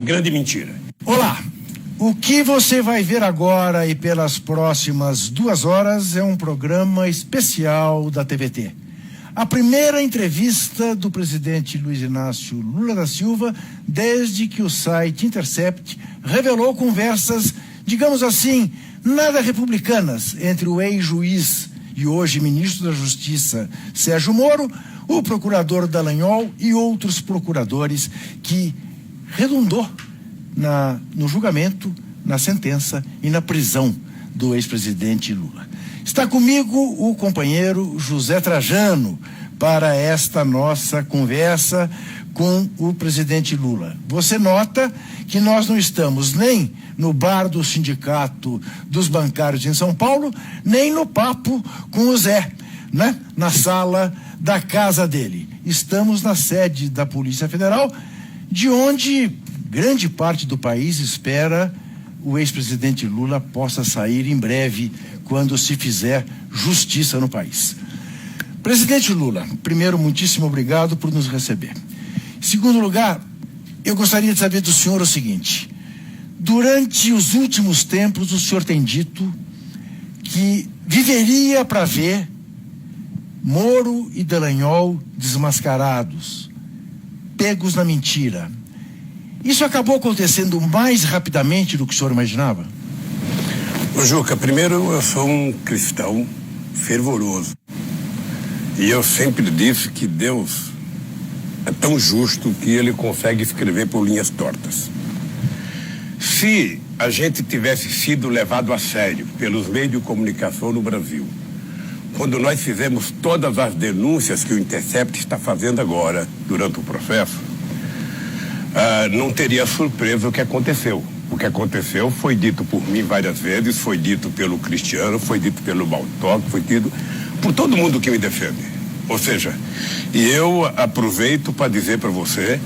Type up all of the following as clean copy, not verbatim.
Grande mentira. Olá, o que você vai ver agora e pelas próximas 2 horas é um programa especial da TVT. A primeira entrevista do presidente Luiz Inácio Lula da Silva desde que o site Intercept revelou conversas, digamos assim, nada republicanas entre o ex-juiz e hoje ministro da Justiça Sérgio Moro, o procurador Dallagnol e outros procuradores que redundou no julgamento, na sentença e na prisão do ex-presidente Lula. Está comigo o companheiro José Trajano para esta nossa conversa com o presidente Lula. Você nota que nós não estamos nem no bar do Sindicato dos Bancários em São Paulo, nem no papo com o Zé, né? Na sala da casa dele. Estamos na sede da Polícia Federal, de onde grande parte do país espera o ex-presidente Lula possa sair em breve, quando se fizer justiça no país. Presidente Lula, primeiro, muitíssimo obrigado por nos receber. Em segundo lugar, eu gostaria de saber do senhor o seguinte: durante os últimos tempos, o senhor tem dito que viveria para ver Moro e Dallagnol desmascarados, pegos na mentira. Isso acabou acontecendo mais rapidamente do que o senhor imaginava? Ô Juca, primeiro, eu sou um cristão fervoroso. E eu sempre disse que Deus é tão justo que ele consegue escrever por linhas tortas. Se a gente tivesse sido levado a sério pelos meios de comunicação no Brasil, quando nós fizemos todas as denúncias que o Intercept está fazendo agora, durante o processo, não teria surpresa o que aconteceu. O que aconteceu foi dito por mim várias vezes, foi dito pelo Cristiano, foi dito pelo Baltoc, foi dito por todo mundo que me defende. Ou seja, e eu aproveito para dizer para você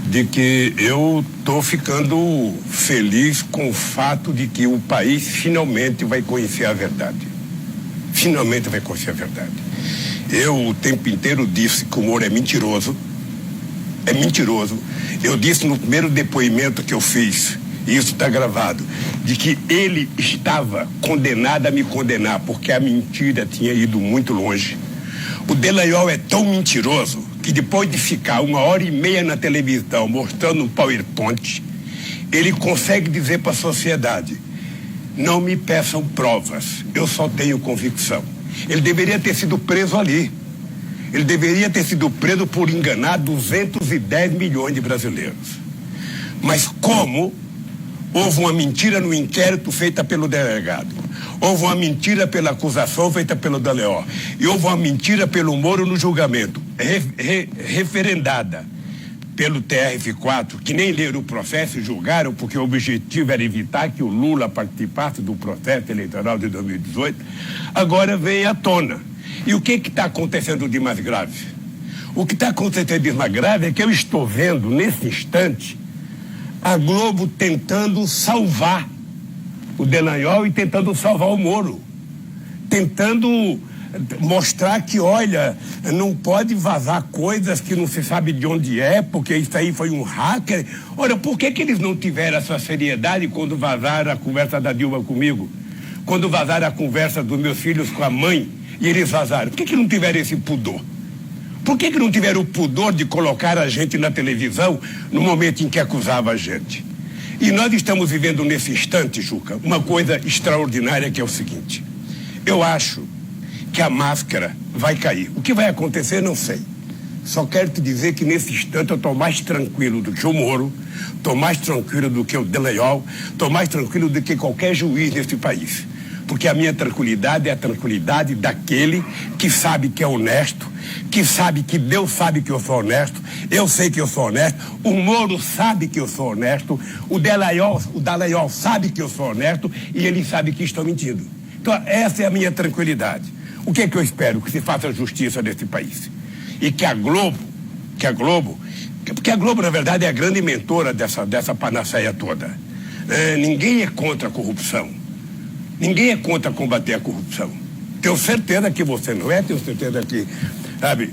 de que eu estou ficando feliz com o fato de que o país finalmente vai conhecer a verdade. Finalmente vai conhecer a verdade. Eu o tempo inteiro disse que o Moro é mentiroso. É mentiroso. Eu disse no primeiro depoimento que eu fiz, e isso está gravado, de que ele estava condenado a me condenar, porque a mentira tinha ido muito longe. O Dallagnol é tão mentiroso que depois de ficar 1h30 na televisão mostrando um PowerPoint, ele consegue dizer para a sociedade: não me peçam provas, eu só tenho convicção. Ele deveria ter sido preso ali. Ele deveria ter sido preso por enganar 210 milhões de brasileiros. Mas como houve uma mentira no inquérito feita pelo delegado, houve uma mentira pela acusação feita pelo Dallagnol, e houve uma mentira pelo Moro no julgamento, referendada pelo TRF4, que nem leram o processo e julgaram, porque o objetivo era evitar que o Lula participasse do processo eleitoral de 2018, agora vem à tona. E o que está acontecendo de mais grave? O que está acontecendo de mais grave é que eu estou vendo, nesse instante, a Globo tentando salvar o Dallagnol e tentando salvar o Moro. Tentando mostrar que, olha, não pode vazar coisas que não se sabe de onde é, porque isso aí foi um hacker. Olha, por que eles não tiveram essa seriedade quando vazaram a conversa da Dilma comigo? Quando vazaram a conversa dos meus filhos com a mãe e eles vazaram? Por que não tiveram esse pudor? Por que não tiveram o pudor de colocar a gente na televisão no momento em que acusava a gente? E nós estamos vivendo nesse instante, Juca, uma coisa extraordinária, que é o seguinte: eu acho que a máscara vai cair. O que vai acontecer, não sei. Só quero te dizer que nesse instante eu estou mais tranquilo do que o Moro, estou mais tranquilo do que o Dallagnol, estou mais tranquilo do que qualquer juiz nesse país. Porque a minha tranquilidade é a tranquilidade daquele que sabe que é honesto, que sabe que Deus sabe que eu sou honesto, eu sei que eu sou honesto, o Moro sabe que eu sou honesto, o Dallagnol sabe que eu sou honesto e ele sabe que estou mentindo. Então essa é a minha tranquilidade. O que é que eu espero? Que se faça justiça nesse país. E que a Globo, porque a Globo na verdade é a grande mentora dessa panaceia toda. Ninguém é contra a corrupção. Ninguém é contra combater a corrupção. Tenho certeza que você não é, tenho certeza que, sabe,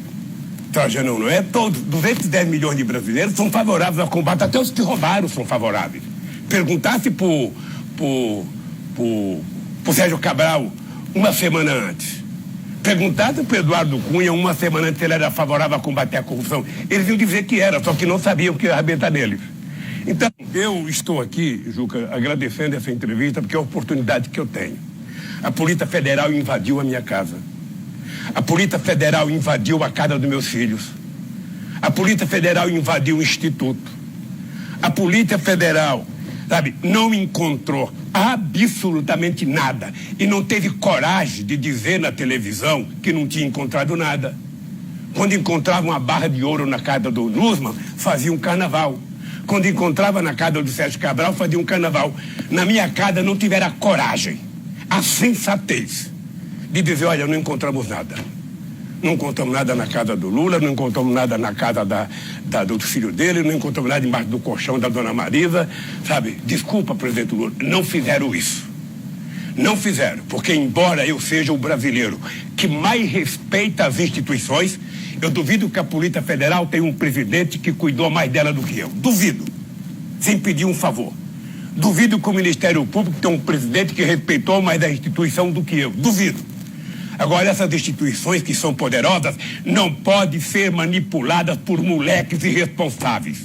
Trajano, não é? Todos, 210 milhões de brasileiros são favoráveis ao combate, até os que roubaram são favoráveis. Perguntasse pro Sérgio Cabral uma semana antes. Perguntasse pro Eduardo Cunha uma semana antes se ele era favorável a combater a corrupção. Eles iam dizer que era, só que não sabiam que ia arrebentar neles. Então, eu estou aqui, Juca, agradecendo essa entrevista, porque é a oportunidade que eu tenho. A Polícia Federal invadiu a minha casa. A Polícia Federal invadiu a casa dos meus filhos. A Polícia Federal invadiu o Instituto. A Polícia Federal, não encontrou absolutamente nada e não teve coragem de dizer na televisão que não tinha encontrado nada. Quando encontrava uma barra de ouro na casa do Nussmann, fazia um carnaval. Quando encontrava na casa do Sérgio Cabral, fazia um carnaval. Na minha casa não tiveram a coragem, a sensatez de dizer, olha, não encontramos nada. Não encontramos nada na casa do Lula, não encontramos nada na casa do filho dele, não encontramos nada embaixo do colchão da dona Marisa, Desculpa, presidente Lula, não fizeram isso. Não fizeram, porque embora eu seja o brasileiro que mais respeita as instituições, eu duvido que a Polícia Federal tenha um presidente que cuidou mais dela do que eu. Duvido. Sem pedir um favor. Duvido que o Ministério Público tenha um presidente que respeitou mais a instituição do que eu. Duvido. Agora, essas instituições que são poderosas não podem ser manipuladas por moleques irresponsáveis.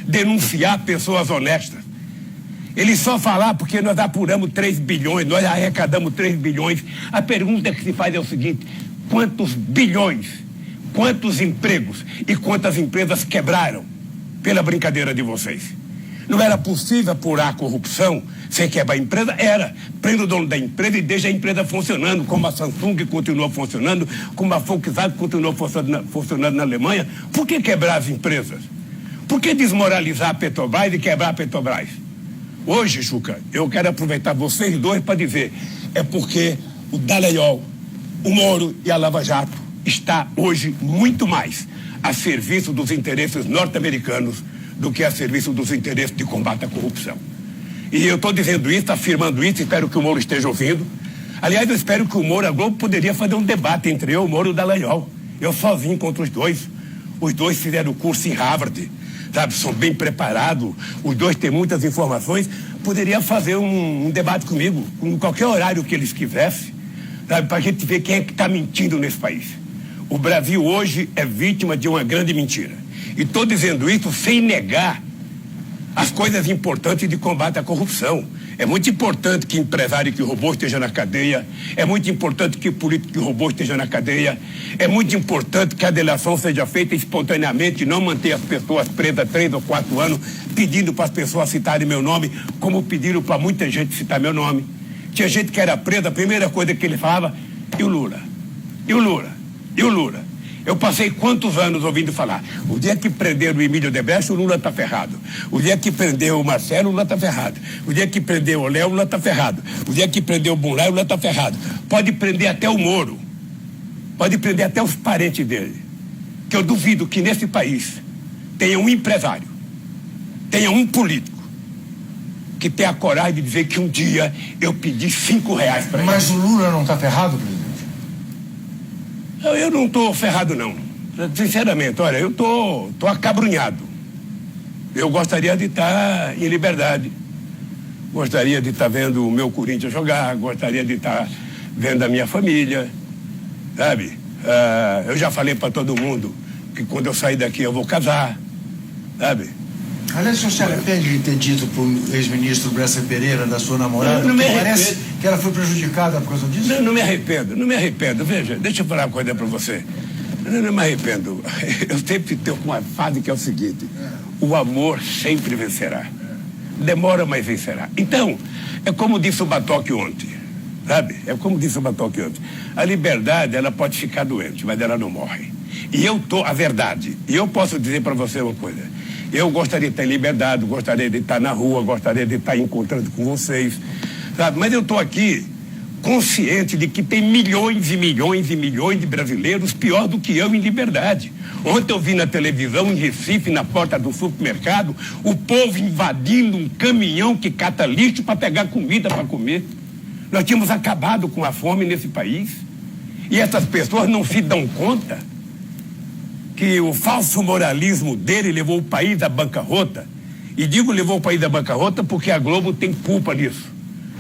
Denunciar pessoas honestas. Ele só falar porque nós apuramos 3 bilhões, nós arrecadamos 3 bilhões. A pergunta que se faz é o seguinte: quantos bilhões, quantos empregos e quantas empresas quebraram pela brincadeira de vocês? Não era possível apurar a corrupção sem quebrar a empresa? Era. Prenda o dono da empresa e deixa a empresa funcionando, como a Samsung continua funcionando, como a Volkswagen continua funcionando na Alemanha. Por que quebrar as empresas? Por que desmoralizar a Petrobras e quebrar a Petrobras? Hoje, Juca, eu quero aproveitar vocês dois para dizer, é porque o Dallagnol, o Moro e a Lava Jato está hoje muito mais a serviço dos interesses norte-americanos do que a serviço dos interesses de combate à corrupção. E eu estou dizendo isso, afirmando isso, espero que o Moro esteja ouvindo. Aliás, eu espero que o Moro, a Globo, poderia fazer um debate entre eu, o Moro e o Dallagnol. Eu sozinho contra os dois. Os dois fizeram o curso em Harvard, são bem preparados, os dois têm muitas informações. Poderia fazer um debate comigo, em qualquer horário que eles quisessem, para a gente ver quem é que está mentindo nesse país. O Brasil hoje é vítima de uma grande mentira. E estou dizendo isso sem negar as coisas importantes de combate à corrupção. É muito importante que empresário que roubou esteja na cadeia. É muito importante que político que roubou esteja na cadeia. É muito importante que a delação seja feita espontaneamente e não manter as pessoas presas 3 ou 4 anos pedindo para as pessoas citarem meu nome, como pediram para muita gente citar meu nome. Tinha gente que era presa, a primeira coisa que ele falava, e o Lula? E o Lula? E o Lula? Eu passei quantos anos ouvindo falar? O dia que prenderam o Emílio Odebrecht, o Lula está ferrado. O dia que prendeu o Marcelo, o Lula está ferrado. O dia que prendeu o Léo, o Lula está ferrado. O dia que prendeu o Bunlai, o Lula está ferrado. Pode prender até o Moro. Pode prender até os parentes dele. Que eu duvido que nesse país tenha um empresário, tenha um político que tenha a coragem de dizer que um dia eu pedi R$5 para ele. Mas o Lula não está ferrado, presidente? Eu não estou ferrado, não. Sinceramente, olha, eu estou acabrunhado. Eu gostaria de estar em liberdade. Gostaria de estar vendo o meu Corinthians jogar, gostaria de estar vendo a minha família, sabe? Eu já falei para todo mundo que quando eu sair daqui eu vou casar, sabe? Aliás, o senhor se arrepende de ter dito para o ex-ministro Bresser Pereira, da sua namorada, que parece que ela foi prejudicada por causa disso? Não me arrependo. Veja, deixa eu falar uma coisa para você. Não me arrependo. Eu sempre tenho uma fase que é o seguinte: o amor sempre vencerá. Demora, mas vencerá. Então, é como disse o Batoque ontem, sabe? É como disse o Batoque ontem. A liberdade, ela pode ficar doente, mas ela não morre. E a verdade, e eu posso dizer para você uma coisa: eu gostaria de estar em liberdade, gostaria de estar na rua, gostaria de estar encontrando com vocês, sabe? Mas eu estou aqui consciente de que tem milhões e milhões e milhões de brasileiros pior do que eu em liberdade. Ontem eu vi na televisão, em Recife, na porta do supermercado, o povo invadindo um caminhão que cata lixo para pegar comida para comer. Nós tínhamos acabado com a fome nesse país. E essas pessoas não se dão conta que o falso moralismo dele levou o país à bancarrota. E digo levou o país à bancarrota porque a Globo tem culpa nisso.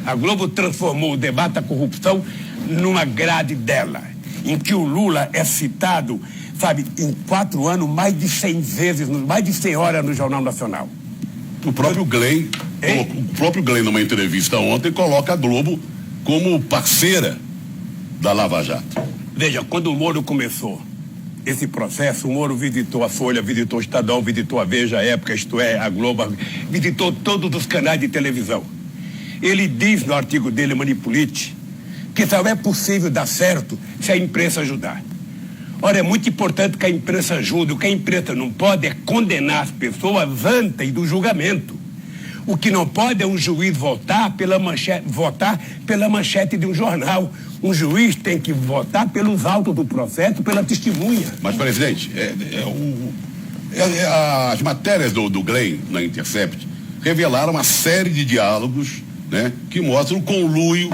A Globo transformou o debate da corrupção numa grade dela, em que o Lula é citado, sabe, em 4 anos, mais de 100 vezes, mais de 100 horas no Jornal Nacional. O próprio Glenn, numa entrevista ontem, coloca a Globo como parceira da Lava Jato. Veja, quando o Moro começou esse processo, o Moro visitou a Folha, visitou o Estadão, visitou a Veja, a Época, isto é, a Globo, visitou todos os canais de televisão. Ele diz no artigo dele, Manipulite, que só é possível dar certo se a imprensa ajudar. Ora, é muito importante que a imprensa ajude. O que a imprensa não pode é condenar as pessoas antes do julgamento. O que não pode é um juiz votar pela manchete de um jornal. Um juiz tem que votar pelos autos do processo, pela testemunha. Mas, presidente, as matérias do Glenn na Intercept revelaram uma série de diálogos, né, que mostram o conluio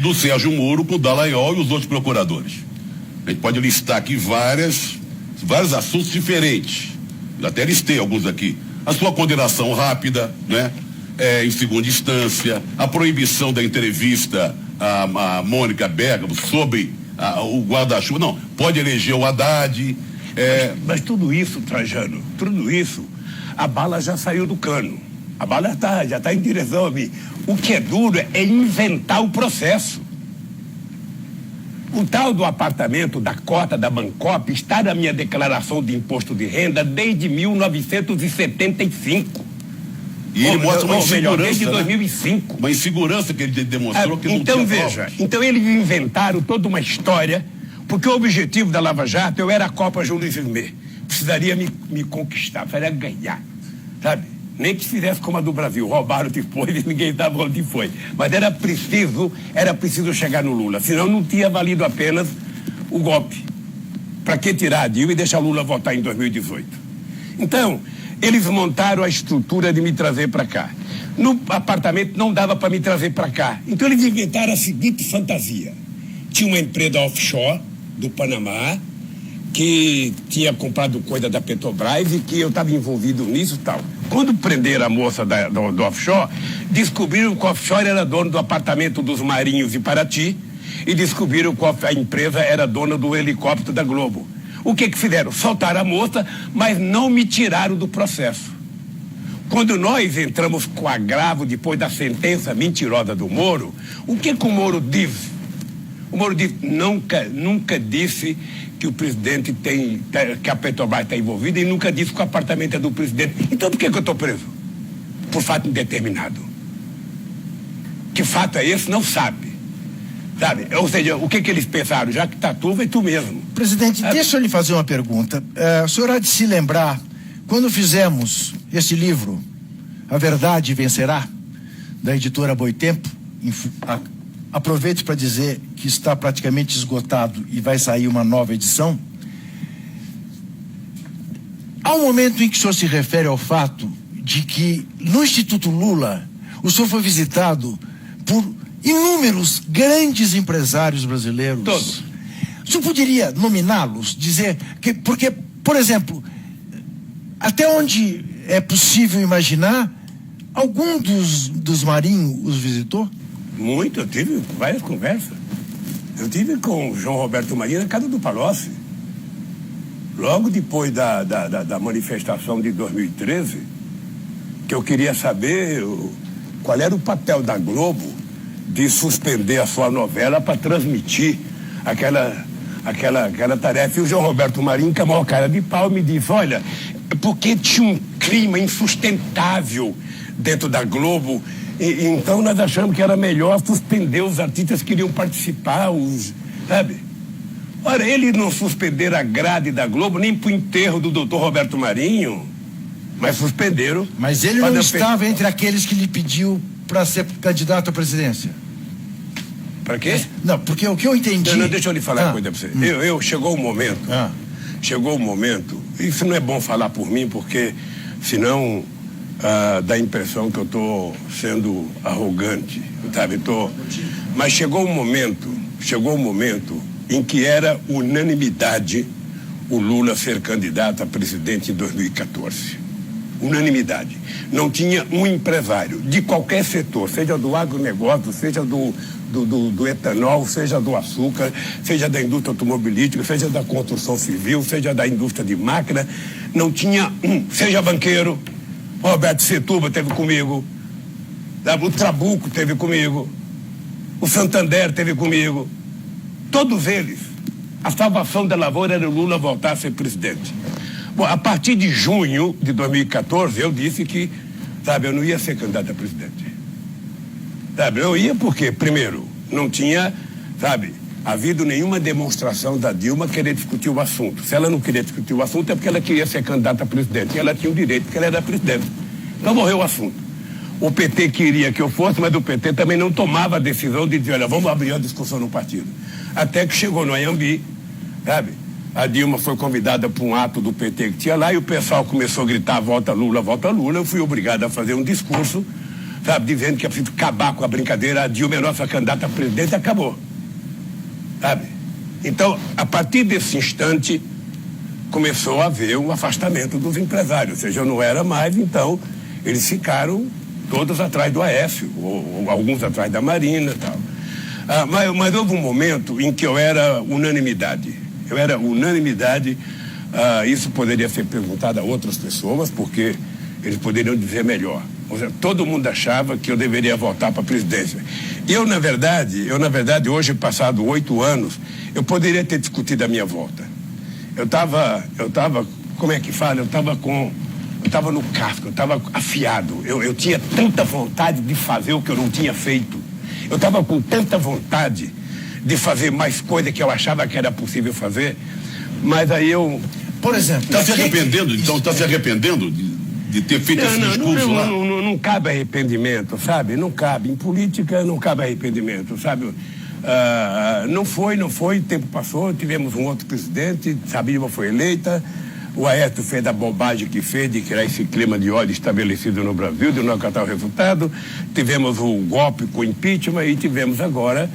do Sérgio Moro com o Dallagnol e os outros procuradores. A gente pode listar aqui vários assuntos diferentes. Eu até listei alguns aqui. A sua condenação rápida, né? Em segunda instância, a proibição da entrevista a Mônica Bergamo sobre o guarda-chuva. Não, pode eleger o Haddad. Mas tudo isso, Trajano, tudo isso, a bala já saiu do cano. A bala já está em direção a mim. O que é duro é inventar o processo. O tal do apartamento, da cota, da Bancop, está na minha declaração de imposto de renda desde 1975. E ele mostra uma insegurança, desde 2005. Uma insegurança que ele demonstrou que não tinha provas. Então eles inventaram toda uma história, porque o objetivo da Lava Jato, eu era a Copa João Luiz Vermelho. Precisaria me conquistar, precisaria ganhar, sabe? Nem que fizesse como a do Brasil, roubaram depois e ninguém sabe onde foi. Mas era preciso chegar no Lula, senão não tinha valido apenas o golpe. Para que tirar a Dilma e deixar Lula votar em 2018? Então, eles montaram a estrutura de me trazer para cá. No apartamento não dava para me trazer para cá. Então eles inventaram a seguinte fantasia. Tinha uma empresa offshore do Panamá que tinha comprado coisa da Petrobras e que eu estava envolvido nisso e tal. Quando prenderam a moça do offshore, descobriram que o offshore era dono do apartamento dos Marinhos de Paraty e descobriram que a empresa era dona do helicóptero da Globo. O que fizeram? Soltaram a moça, mas não me tiraram do processo. Quando nós entramos com agravo depois da sentença mentirosa do Moro, o que o Moro disse? O Moro disse, nunca disse que o presidente que a Petrobras está envolvida e nunca disse que o apartamento é do presidente. Então por que eu estou preso? Por fato indeterminado. Que fato é esse? Não sabe. Sabe? Ou seja, o que eles pensaram? Já que está tu, vai tu mesmo. Presidente, deixa eu lhe fazer uma pergunta. O senhor há de se lembrar, quando fizemos esse livro, A Verdade Vencerá, da editora Boitempo, aproveito para dizer que está praticamente esgotado e vai sair uma nova edição. Há um momento em que o senhor se refere ao fato de que no Instituto Lula o senhor foi visitado por inúmeros grandes empresários brasileiros. Todos. O senhor poderia nominá-los, dizer que, porque, por exemplo, até onde é possível imaginar, algum dos Marinho os visitou? Muito, eu tive várias conversas. Eu tive com o João Roberto Marinho na casa do Palocci. Logo depois da manifestação de 2013, que eu queria saber qual era o papel da Globo de suspender a sua novela para transmitir aquela tarefa. E o João Roberto Marinho, que é a maior cara de pau, me disse, olha, porque tinha um clima insustentável dentro da Globo, então nós achamos que era melhor suspender os artistas que queriam participar, sabe? Ora, eles não suspenderam a grade da Globo nem pro enterro do doutor Roberto Marinho, mas suspenderam. Mas ele não estava entre aqueles que lhe pediu para ser candidato à presidência. Para quê? Não, porque o que eu entendi... Não, deixa eu lhe falar uma coisa para você. Chegou o momento, isso não é bom falar por mim, porque senão dá a impressão que eu estou sendo arrogante, sabe? Mas chegou um momento em que era unanimidade o Lula ser candidato a presidente em 2014. Unanimidade. Não tinha um empresário de qualquer setor, seja do agronegócio, seja do etanol, seja do açúcar, seja da indústria automobilística, seja da construção civil, seja da indústria de máquina, não tinha um, seja banqueiro. Roberto Setúbal esteve comigo, o Trabuco esteve comigo, o Santander esteve comigo, todos eles. A salvação da lavoura era o Lula voltar a ser presidente. Bom, a partir de junho de 2014, eu disse que, eu não ia ser candidato a presidente. Eu ia porque, primeiro, não tinha, havido nenhuma demonstração da Dilma querer discutir o assunto. Se ela não queria discutir o assunto é porque ela queria ser candidata a presidente. E ela tinha o direito, porque ela era presidente. Então morreu o assunto. O PT queria que eu fosse, mas o PT também não tomava a decisão de dizer, olha, vamos abrir a discussão no partido. Até que chegou no Anhembi, a Dilma foi convidada para um ato do PT que tinha lá e o pessoal começou a gritar, volta Lula, volta Lula. Eu fui obrigado a fazer um discurso, dizendo que é preciso acabar com a brincadeira, a Dilma é nossa candidata a presidente, acabou. Então, a partir desse instante, começou a haver um afastamento dos empresários, ou seja, eu não era mais, então eles ficaram todos atrás do Aécio, ou alguns atrás da Marina e tal. Mas houve um momento em que eu era unanimidade. Isso poderia ser perguntado a outras pessoas, porque eles poderiam dizer melhor. Ou seja, todo mundo achava que eu deveria voltar para a presidência. Eu, na verdade, hoje, passado 8 anos, eu poderia ter discutido a minha volta. Eu estava, como é que fala? Eu estava no casco, eu estava afiado. Eu tinha tanta vontade de fazer o que eu não tinha feito. Eu estava com tanta vontade de fazer mais coisa que eu achava que era possível fazer, mas aí eu... Por exemplo... Está se arrependendo, então? Está se arrependendo de ter feito esse discurso lá? Não cabe arrependimento, Não cabe. Em política não cabe arrependimento, Não foi, o tempo passou, tivemos um outro presidente, Dilma foi eleita, o Aécio fez a bobagem que fez de criar esse clima de ódio estabelecido no Brasil, de não acatar o resultado, tivemos o golpe com o impeachment e tivemos agora,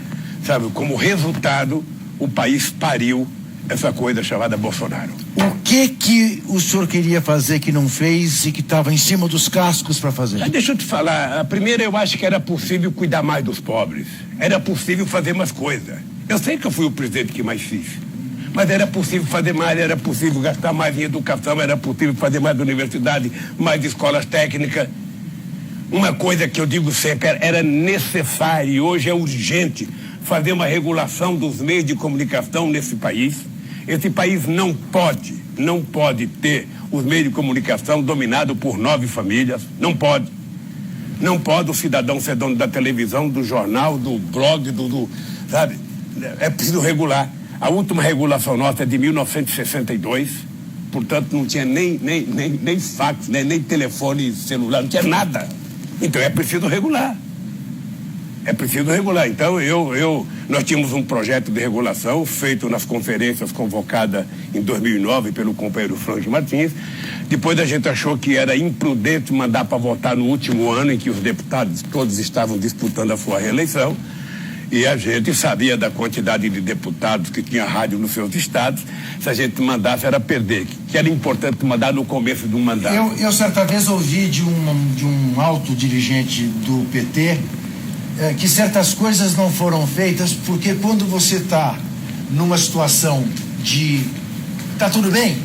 como resultado, o país pariu essa coisa chamada Bolsonaro. O que o senhor queria fazer que não fez e que estava em cima dos cascos para fazer? Deixa eu te falar, a primeira eu acho que era possível cuidar mais dos pobres, era possível fazer mais coisas. Eu sei que eu fui o presidente que mais fiz, mas era possível fazer mais, era possível gastar mais em educação, era possível fazer mais universidade, mais escolas técnicas. Uma coisa que eu digo sempre, era necessário e hoje é urgente fazer uma regulação dos meios de comunicação nesse país. Esse país não pode ter os meios de comunicação dominados por 9 famílias, não pode. Não pode o cidadão ser dono da televisão, do jornal, do blog, é preciso regular. A última regulação nossa é de 1962, portanto não tinha nem fax, nem telefone celular, não tinha nada. Então é preciso regular. Então nós tínhamos um projeto de regulação feito nas conferências convocadas em 2009 pelo companheiro Franjo Martins. Depois a gente achou que era imprudente mandar para votar no último ano em que os deputados todos estavam disputando a sua reeleição. E a gente sabia da quantidade de deputados que tinha rádio nos seus estados. Se a gente mandasse era perder, que era importante mandar no começo do mandato. Eu certa vez ouvi de um alto dirigente do PT que certas coisas não foram feitas porque quando você está numa situação de tá tudo bem,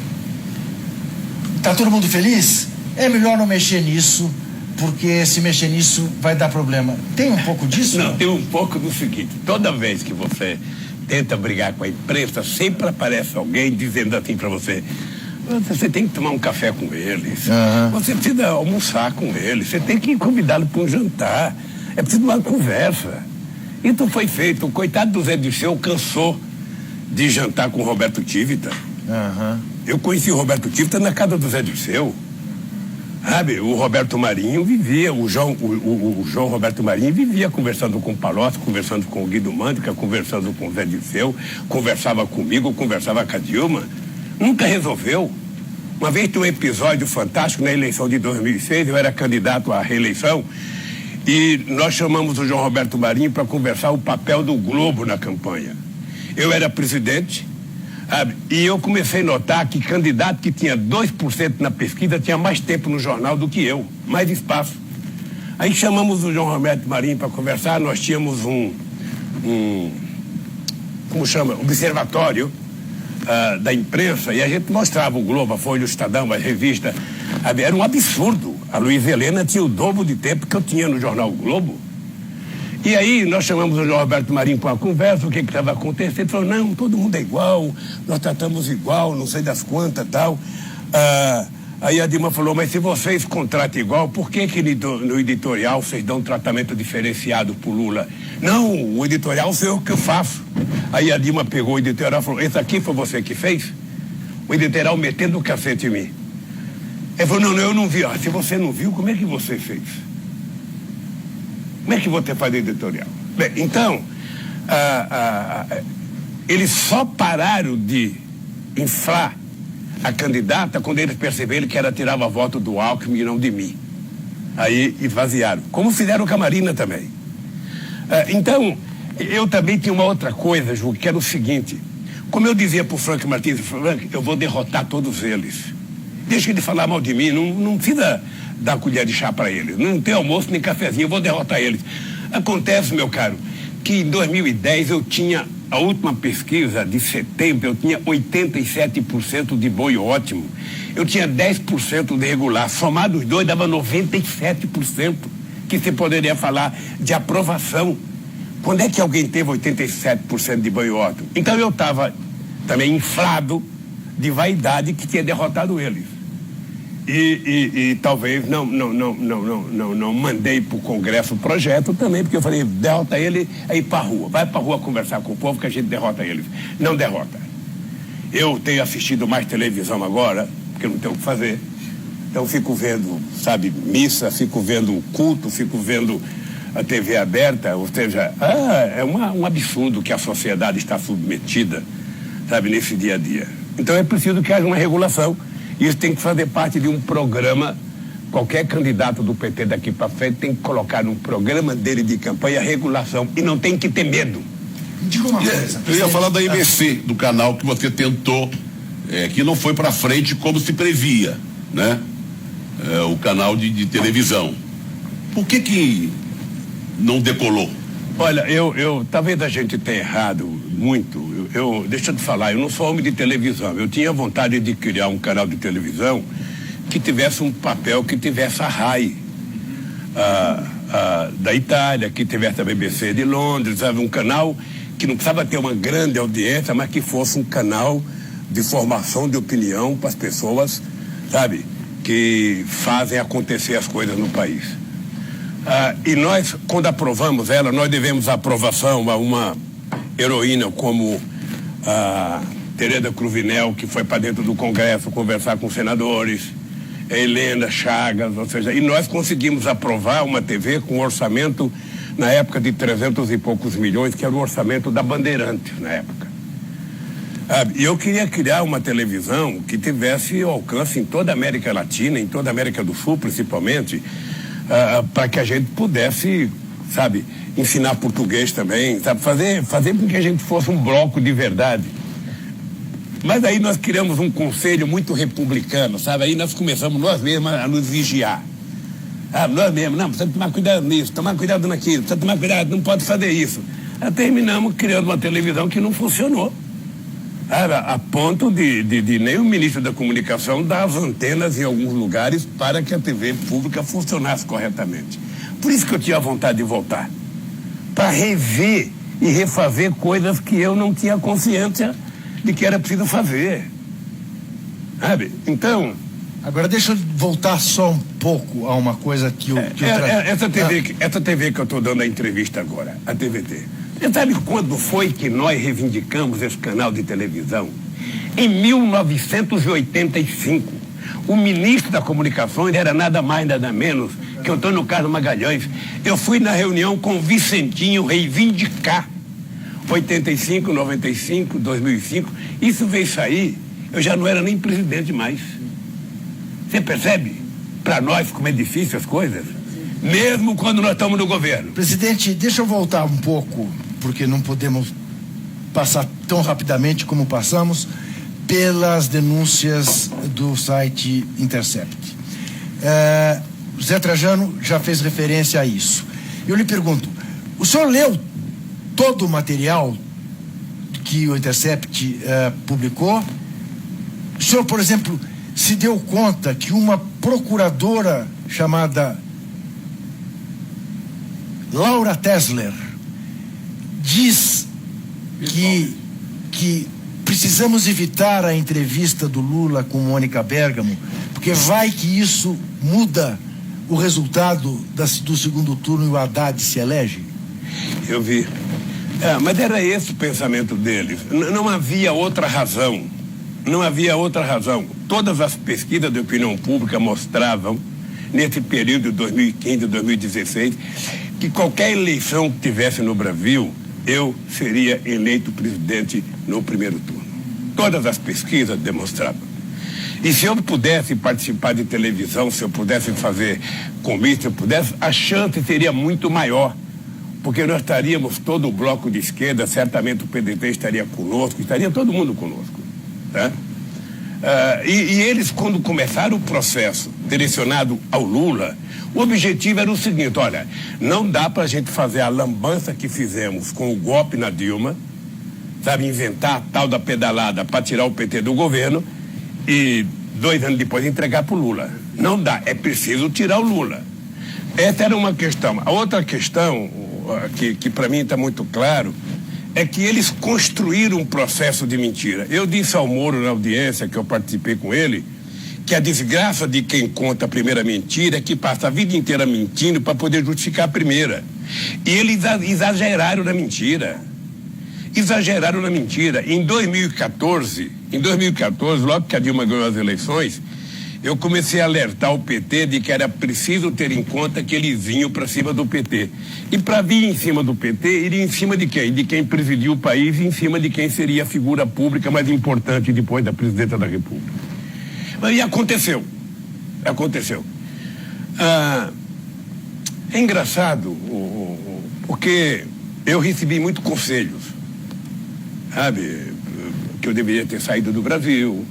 tá todo mundo feliz, é melhor não mexer nisso, porque se mexer nisso vai dar problema. Tem um pouco disso? Não, tem um pouco do seguinte, toda vez que você tenta brigar com a imprensa, sempre aparece alguém dizendo assim para você tem que tomar um café com eles, você precisa almoçar com eles, você tem que convidá-lo para um jantar, é preciso uma conversa. Então foi feito, o coitado do Zé Dirceu cansou de jantar com o Roberto Tivita. Eu conheci o Roberto Tivita na casa do Zé Dirceu. O Roberto Marinho vivia, o João Roberto Marinho vivia conversando com o Palocci, conversando com o Guido Mântica, conversando com o Zé Dirceu, conversava comigo, conversava com a Dilma. Nunca resolveu. Uma vez tem um episódio fantástico na eleição de 2006, eu era candidato à reeleição, e nós chamamos o João Roberto Marinho para conversar o papel do Globo na campanha. Eu era presidente, Sabe? E eu comecei a notar que candidato que tinha 2% na pesquisa tinha mais tempo no jornal do que eu, mais espaço. Aí chamamos o João Roberto Marinho para conversar, nós tínhamos como chama? Observatório da imprensa, e a gente mostrava o Globo, a Folha, o Estadão, as revistas. Era um absurdo. A Luísa Helena tinha o dobro de tempo que eu tinha no jornal o Globo. E aí nós chamamos o João Roberto Marinho para uma conversa, o que estava acontecendo. Ele falou, não, todo mundo é igual, nós tratamos igual, não sei das quantas e tal. Aí a Dilma falou, mas se vocês contratam igual, por que no editorial vocês dão um tratamento diferenciado pro Lula? Não, o editorial sou eu que eu faço. Aí a Dilma pegou o editorial e falou, esse aqui foi você que fez? O editorial metendo o cacete em mim. Ele falou, não, eu não vi. Se você não viu, como é que você fez? Como é que você faz editorial? Bem, então, eles só pararam de inflar a candidata quando eles perceberam que ela tirava voto do Alckmin e não de mim. Aí esvaziaram. Como fizeram com a Marina também. Então, eu também tinha uma outra coisa, Ju, que era o seguinte. Como eu dizia para o Frank Martins, Frank, eu vou derrotar todos eles. Deixa ele falar mal de mim, não precisa dar colher de chá para eles. Não tem almoço nem cafezinho, eu vou derrotar eles. Acontece, meu caro, que em 2010 eu tinha, a última pesquisa de setembro, eu tinha 87% de boi ótimo. Eu tinha 10% de regular. Somado os dois, dava 97% que se poderia falar de aprovação. Quando é que alguém teve 87% de boi ótimo? Então eu estava também inflado de vaidade que tinha derrotado eles. E talvez não mandei para o Congresso o projeto também, porque eu falei, derrota ele, aí para a rua. Vai para a rua conversar com o povo que a gente derrota eles. Não derrota. Eu tenho assistido mais televisão agora, porque não tenho o que fazer. Então fico vendo, sabe, missa, fico vendo culto, fico vendo a TV aberta, ou seja, é um absurdo que a sociedade está submetida, sabe, nesse dia a dia. Então é preciso que haja uma regulação. Isso tem que fazer parte de um programa. Qualquer candidato do PT daqui para frente tem que colocar no programa dele de campanha a regulação. E não tem que ter medo. Diga uma coisa. Eu ia falar da IBC, do canal que você tentou, que não foi para frente como se previa, né? O canal de televisão. Por que não decolou? Olha, talvez a gente tenha errado muito. Deixa eu te falar, eu não sou homem de televisão. Eu tinha vontade de criar um canal de televisão que tivesse um papel, que tivesse a RAI da Itália, que tivesse a BBC de Londres, sabe? Um canal que não precisava ter uma grande audiência, mas que fosse um canal de formação de opinião para as pessoas, sabe? Que fazem acontecer as coisas no país. E nós, quando aprovamos ela, nós devemos a aprovação a uma heroína como a Tereza Cruvinel, que foi para dentro do Congresso conversar com senadores, a Helena Chagas, ou seja, e nós conseguimos aprovar uma TV com um orçamento, na época, de 300 e poucos milhões, que era o orçamento da Bandeirantes, na época. E eu queria criar uma televisão que tivesse alcance em toda a América Latina, em toda a América do Sul, principalmente, para que a gente pudesse, sabe, ensinar português também, sabe, fazer com que a gente fosse um bloco de verdade. Mas aí nós criamos um conselho muito republicano, sabe, aí nós começamos nós mesmos a nos vigiar. Nós mesmos, não, precisa tomar cuidado nisso, tomar cuidado naquilo, precisa tomar cuidado, não pode fazer isso. Terminamos criando uma televisão que não funcionou. A ponto de nem o ministro da Comunicação dar as antenas em alguns lugares para que a TV pública funcionasse corretamente. Por isso que eu tinha vontade de voltar. Para rever e refazer coisas que eu não tinha consciência de que era preciso fazer. Sabe? Então... Agora deixa eu voltar só um pouco a uma coisa que eu... Essa TV que eu estou dando a entrevista agora, a TVT. Você sabe quando foi que nós reivindicamos esse canal de televisão? Em 1985. O ministro da Comunicações era nada mais, nada menos que Antônio Carlos Magalhães. Eu fui na reunião com o Vicentinho reivindicar. 85, 95, 2005. Isso veio sair, eu já não era nem presidente mais. Você percebe? Para nós como é difícil as coisas. Mesmo quando nós estamos no governo. Presidente, deixa eu voltar um pouco, porque não podemos passar tão rapidamente como passamos pelas denúncias do site Intercept. Zé Trajano já fez referência a isso. Eu lhe pergunto, o senhor leu todo o material que o Intercept publicou? O senhor, por exemplo, se deu conta que uma procuradora chamada Laura Tesler diz que precisamos evitar a entrevista do Lula com Mônica Bergamo, porque vai que isso muda o resultado do segundo turno e o Haddad se elege? Eu vi. Mas era esse o pensamento deles. Não havia outra razão. Não havia outra razão. Todas as pesquisas de opinião pública mostravam, nesse período de 2015 e 2016, que qualquer eleição que tivesse no Brasil, eu seria eleito presidente no primeiro turno. Todas as pesquisas demonstravam. E se eu pudesse participar de televisão, se eu pudesse fazer comício, se eu pudesse, a chance seria muito maior. Porque nós estaríamos, todo o bloco de esquerda, certamente o PDT estaria conosco, estaria todo mundo conosco. Tá? E eles, quando começaram o processo direcionado ao Lula, o objetivo era o seguinte: olha, não dá para a gente fazer a lambança que fizemos com o golpe na Dilma, sabe, inventar a tal da pedalada para tirar o PT do governo e 2 anos depois entregar para o Lula. Não dá, é preciso tirar o Lula. Essa era uma questão. A outra questão, que para mim está muito claro, é que eles construíram um processo de mentira. Eu disse ao Moro na audiência que eu participei com ele, que a desgraça de quem conta a primeira mentira é que passa a vida inteira mentindo para poder justificar a primeira. E eles exageraram na mentira. Exageraram na mentira. Em 2014, logo que a Dilma ganhou as eleições, eu comecei a alertar o PT de que era preciso ter em conta que eles vinham para cima do PT. E para vir em cima do PT, iria em cima de quem? De quem presidiu o país e em cima de quem seria a figura pública mais importante depois da presidenta da República. E aconteceu. Aconteceu. É engraçado, porque eu recebi muitos conselhos, sabe? Que eu deveria ter saído do Brasil,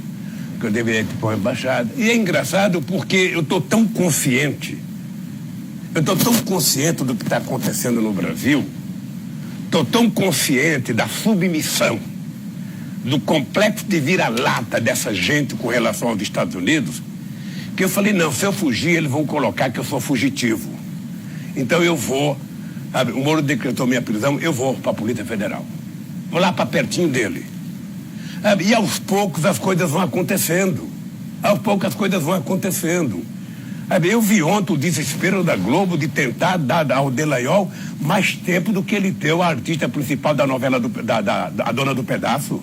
que eu deveria ter para uma embaixada. E é engraçado porque eu estou tão consciente do que está acontecendo no Brasil, estou tão consciente da submissão, do complexo de vira-lata dessa gente com relação aos Estados Unidos, que eu falei, não, se eu fugir, eles vão colocar que eu sou fugitivo. Então eu vou, sabe, o Moro decretou minha prisão, eu vou para a Polícia Federal. Vou lá para pertinho dele. E aos poucos as coisas vão acontecendo. Aos poucos as coisas vão acontecendo. Eu vi ontem o desespero da Globo de tentar dar ao Delayol mais tempo do que ele deu à artista principal da novela, a Dona do Pedaço.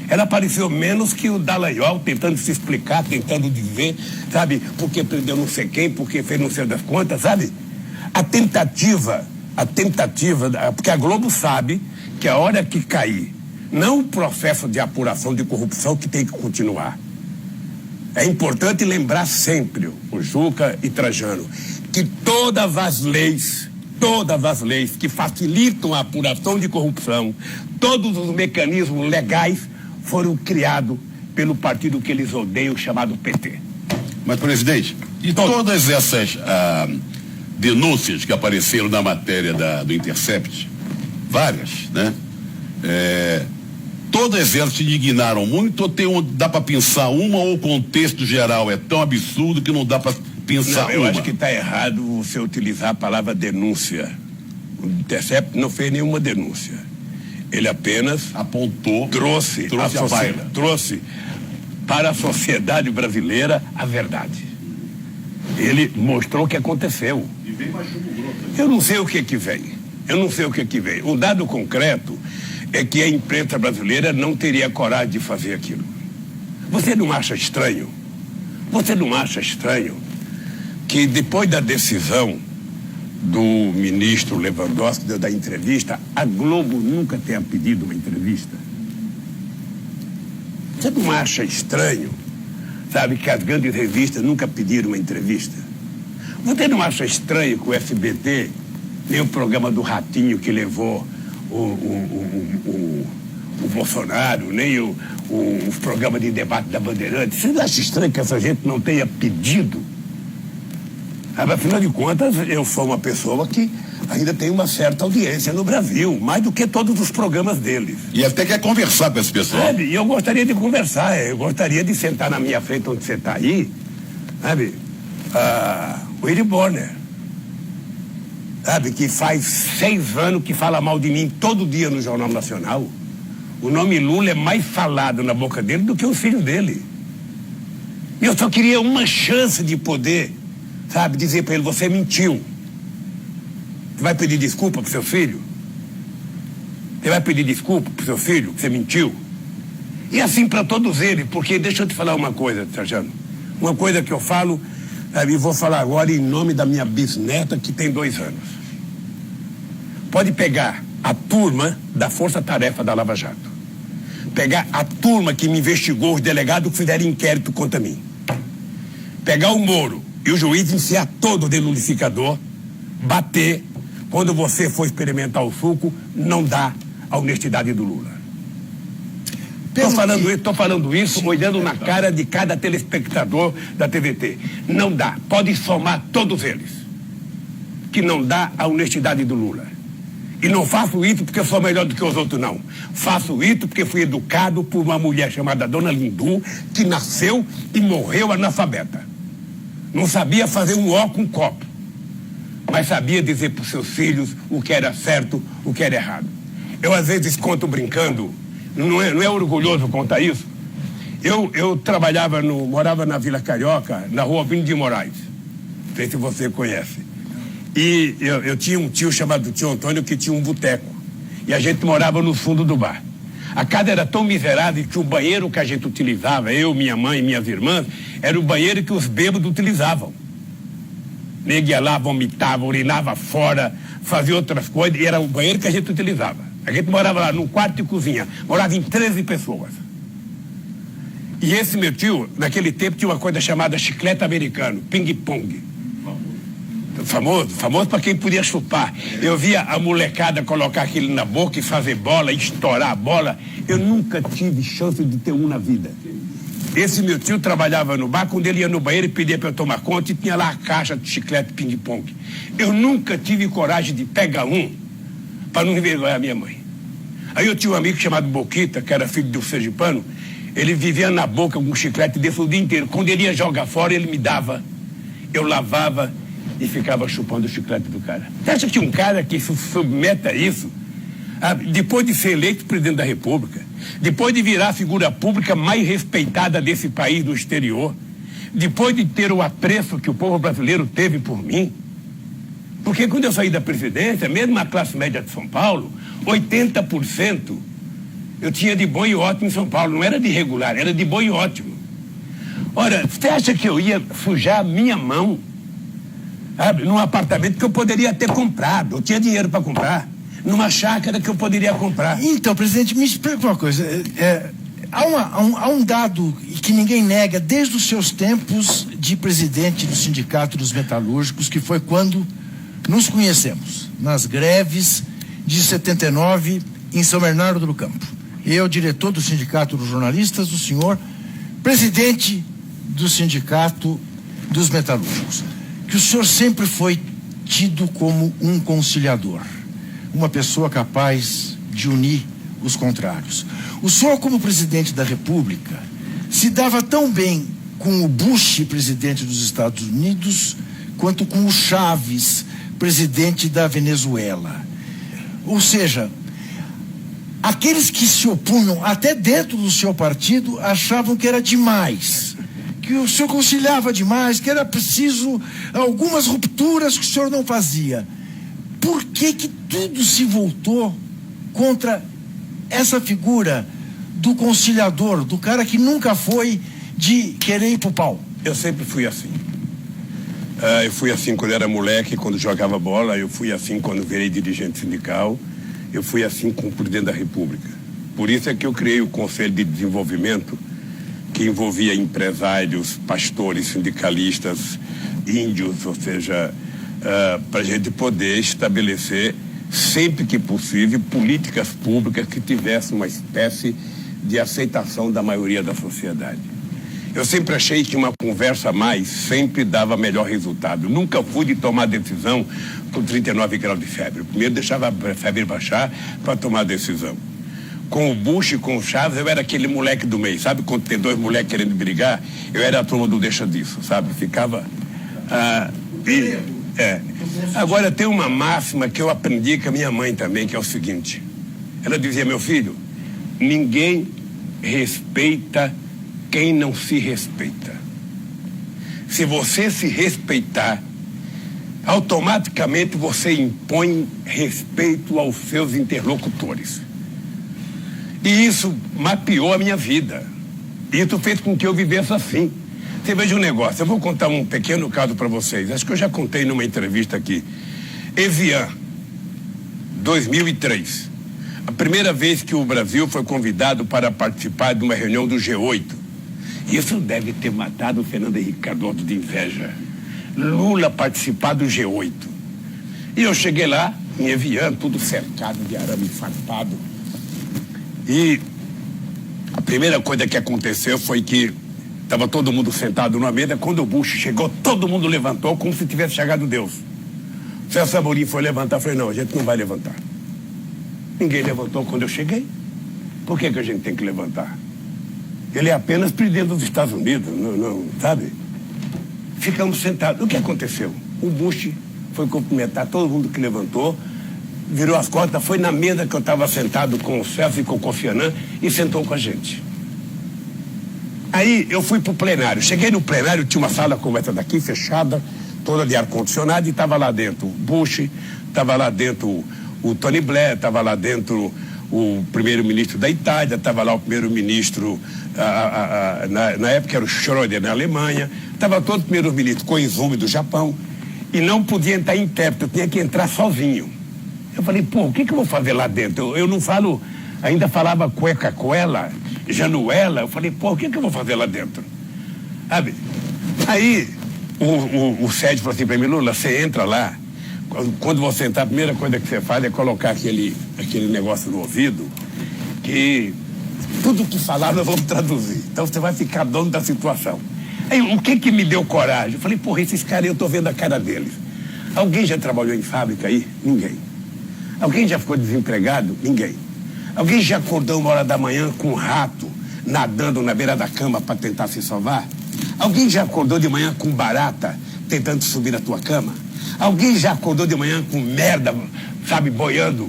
Ela apareceu menos que o Dallagnol, tentando se explicar, tentando dizer, sabe, porque prendeu não sei quem, porque fez não sei das contas, sabe? A tentativa, porque a Globo sabe que a hora que cair, não o processo de apuração de corrupção que tem que continuar. É importante lembrar sempre, o Juca e Trajano, que todas as leis que facilitam a apuração de corrupção, todos os mecanismos legais foram criados pelo partido que eles odeiam, chamado PT. Mas, presidente, e todas essas denúncias que apareceram na matéria do Intercept, várias, né? Todas elas se indignaram muito, ou dá para pensar uma, ou o contexto geral é tão absurdo que não dá para pensar uma? Eu acho que está errado você utilizar a palavra denúncia. O Intercept não fez nenhuma denúncia. Ele apenas apontou, trouxe para a sociedade brasileira a verdade. Ele mostrou o que aconteceu. E vem mais chumbo grosso. Eu não sei o que vem. O dado concreto é que a imprensa brasileira não teria coragem de fazer aquilo. Você não acha estranho? Que depois da decisão do ministro Lewandowski, da entrevista, a Globo nunca tenha pedido uma entrevista? Você não acha estranho, sabe, que as grandes revistas nunca pediram uma entrevista? Você não acha estranho que o SBT, nem o programa do Ratinho que levou o o Bolsonaro, nem o programa de debate da Bandeirantes. Você não acha estranho que essa gente não tenha pedido? Afinal de contas, eu sou uma pessoa que ainda tem uma certa audiência no Brasil, mais do que todos os programas deles. E até quer conversar com esse pessoal. Sabe? E eu gostaria de conversar, eu gostaria de sentar na minha frente onde você está aí, sabe? O Willy Bonner, sabe? Que faz 6 anos que fala mal de mim todo dia no Jornal Nacional. O nome Lula é mais falado na boca dele do que os filhos dele. E eu só queria uma chance de poder, sabe, dizer para ele: você mentiu. Você vai pedir desculpa pro seu filho? Você vai pedir desculpa pro seu filho que você mentiu? E assim para todos eles, porque deixa eu te falar uma coisa, Trajano. Uma coisa que eu falo, e vou falar agora em nome da minha bisneta, que tem 2 anos. Pode pegar a turma da Força Tarefa da Lava Jato. Pegar a turma que me investigou, os delegados que fizeram inquérito contra mim. Pegar o Moro e o juiz enfiar todo de lulificador, bater. Quando você for experimentar o suco, não dá a honestidade do Lula. Estou falando isso olhando na cara de cada telespectador da TVT. Não dá. Pode somar todos eles. Que não dá a honestidade do Lula. E não faço isso porque eu sou melhor do que os outros, não. Faço isso porque fui educado por uma mulher chamada Dona Lindu, que nasceu e morreu analfabeta. Não sabia fazer um ó com um copo, mas sabia dizer para os seus filhos o que era certo, o que era errado. Eu às vezes conto brincando, não é orgulhoso contar isso. Eu morava na Vila Carioca, na rua Vini de Moraes. Não sei se você conhece. E eu tinha um tio chamado tio Antônio que tinha um boteco. E a gente morava no fundo do bar. A casa era tão miserável que o banheiro que a gente utilizava, eu, minha mãe e minhas irmãs, era o banheiro que os bêbados utilizavam. Nego ia lá, vomitava, urinava fora, fazia outras coisas, e era o banheiro que a gente utilizava. A gente morava lá num quarto e cozinha, morava em 13 pessoas. E esse meu tio, naquele tempo, tinha uma coisa chamada chiclete americano, ping-pong. Famoso para quem podia chupar. Eu via a molecada colocar aquilo na boca e fazer bola, estourar a bola. Eu nunca tive chance de ter um na vida. Esse meu tio trabalhava no bar, quando ele ia no banheiro e pedia para eu tomar conta, e tinha lá a caixa de chiclete ping-pong. Eu nunca tive coragem de pegar um para não envergonhar a minha mãe. Aí eu tinha um amigo chamado Boquita, que era filho do sergipano. Ele vivia na boca com um chiclete desse o dia inteiro. Quando ele ia jogar fora, ele me dava. Eu lavava e ficava chupando o chiclete do cara. Você acha que um cara que se submete a isso, depois de ser eleito presidente da República, depois de virar a figura pública mais respeitada desse país no exterior, depois de ter o apreço que o povo brasileiro teve por mim, porque quando eu saí da presidência, mesmo a classe média de São Paulo, 80% eu tinha de bom e ótimo em São Paulo, não era de regular, era de bom e ótimo. Ora, você acha que eu ia sujar a minha mão, num apartamento que eu poderia ter comprado, eu tinha dinheiro para comprar, numa chácara que eu poderia comprar? Então, presidente, me explica uma coisa. Há um dado que ninguém nega desde os seus tempos de presidente do Sindicato dos Metalúrgicos, que foi quando nos conhecemos, nas greves de 79 em São Bernardo do Campo. Eu, diretor do Sindicato dos Jornalistas, o senhor, presidente do Sindicato dos Metalúrgicos. Que o senhor sempre foi tido como um conciliador, uma pessoa capaz de unir os contrários. O senhor, como presidente da República, se dava tão bem com o Bush, presidente dos Estados Unidos, quanto com o Chaves, presidente da Venezuela. Ou seja, aqueles que se opunham, até dentro do seu partido, achavam que era demais, que o senhor conciliava demais, que era preciso algumas rupturas que o senhor não fazia. Por que tudo se voltou contra essa figura do conciliador, do cara que nunca foi de querer ir pro pau? Eu sempre fui assim. Eu fui assim quando era moleque, quando jogava bola. Eu fui assim quando virei dirigente sindical. Eu fui assim com o presidente da República. Por isso é que eu criei o Conselho de Desenvolvimento, que envolvia empresários, pastores, sindicalistas, índios, ou seja, para a gente poder estabelecer sempre que possível, políticas públicas que tivessem uma espécie de aceitação da maioria da sociedade. Eu sempre achei que uma conversa a mais sempre dava melhor resultado. Nunca fui de tomar decisão com 39 graus de febre. Primeiro deixava a febre baixar para tomar a decisão. Com o Bush e com o Chaves, eu era aquele moleque do meio, sabe? Quando tem dois moleques querendo brigar, eu era a turma do deixa disso, sabe? Ficava... Agora tem uma máxima que eu aprendi com a minha mãe também, que é o seguinte. Ela dizia, meu filho, ninguém respeita quem não se respeita. Se você se respeitar, automaticamente você impõe respeito aos seus interlocutores. E isso mapeou a minha vida. Isso fez com que eu vivesse assim. Você veja um negócio, eu vou contar um pequeno caso para vocês. Acho que eu já contei numa entrevista aqui. Evian, 2003. A primeira vez que o Brasil foi convidado para participar de uma reunião do G8. Isso deve ter matado o Fernando Henrique Cardoso de inveja. Lula participar do G8. E eu cheguei lá, em Evian, tudo cercado de arame farpado. E a primeira coisa que aconteceu foi que estava todo mundo sentado numa mesa. Quando o Bush chegou, todo mundo levantou como se tivesse chegado Deus. O Celso Amorim foi levantar, eu falei, não, a gente não vai levantar. Ninguém levantou quando eu cheguei. Por que a gente tem que levantar? Ele é apenas presidente dos Estados Unidos, não, sabe? Ficamos sentados. O que aconteceu? O Bush foi cumprimentar todo mundo que levantou, virou as costas, foi na mesa que eu estava sentado com o Celso e com o Kofi Annan e sentou com a gente. Aí eu fui pro plenário. Cheguei no plenário, tinha uma sala como essa daqui, fechada, toda de ar-condicionado, e estava lá dentro o Bush, estava lá dentro o Tony Blair, estava lá dentro o primeiro-ministro da Itália, estava lá o primeiro-ministro, na época era o Schröder na Alemanha, estava todo o primeiro-ministro Koizumi do Japão, e não podia entrar intérprete, eu tinha que entrar sozinho. Eu falei, pô, o que eu vou fazer lá dentro? Eu não falo, ainda falava cueca-coela, Januela, eu falei, pô, o que eu vou fazer lá dentro? Sabe? Aí o Sérgio falou assim para mim, Lula, você entra lá, quando você entrar, a primeira coisa que você faz é colocar aquele negócio no ouvido, que tudo que falar nós vamos traduzir. Então você vai ficar dono da situação. Aí o que me deu coragem? Eu falei, porra, esses caras, eu tô vendo a cara deles. Alguém já trabalhou em fábrica aí? Ninguém. Alguém já ficou desempregado? Ninguém. Alguém já acordou 1h da manhã com um rato nadando na beira da cama para tentar se salvar? Alguém já acordou de manhã com barata tentando subir na tua cama? Alguém já acordou de manhã com merda, sabe, boiando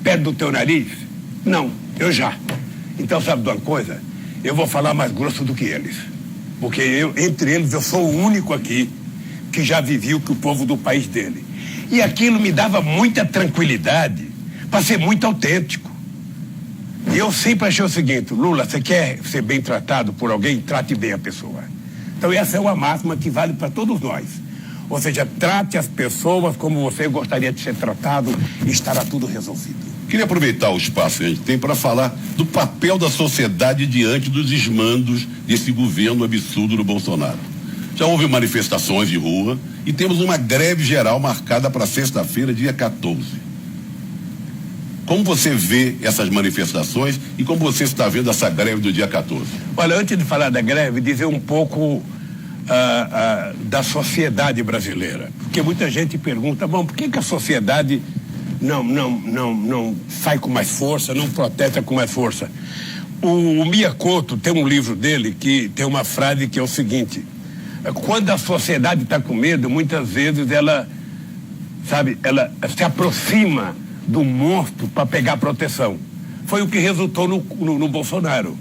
perto do teu nariz? Não, eu já. Então, sabe de uma coisa? Eu vou falar mais grosso do que eles. Porque entre eles, eu sou o único aqui que já vivi o que o povo do país dele. E aquilo me dava muita tranquilidade para ser muito autêntico. E eu sempre achei o seguinte, Lula, você quer ser bem tratado por alguém? Trate bem a pessoa. Então essa é uma máxima que vale para todos nós. Ou seja, trate as pessoas como você gostaria de ser tratado e estará tudo resolvido. Queria aproveitar o espaço que a gente tem para falar do papel da sociedade diante dos desmandos desse governo absurdo do Bolsonaro. Já houve manifestações de rua e temos uma greve geral marcada para sexta-feira, dia 14. Como você vê essas manifestações e como você está vendo essa greve do dia 14? Olha, antes de falar da greve, dizer um pouco da sociedade brasileira. Porque muita gente pergunta, bom, por que a sociedade não sai com mais força, não protesta com mais força? O Miyakoto tem um livro dele que tem uma frase que é o seguinte: quando a sociedade está com medo, muitas vezes ela se aproxima do monstro para pegar proteção. Foi o que resultou no Bolsonaro.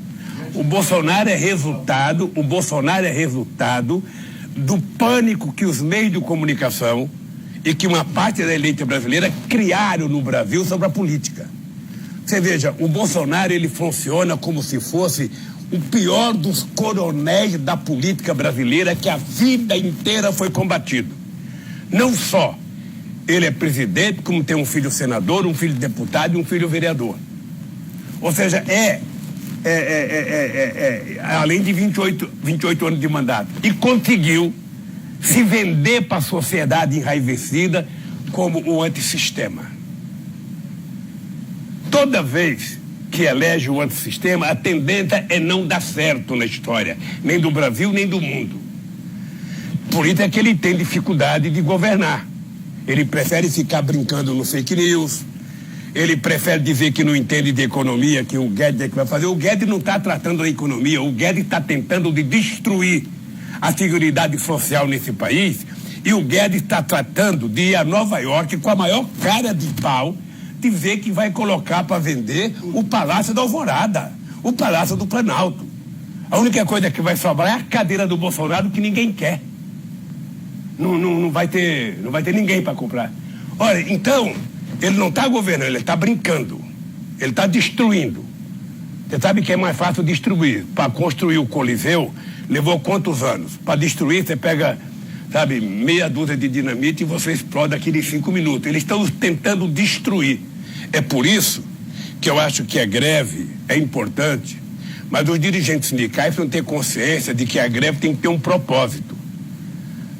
O Bolsonaro é resultado do pânico que os meios de comunicação e que uma parte da elite brasileira criaram no Brasil sobre a política. Você veja, o Bolsonaro, ele funciona como se fosse o pior dos coronéis da política brasileira que a vida inteira foi combatido. Não só ele é presidente, como tem um filho senador, um filho deputado e um filho vereador. Ou seja, além de 28 anos de mandato. E conseguiu se vender para a sociedade enraivecida como o antissistema. toda vez que elege o antissistema, a tendência é não dar certo na história, nem do Brasil, nem do mundo. Por isso é que ele tem dificuldade de governar. Ele prefere ficar brincando no fake news, ele prefere dizer que não entende de economia, que o Guedes é que vai fazer. O Guedes não está tratando da economia, o Guedes está tentando de destruir a seguridade social nesse país, e o Guedes está tratando de ir a Nova York com a maior cara de pau, dizer que vai colocar para vender o Palácio da Alvorada, o Palácio do Planalto. A única coisa que vai sobrar é a cadeira do Bolsonaro, que ninguém quer. Não vai ter ninguém para comprar. Olha, então, ele não está governando, ele está brincando. Ele está destruindo. Você sabe que é mais fácil destruir. Para construir o Coliseu, levou quantos anos? Para destruir, você pega, sabe, meia dúzia de dinamite e você explode aquilo em 5 minutos. Eles estão tentando destruir. É por isso que eu acho que a greve é importante, mas os dirigentes sindicais precisam ter consciência de que a greve tem que ter um propósito,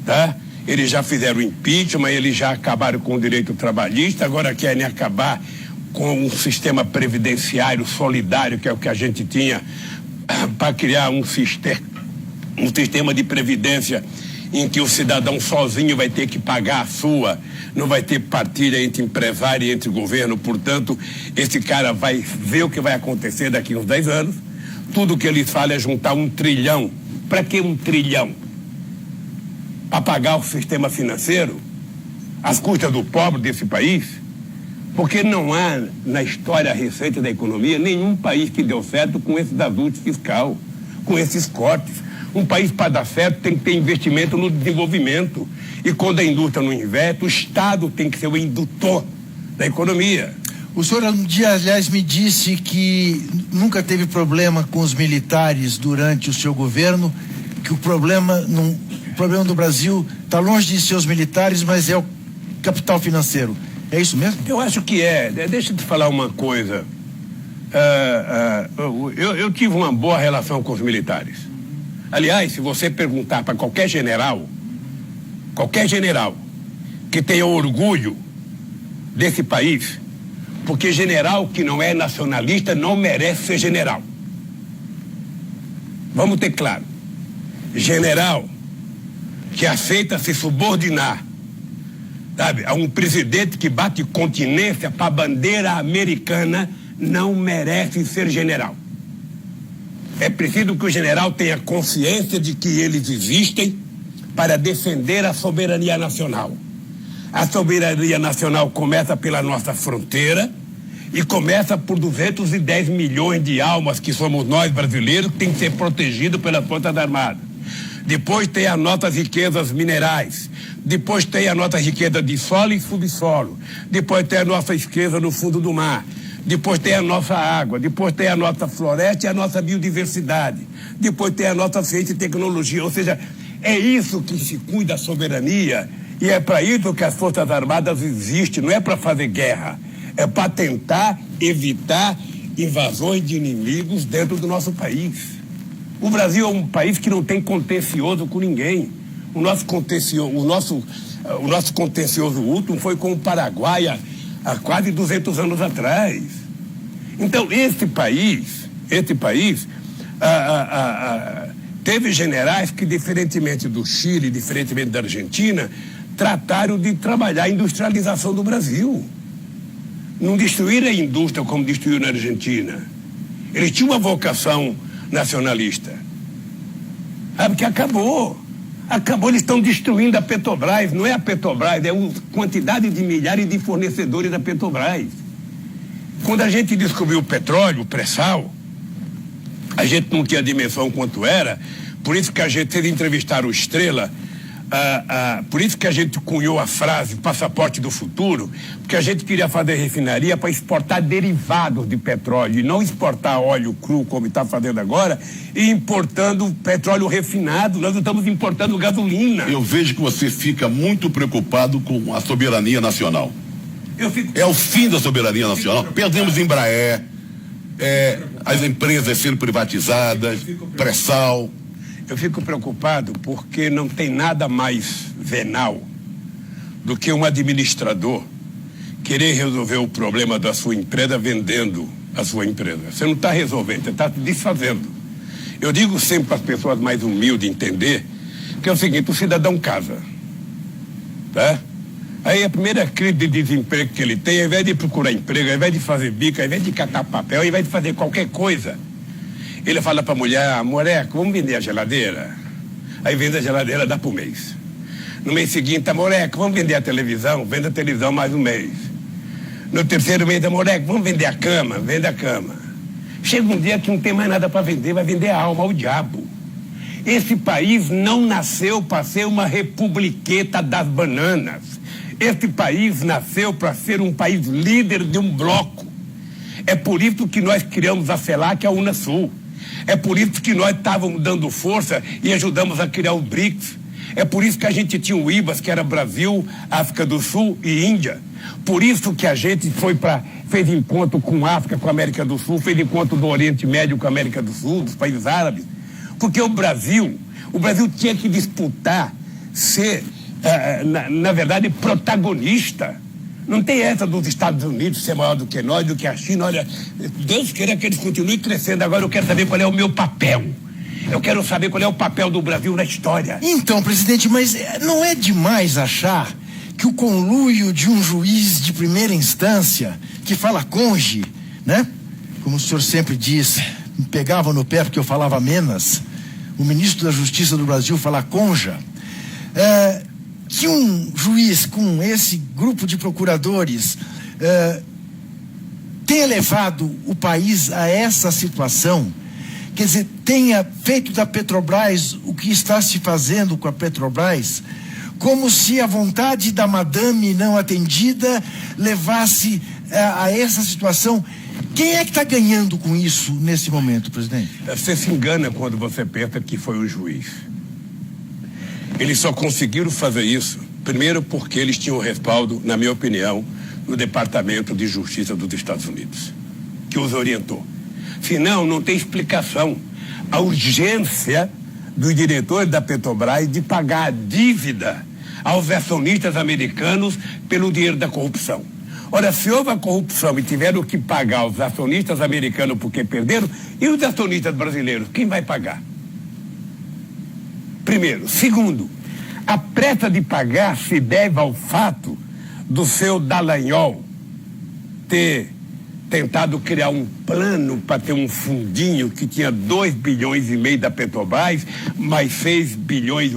tá? Eles já fizeram impeachment, eles já acabaram com o direito trabalhista, agora querem acabar com um sistema previdenciário solidário, que é o que a gente tinha, para criar um sistema de previdência em que o cidadão sozinho vai ter que pagar a sua, não vai ter partilha entre empresário e entre governo. Portanto, esse cara vai ver o que vai acontecer daqui a uns 10 anos. Tudo que ele fala é juntar 1 trilhão. Para que 1 trilhão? Para pagar o sistema financeiro, às custas do pobre desse país? Porque não há, na história recente da economia, nenhum país que deu certo com esse ajuste fiscal, com esses cortes. Um país, para dar certo, tem que ter investimento no desenvolvimento. E quando a indústria não investe, o Estado tem que ser o indutor da economia. O senhor um dia, aliás, me disse que nunca teve problema com os militares durante o seu governo, que o problema do Brasil está longe de ser os militares, mas é o capital financeiro. É isso mesmo? Eu acho que é. Deixa eu te falar uma coisa. Eu tive uma boa relação com os militares. Aliás, se você perguntar para qualquer general que tenha orgulho desse país, porque general que não é nacionalista não merece ser general. Vamos ter claro. General que aceita se subordinar, sabe, a um presidente que bate continência para a bandeira americana não merece ser general. É preciso que o general tenha consciência de que eles existem para defender a soberania nacional. A soberania nacional começa pela nossa fronteira e começa por 210 milhões de almas que somos nós brasileiros, que tem que ser protegido pelas Forças Armadas. Depois tem as nossas riquezas minerais, depois tem a nossa riqueza de solo e subsolo, depois tem a nossa riqueza no fundo do mar, depois tem a nossa água, depois tem a nossa floresta e a nossa biodiversidade, depois tem a nossa ciência e tecnologia. Ou seja, é isso que se cuida da soberania, e é para isso que as Forças Armadas existem, não é para fazer guerra, é para tentar evitar invasões de inimigos dentro do nosso país. O Brasil é um país que não tem contencioso com ninguém. O nosso contencioso último foi com o Paraguai há quase 200 anos atrás. Então, esse país teve generais que, diferentemente do Chile, diferentemente da Argentina, trataram de trabalhar a industrialização do Brasil. Não destruíram a indústria como destruíram na Argentina. Eles tinham uma vocação nacionalista. Porque acabou, eles estão destruindo a Petrobras. Não é a Petrobras, é a quantidade de milhares de fornecedores da Petrobras. Quando a gente descobriu o petróleo, o pré-sal, a gente não tinha dimensão quanto era, por isso que a gente, vocês entrevistaram o Estrela, por isso que a gente cunhou a frase passaporte do futuro, porque a gente queria fazer refinaria para exportar derivados de petróleo e não exportar óleo cru como está fazendo agora, e importando petróleo refinado. Nós não estamos importando gasolina. Eu vejo que você fica muito preocupado com a soberania nacional. É o fim da soberania nacional. Perdemos Embraer, as empresas sendo privatizadas, pré-sal. Eu fico preocupado porque não tem nada mais venal do que um administrador querer resolver o problema da sua empresa vendendo a sua empresa. Você não está resolvendo, você está desfazendo. Eu digo sempre para as pessoas mais humildes entender que é o seguinte: o cidadão casa, tá? Aí a primeira crise de desemprego que ele tem, ao invés de procurar emprego, ao invés de fazer bico, ao invés de catar papel, ao invés de fazer qualquer coisa, ele fala para a mulher: moleque, vamos vender a geladeira? Aí vende a geladeira, dá por mês. No mês seguinte, moleque, vamos vender a televisão? Vende a televisão mais um mês. No terceiro mês, moleque, vamos vender a cama? Vende a cama. Chega um dia que não tem mais nada para vender, vai vender a alma ao diabo. Esse país não nasceu para ser uma republiqueta das bananas. Esse país nasceu para ser um país líder de um bloco. É por isso que nós criamos a CELAC, a Unasul. É por isso que nós estávamos dando força e ajudamos a criar o BRICS. É por isso que a gente tinha o IBAS, que era Brasil, África do Sul e Índia. Por isso que a gente fez encontro com a África, com a América do Sul, fez encontro do Oriente Médio com a América do Sul, dos países árabes. Porque o Brasil tinha que disputar ser, na verdade, protagonista. Não tem essa dos Estados Unidos ser maior do que nós, do que a China. Olha, Deus queira que eles continuem crescendo. Agora eu quero saber qual é o meu papel. Eu quero saber qual é o papel do Brasil na história. Então, presidente, mas não é demais achar que o conluio de um juiz de primeira instância, que fala conge, né? Como o senhor sempre diz, me pegava no pé porque eu falava menos. O ministro da Justiça do Brasil fala conja. Que um juiz com esse grupo de procuradores tenha levado o país a essa situação, quer dizer, tenha feito da Petrobras o que está se fazendo com a Petrobras, como se a vontade da madame não atendida levasse a essa situação. Quem é que está ganhando com isso nesse momento, presidente? Você se engana quando você pensa que foi o juiz. Eles só conseguiram fazer isso, primeiro porque eles tinham respaldo, na minha opinião, no Departamento de Justiça dos Estados Unidos, que os orientou. Senão, não tem explicação. A urgência dos diretores da Petrobras de pagar a dívida aos acionistas americanos pelo dinheiro da corrupção. Ora, se houve a corrupção e tiveram que pagar aos acionistas americanos porque perderam, e os acionistas brasileiros, quem vai pagar? Primeiro. Segundo, a pressa de pagar se deve ao fato do seu Dallagnol ter tentado criar um plano para ter um fundinho que tinha 2,5 bilhões da Petrobras, mais 6,8 bilhões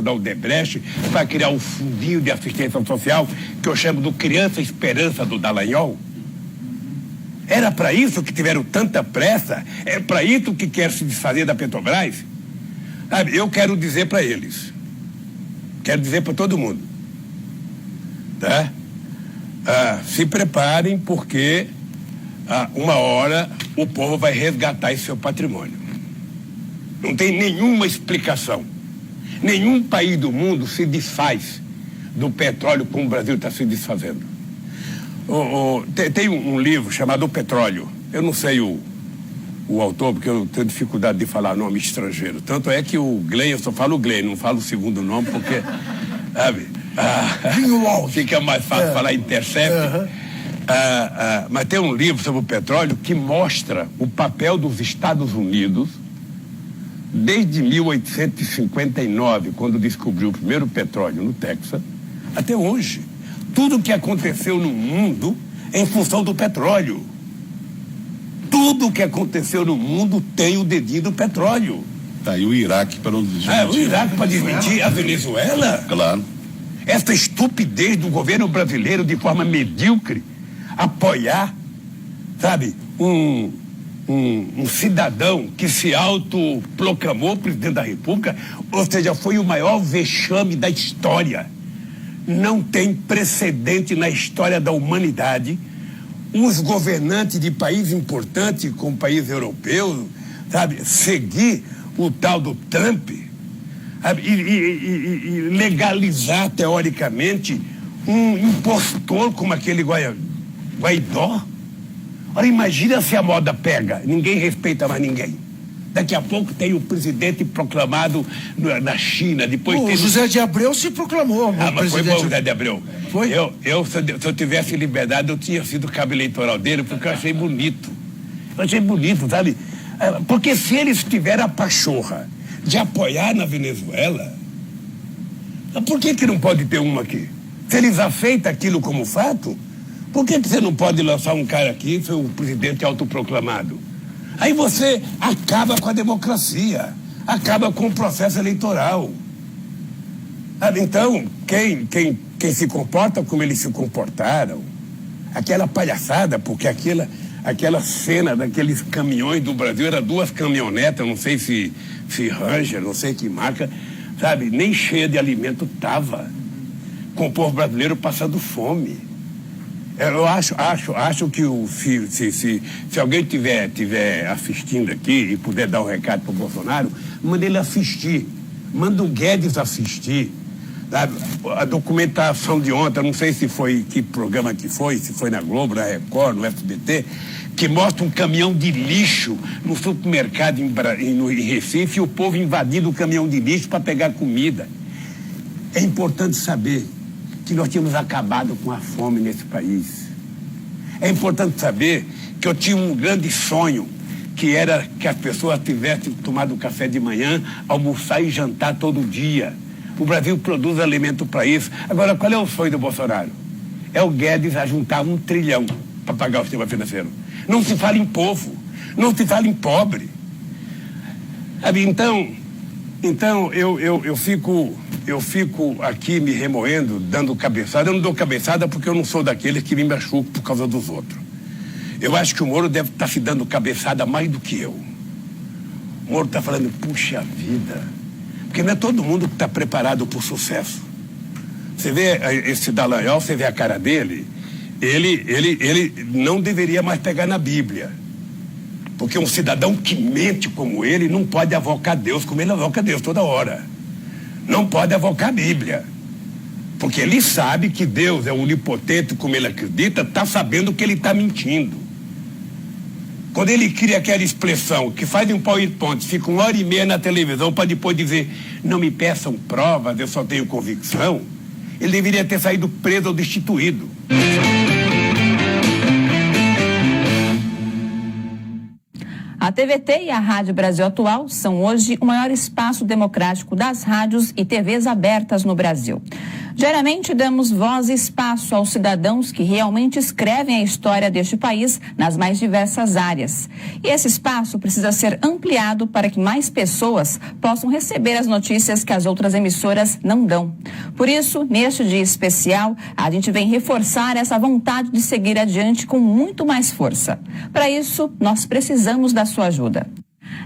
da Odebrecht, para criar um fundinho de assistência social, que eu chamo do Criança Esperança do Dallagnol. Era para isso que tiveram tanta pressa? É para isso que quer se desfazer da Petrobras? Eu quero dizer para eles, quero dizer para todo mundo, tá? Se preparem, porque uma hora o povo vai resgatar esse seu patrimônio. Não tem nenhuma explicação. Nenhum país do mundo se desfaz do petróleo como o Brasil está se desfazendo. Tem um livro chamado O Petróleo. Eu não sei o autor, porque eu tenho dificuldade de falar nome estrangeiro. Tanto é que o Glenn, eu só falo Glenn, não falo o segundo nome, porque, sabe, fica mais fácil falar Intercept. Mas tem um livro sobre o petróleo que mostra o papel dos Estados Unidos desde 1859, quando descobriu o primeiro petróleo no Texas, até hoje. Tudo o que aconteceu no mundo é em função do petróleo. Tudo o que aconteceu no mundo tem o dedinho do petróleo. Tá, e o Iraque para não desmentir. O Iraque para desmentir a Venezuela? Claro. Essa estupidez do governo brasileiro, de forma medíocre, apoiar, sabe, um cidadão que se autoproclamou presidente da República, ou seja, foi o maior vexame da história. Não tem precedente na história da humanidade os governantes de país importante, como país europeu, sabe, seguir o tal do Trump, sabe, e legalizar teoricamente um impostor como aquele Guaidó. Ora, imagina se a moda pega, ninguém respeita mais ninguém. Daqui a pouco tem o presidente proclamado na China. Depois o José de Abreu se proclamou. Mas foi bom o José de Abreu. Foi? Se eu tivesse liberdade, eu tinha sido cabo eleitoral dele, porque eu achei bonito. Eu achei bonito, sabe? Porque se eles tiveram a pachorra de apoiar na Venezuela, por que não pode ter uma aqui? Se eles aceitam aquilo como fato, por que você não pode lançar um cara aqui, foi o presidente autoproclamado? Aí você acaba com a democracia, acaba com o processo eleitoral. Então, quem se comporta como eles se comportaram, aquela palhaçada, porque aquela cena daqueles caminhões do Brasil, era 2 caminhonetas, não sei se Ranger, não sei que marca, sabe, nem cheia de alimento tava, com o povo brasileiro passando fome. Eu acho que se alguém tiver assistindo aqui e puder dar um recado para o Bolsonaro, manda ele assistir, manda o Guedes assistir. A documentação de ontem, não sei se foi que programa que foi, se foi na Globo, na Record, no SBT, que mostra um caminhão de lixo no supermercado em Recife e o povo invadindo o caminhão de lixo para pegar comida. É importante saber que nós tínhamos acabado com a fome nesse país. É importante saber que eu tinha um grande sonho, que era que as pessoas tivessem tomado café de manhã, almoçar e jantar todo dia. O Brasil produz alimento para isso. Agora, qual é o sonho do Bolsonaro? É o Guedes a juntar 1 trilhão para pagar o sistema financeiro. Não se fala em povo, não se fala em pobre. Então eu fico aqui me remoendo, dando cabeçada. Eu não dou cabeçada porque eu não sou daqueles que me machucam por causa dos outros. Eu acho que o Moro deve estar se dando cabeçada mais do que eu. O Moro está falando, puxa vida, porque não é todo mundo que está preparado para o sucesso. Você vê esse Dallagnol, você vê a cara dele, ele não deveria mais pegar na Bíblia. Porque um cidadão que mente como ele não pode avocar Deus como ele avoca Deus toda hora. Não pode avocar a Bíblia. Porque ele sabe que Deus é onipotente como ele acredita, está sabendo que ele está mentindo. Quando ele cria aquela expressão que faz um PowerPoint, fica 1h30 na televisão para depois dizer, não me peçam provas, eu só tenho convicção, ele deveria ter saído preso ou destituído. A TVT e a Rádio Brasil Atual são hoje o maior espaço democrático das rádios e TVs abertas no Brasil. Diariamente damos voz e espaço aos cidadãos que realmente escrevem a história deste país nas mais diversas áreas. E esse espaço precisa ser ampliado para que mais pessoas possam receber as notícias que as outras emissoras não dão. Por isso, neste dia especial, a gente vem reforçar essa vontade de seguir adiante com muito mais força. Para isso, nós precisamos da sua ajuda.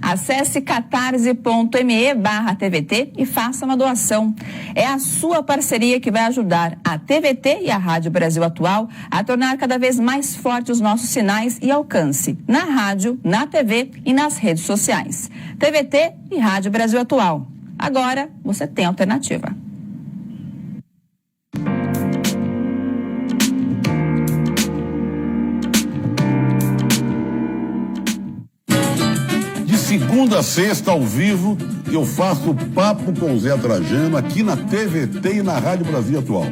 Acesse catarse.me/TVT e faça uma doação. É a sua parceria que vai ajudar a TVT e a Rádio Brasil Atual a tornar cada vez mais fortes os nossos sinais e alcance na rádio, na TV e nas redes sociais. TVT e Rádio Brasil Atual. Agora você tem alternativa. Segunda a sexta, ao vivo, eu faço Papo com Zé Trajano aqui na TVT e na Rádio Brasil Atual.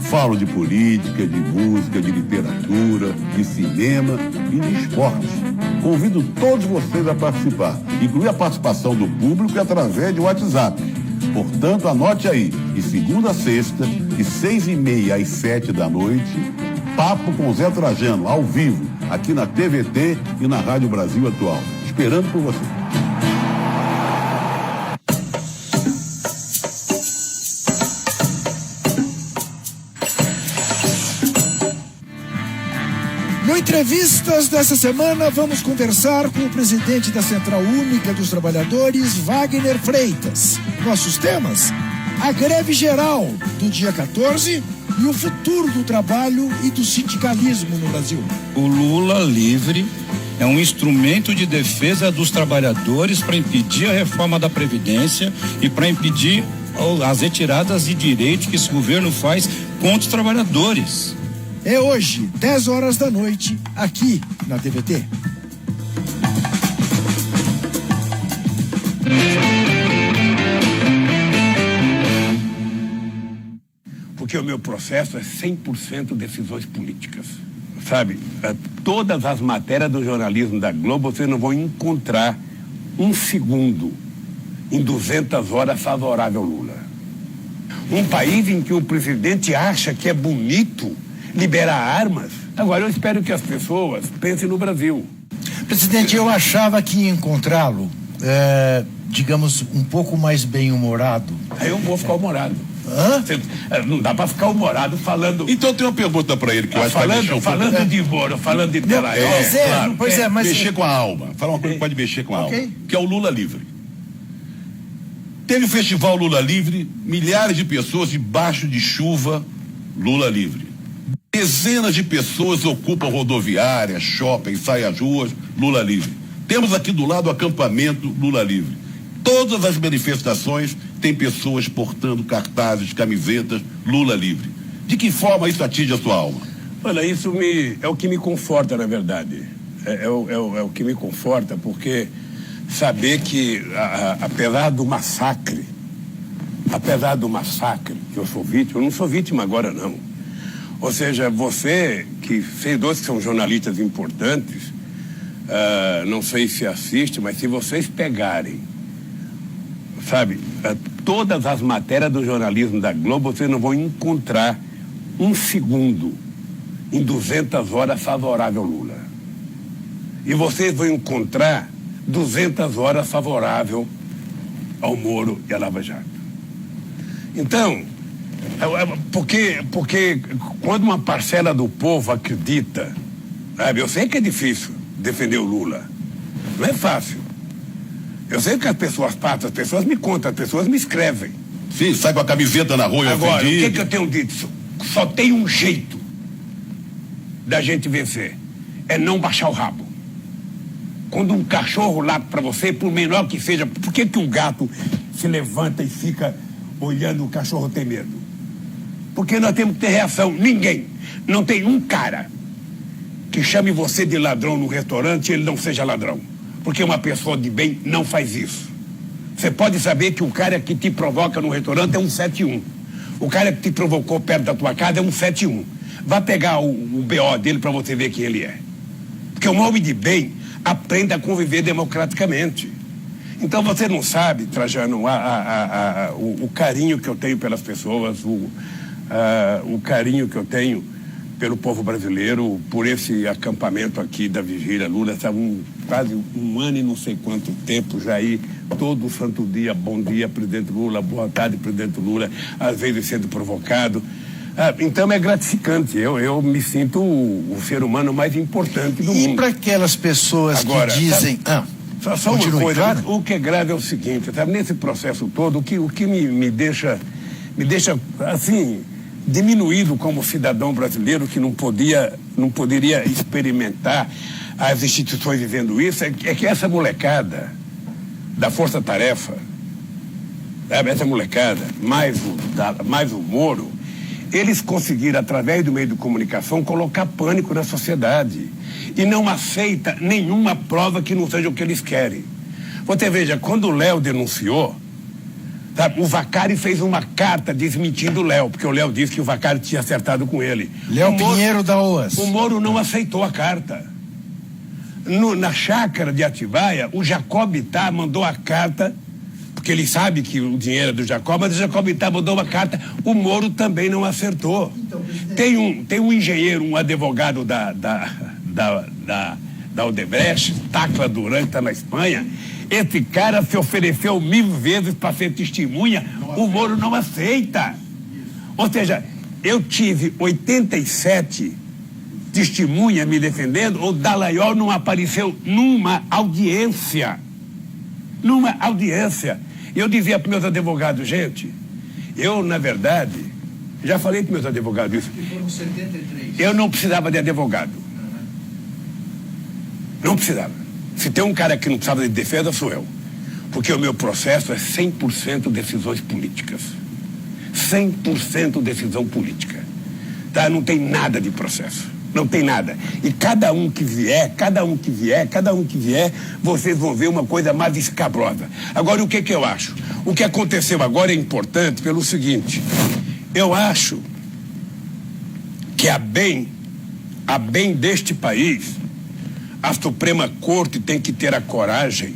Falo de política, de música, de literatura, de cinema e de esportes. Convido todos vocês a participar, incluir a participação do público através de WhatsApp. Portanto, anote aí, de segunda a sexta, de 6h30 às 7 da noite, Papo com Zé Trajano, ao vivo, aqui na TVT e na Rádio Brasil Atual. Esperando por você. No Entrevistas dessa semana, vamos conversar com o presidente da Central Única dos Trabalhadores, Wagner Freitas. Nossos temas: a greve geral do dia 14 e o futuro do trabalho e do sindicalismo no Brasil. O Lula livre é um instrumento de defesa dos trabalhadores para impedir a reforma da Previdência e para impedir as retiradas de direitos que esse governo faz contra os trabalhadores. É hoje, 10 horas da noite, aqui na TVT. Porque o meu processo é 100% decisões políticas. Sabe, todas as matérias do jornalismo da Globo, vocês não vão encontrar um segundo em 200 horas favorável ao Lula. Um país em que o presidente acha que é bonito liberar armas. Agora, eu espero que as pessoas pensem no Brasil. Presidente, eu achava que ia encontrá-lo, digamos, um pouco mais bem-humorado. Aí eu vou ficar humorado. Hã? Não dá pra ficar humorado falando. Então tem uma pergunta para ele que eu acho que vai mexer falando de Moro, falando de Delaiol. Mas mexer com a alma. Fala uma coisa que pode mexer com a alma. Que é o Lula livre. Teve o festival Lula livre, milhares de pessoas debaixo de chuva, Lula livre. Dezenas de pessoas ocupam rodoviárias, shopping, saem às ruas, Lula livre. Temos aqui do lado o acampamento Lula livre. Todas as manifestações têm pessoas portando cartazes, camisetas, Lula livre. De que forma isso atinge a sua alma? Olha, isso é o que me conforta, na verdade. É o que me conforta, porque saber que, apesar do massacre, que eu sou vítima, eu não sou vítima agora, não. Ou seja, vocês dois que são jornalistas importantes, não sei se assiste, mas se vocês pegarem, sabe, todas as matérias do jornalismo da Globo, vocês não vão encontrar um segundo em 200 horas favorável ao Lula. E vocês vão encontrar 200 horas favorável ao Moro e à Lava Jato. Então, porque quando uma parcela do povo acredita, sabe, eu sei que é difícil defender o Lula, não é fácil. Eu sei que as pessoas passam, as pessoas me contam, as pessoas me escrevem. Sim, sai com a camiseta na rua. Agora, o que eu tenho dito? Só tem um jeito da gente vencer, é não baixar o rabo. Quando um cachorro late para você, por menor que seja, por que um gato se levanta e fica olhando o cachorro ter medo? Porque nós temos que ter reação. Ninguém, não tem um cara que chame você de ladrão no restaurante e ele não seja ladrão. Porque uma pessoa de bem não faz isso. Você pode saber que o cara que te provoca no restaurante é um 71. O cara que te provocou perto da tua casa é um 71. Vá pegar o BO dele para você ver quem ele é. Porque um homem de bem aprende a conviver democraticamente. Então você não sabe, Trajano, o carinho que eu tenho pelas pessoas, o carinho que eu tenho pelo povo brasileiro, por esse acampamento aqui da Vigília Lula. Estava quase um ano e não sei quanto tempo já aí, todo santo dia, bom dia, presidente Lula, boa tarde, presidente Lula, às vezes sendo provocado. Então é gratificante, eu me sinto o ser humano mais importante do mundo. E para aquelas pessoas agora, que dizem... Só uma coisa, claro? O que é grave é o seguinte, sabe, nesse processo todo, o que me deixa assim, diminuído como cidadão brasileiro, que não poderia experimentar as instituições vivendo isso, é que essa molecada da Força Tarefa, sabe, essa molecada, mais o Moro, eles conseguiram, através do meio de comunicação, colocar pânico na sociedade. E não aceita nenhuma prova que não seja o que eles querem. Você veja, quando o Léo denunciou, sabe, o Vacari fez uma carta desmentindo o Léo, porque o Léo disse que o Vacari tinha acertado com ele. Léo Pinheiro da OAS. O Moro não aceitou a carta. Na chácara de Atibaia, o Jacob Itá mandou a carta, porque ele sabe que o dinheiro é do Jacob, mas o Jacob Itá mandou uma carta, o Moro também não acertou. Tem um engenheiro, um advogado da Odebrecht, Tacla Duran, que está na Espanha. Esse cara se ofereceu 1000 vezes para ser testemunha, o Moro não aceita. Ou seja, eu tive 87 testemunhas me defendendo, o Dallagnol não apareceu numa audiência. Numa audiência. Eu dizia para meus advogados, gente, eu, na verdade, já falei para meus advogados isso. Foram 73. Eu não precisava de advogado. Não precisava. Se tem um cara que não precisava de defesa, sou eu. Porque o meu processo é 100% decisões políticas. 100% decisão política. Tá? Não tem nada de processo. Não tem nada. E cada um que vier, vocês vão ver uma coisa mais escabrosa. Agora, o que eu acho? O que aconteceu agora é importante pelo seguinte. Eu acho que a bem deste país, a Suprema Corte tem que ter a coragem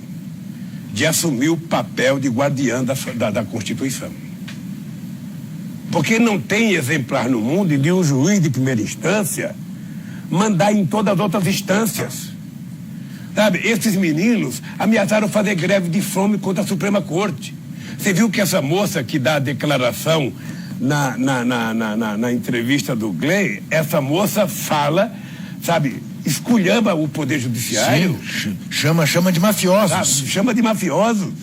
de assumir o papel de guardiã da Constituição. Porque não tem exemplar no mundo de um juiz de primeira instância mandar em todas as outras instâncias. Sabe, esses meninos ameaçaram fazer greve de fome contra a Suprema Corte. Você viu que essa moça que dá a declaração na entrevista do Glenn, essa moça fala, sabe, esculhamba o Poder Judiciário. Sim, chama de mafiosos. Sabe, chama de mafiosos.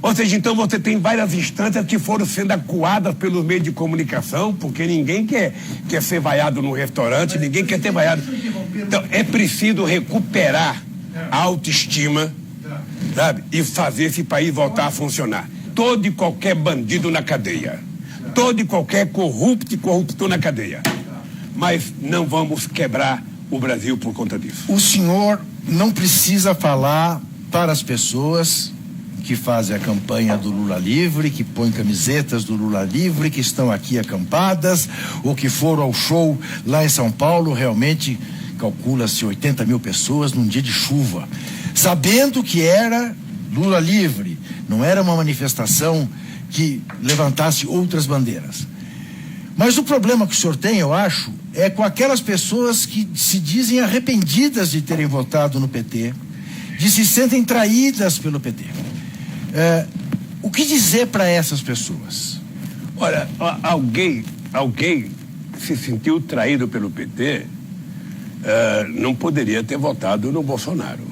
Ou seja, então você tem várias instâncias que foram sendo acuadas pelos meios de comunicação, porque ninguém quer ser vaiado no restaurante, ninguém quer ser vaiado. Então, é preciso recuperar a autoestima, sabe, e fazer esse país voltar a funcionar. Todo e qualquer bandido na cadeia. Todo e qualquer corrupto na cadeia. Mas não vamos quebrar o Brasil por conta disso. O senhor não precisa falar para as pessoas que fazem a campanha do Lula Livre, que põem camisetas do Lula Livre, que estão aqui acampadas, ou que foram ao show lá em São Paulo, realmente calcula-se 80 mil pessoas num dia de chuva, sabendo que era Lula Livre, não era uma manifestação que levantasse outras bandeiras. Mas o problema que o senhor tem, eu acho, é com aquelas pessoas que se dizem arrependidas de terem votado no PT, de se sentem traídas pelo PT. O que dizer para essas pessoas? Olha, alguém se sentiu traído pelo PT, não poderia ter votado no Bolsonaro.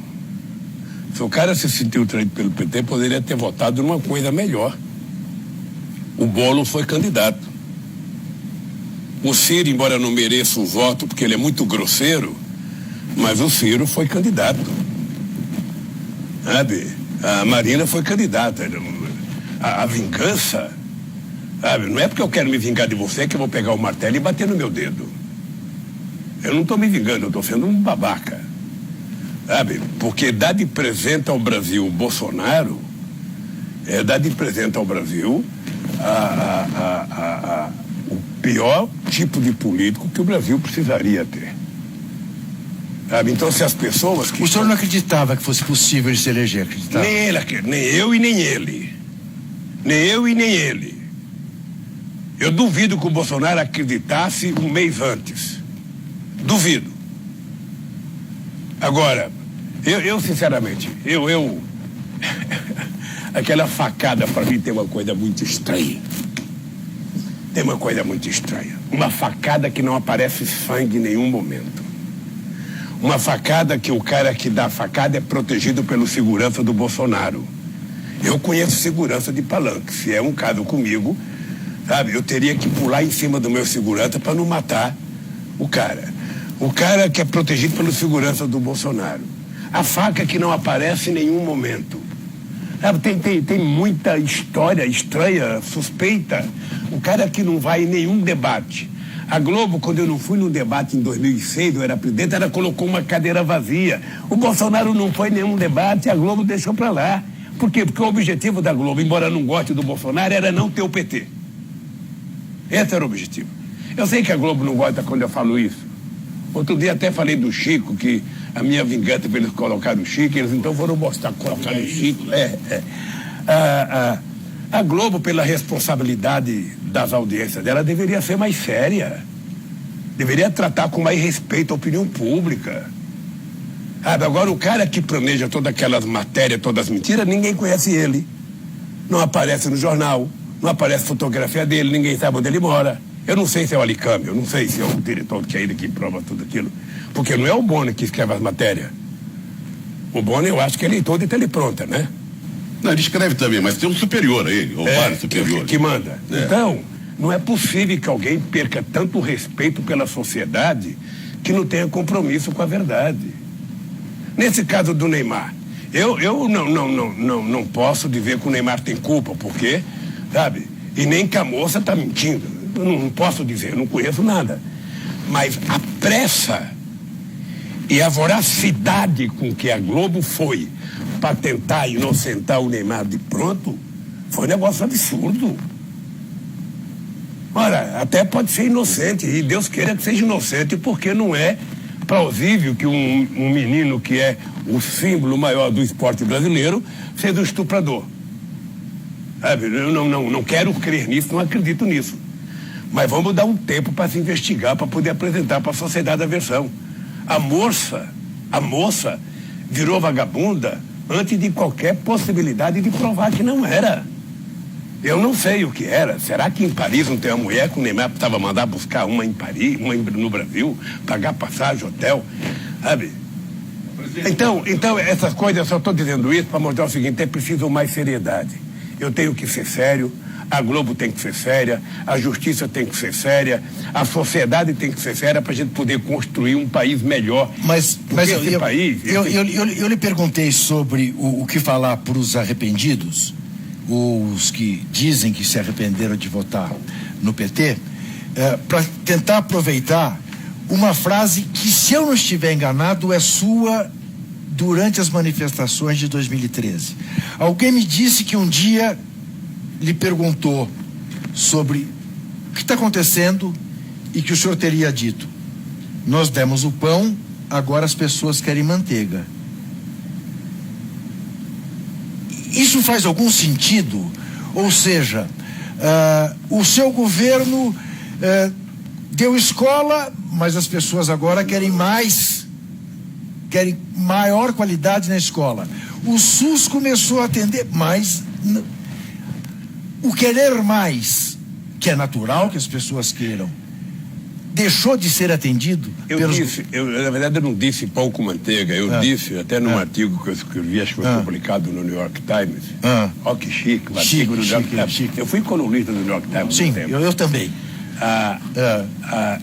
Se o cara se sentiu traído pelo PT, poderia ter votado numa coisa melhor. O Boulos foi candidato. O Ciro, embora não mereça o voto, porque ele é muito grosseiro, mas o Ciro foi candidato. Sabe? A Marina foi candidata. A vingança, sabe? Não é porque eu quero me vingar de você que eu vou pegar o martelo e bater no meu dedo. Eu não estou me vingando, eu estou sendo um babaca. Sabe? Porque dar de presente ao Brasil o Bolsonaro é dar de presente ao Brasil o pior tipo de político que o Brasil precisaria ter. Sabe? Então, se as pessoas que... O senhor não acreditava que fosse possível ele se eleger, acreditava? Nem eu e nem ele. Nem eu e nem ele. Eu duvido que o Bolsonaro acreditasse um mês antes. Duvido. Agora, eu sinceramente, aquela facada para mim tem uma coisa muito estranha. Tem uma coisa muito estranha. Uma facada que não aparece sangue em nenhum momento. Uma facada que o cara que dá a facada é protegido pelo segurança do Bolsonaro. Eu conheço segurança de palanque. Se é um caso comigo, sabe, eu teria que pular em cima do meu segurança para não matar o cara. O cara que é protegido pelo segurança do Bolsonaro. A faca que não aparece em nenhum momento. Sabe, tem muita história estranha, suspeita. O cara que não vai em nenhum debate. A Globo, quando eu não fui num debate em 2006, eu era presidente, ela colocou uma cadeira vazia. O Bolsonaro não foi em nenhum debate, a Globo deixou pra lá. Por quê? Porque o objetivo da Globo, embora eu não goste do Bolsonaro, era não ter o PT. Esse era o objetivo. Eu sei que a Globo não gosta quando eu falo isso. Outro dia até falei do Chico, que a minha vingança para eles colocarem o Chico, eles então foram mostrar, colocar o Chico. A Globo, pela responsabilidade das audiências dela, deveria ser mais séria. Deveria tratar com mais respeito a opinião pública. Agora, o cara que planeja todas aquelas matérias, todas as mentiras, ninguém conhece ele. Não aparece no jornal, não aparece fotografia dele, ninguém sabe onde ele mora. Eu não sei se é o Alicame, eu não sei se é o diretor que é ele que prova tudo aquilo. Porque não é o Boni que escreve as matérias. O Boni, eu acho que é leitor de telepronta, né? Não, ele escreve também, mas tem um superior a ele, ou vários superiores. Que manda. Então, não é possível que alguém perca tanto respeito pela sociedade que não tenha compromisso com a verdade. Nesse caso do Neymar, eu não posso dizer que o Neymar tem culpa, porque, sabe, e nem que a moça está mentindo. Eu não posso dizer, eu não conheço nada. Mas a pressa E a voracidade com que a Globo foi para tentar inocentar o Neymar de pronto, foi um negócio absurdo. Ora, até pode ser inocente, e Deus queira que seja inocente, porque não é plausível que um menino que é o símbolo maior do esporte brasileiro seja um estuprador. Sabe? Eu não quero crer nisso, não acredito nisso. Mas vamos dar um tempo para se investigar, para poder apresentar para a sociedade a versão. A moça virou vagabunda antes de qualquer possibilidade de provar que não era. Eu não sei o que era. Será que em Paris não tem uma mulher que o Neymar precisava mandar buscar uma em Paris, uma no Brasil, pagar passagem, hotel, sabe? Então essas coisas, eu só estou dizendo isso para mostrar o seguinte: é preciso mais seriedade. Eu tenho que ser sério, a Globo tem que ser séria, a justiça tem que ser séria, a sociedade tem que ser séria para a gente poder construir um país melhor. Mas eu lhe perguntei sobre o que falar para os arrependidos, os que dizem que se arrependeram de votar no PT, para tentar aproveitar uma frase que, se eu não estiver enganado, é sua durante as manifestações de 2013. Alguém me disse que um dia lhe perguntou sobre o que está acontecendo e que o senhor teria dito: nós demos o pão, agora as pessoas querem manteiga. Isso faz algum sentido? Ou seja, o seu governo deu escola, mas as pessoas agora querem maior qualidade na escola. O SUS começou a atender, mas o querer mais, que é natural que as pessoas queiram, deixou de ser atendido? Na verdade eu não disse pão com manteiga, eu disse, até num artigo que eu escrevi, acho que foi publicado no New York Times. Ó, que chique, o artigo do New York Times. Eu fui colunista do New York Times. Sim, eu também.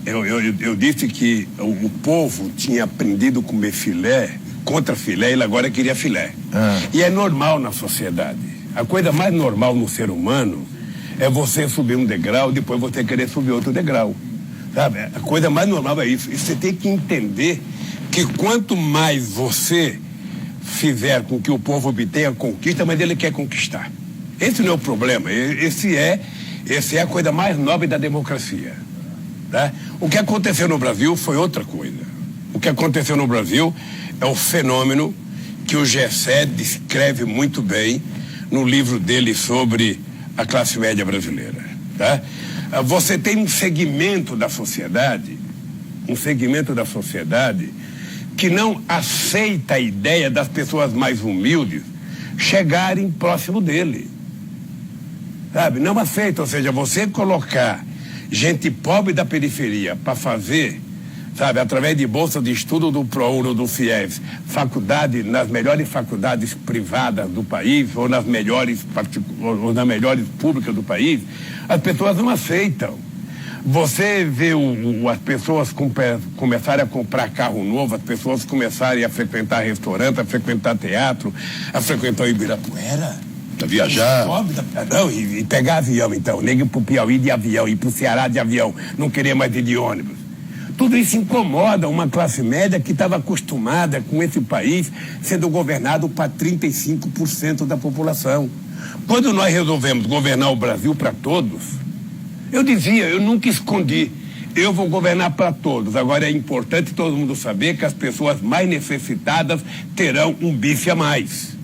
Eu disse que o povo tinha aprendido a comer filé, contra filé, ele agora queria filé. E é normal na sociedade. A coisa mais normal no ser humano é você subir um degrau, depois você querer subir outro degrau. Sabe? A coisa mais normal é isso. E você tem que entender que quanto mais você fizer com que o povo obtenha conquista, mas ele quer conquistar. Esse não é o problema. Esse é a coisa mais nobre da democracia. Tá? O que aconteceu no Brasil foi outra coisa. O que aconteceu no Brasil é o fenômeno que o Gessé descreve muito bem no livro dele sobre a classe média brasileira. Tá? Você tem um segmento da sociedade que não aceita a ideia das pessoas mais humildes chegarem próximo dele. Sabe? Não aceita, ou seja, você colocar gente pobre da periferia para fazer, sabe, através de bolsa de estudo do ProUni ou do FIES, faculdade, nas melhores faculdades privadas do país, ou nas melhores públicas do país, as pessoas não aceitam. Você vê as pessoas começarem a comprar carro novo, as pessoas começarem a frequentar restaurante, a frequentar teatro, a frequentar o Ibirapuera. Pra viajar. Não, e pegar avião, então. Nem ir pro Piauí de avião, ir pro Ceará de avião, não querer mais ir de ônibus. Tudo isso incomoda uma classe média que estava acostumada com esse país sendo governado para 35% da população. Quando nós resolvemos governar o Brasil para todos, eu dizia, eu nunca escondi, eu vou governar para todos. Agora é importante todo mundo saber que as pessoas mais necessitadas terão um bife a mais.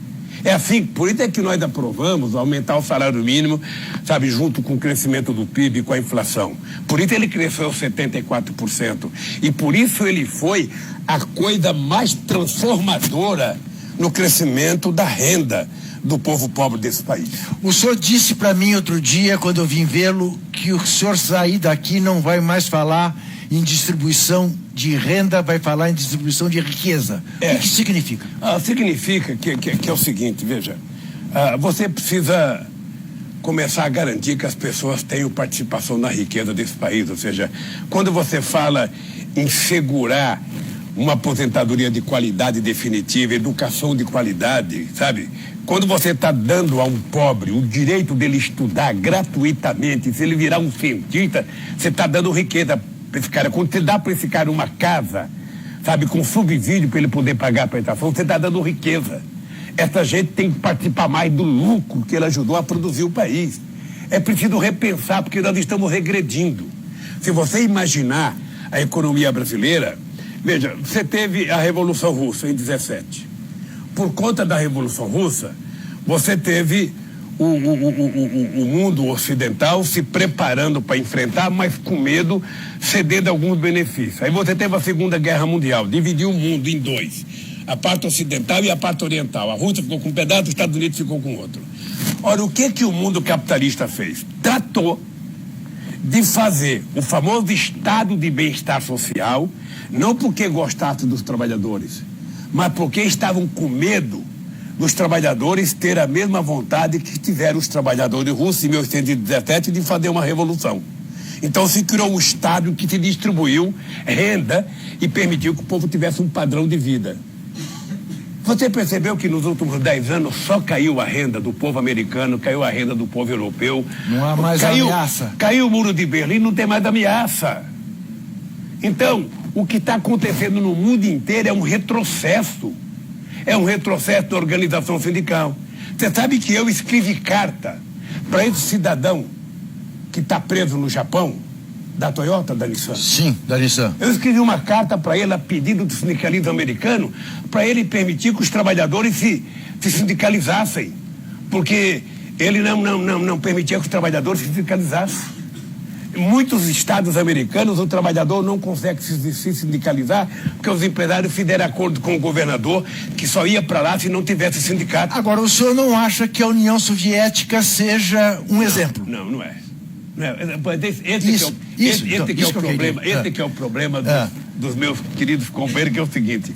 É assim, por isso é que nós aprovamos aumentar o salário mínimo, sabe, junto com o crescimento do PIB e com a inflação. Por isso ele cresceu 74%. E por isso ele foi a coisa mais transformadora no crescimento da renda do povo pobre desse país. O senhor disse para mim outro dia, quando eu vim vê-lo, que o senhor sair daqui não vai mais falar em distribuição de renda, vai falar em distribuição de riqueza. O que significa? Significa que é o seguinte, veja, você precisa começar a garantir que as pessoas tenham participação na riqueza desse país, ou seja, quando você fala em segurar uma aposentadoria de qualidade definitiva, educação de qualidade, sabe? Quando você está dando a um pobre o direito dele estudar gratuitamente, se ele virar um cientista, você está dando riqueza para esse cara. Quando você dá para esse cara uma casa, sabe, com subsídio para ele poder pagar a prestação, você está dando riqueza. Essa gente tem que participar mais do lucro que ele ajudou a produzir o país. É preciso repensar, porque nós estamos regredindo. Se você imaginar a economia brasileira, veja, você teve a Revolução Russa em 17. Por conta da Revolução Russa, você teve o mundo ocidental se preparando para enfrentar, mas com medo, cedendo alguns benefícios. Aí você teve a Segunda Guerra Mundial, dividiu o mundo em dois. A parte ocidental e a parte oriental. A Rússia ficou com um pedaço, os Estados Unidos ficou com outro. Ora, o que o mundo capitalista fez? Tratou de fazer o famoso estado de bem-estar social, não porque gostasse dos trabalhadores, mas porque estavam com medo dos trabalhadores ter a mesma vontade que tiveram os trabalhadores russos em 1817 de fazer uma revolução. Então se criou um estado que se distribuiu renda e permitiu que o povo tivesse um padrão de vida. Você percebeu que nos últimos 10 anos só caiu a renda do povo americano, caiu a renda do povo europeu. Não há mais ameaça. Caiu o muro de Berlim, não tem mais ameaça. Então, o que está acontecendo no mundo inteiro é um retrocesso. É um retrocesso da organização sindical. Você sabe que eu escrevi carta para esse cidadão que está preso no Japão, da Toyota, da Nissan? Sim, da Nissan. Eu escrevi uma carta para ele a pedido do sindicalismo americano para ele permitir que os trabalhadores se sindicalizassem, porque ele não permitia que os trabalhadores se sindicalizassem. Em muitos estados americanos o trabalhador não consegue se sindicalizar porque os empresários fizeram acordo com o governador que só ia para lá se não tivesse sindicato. Agora, o senhor não acha que a União Soviética seja um exemplo? Não é. Esse que é o problema dos meus queridos companheiros, que é o seguinte.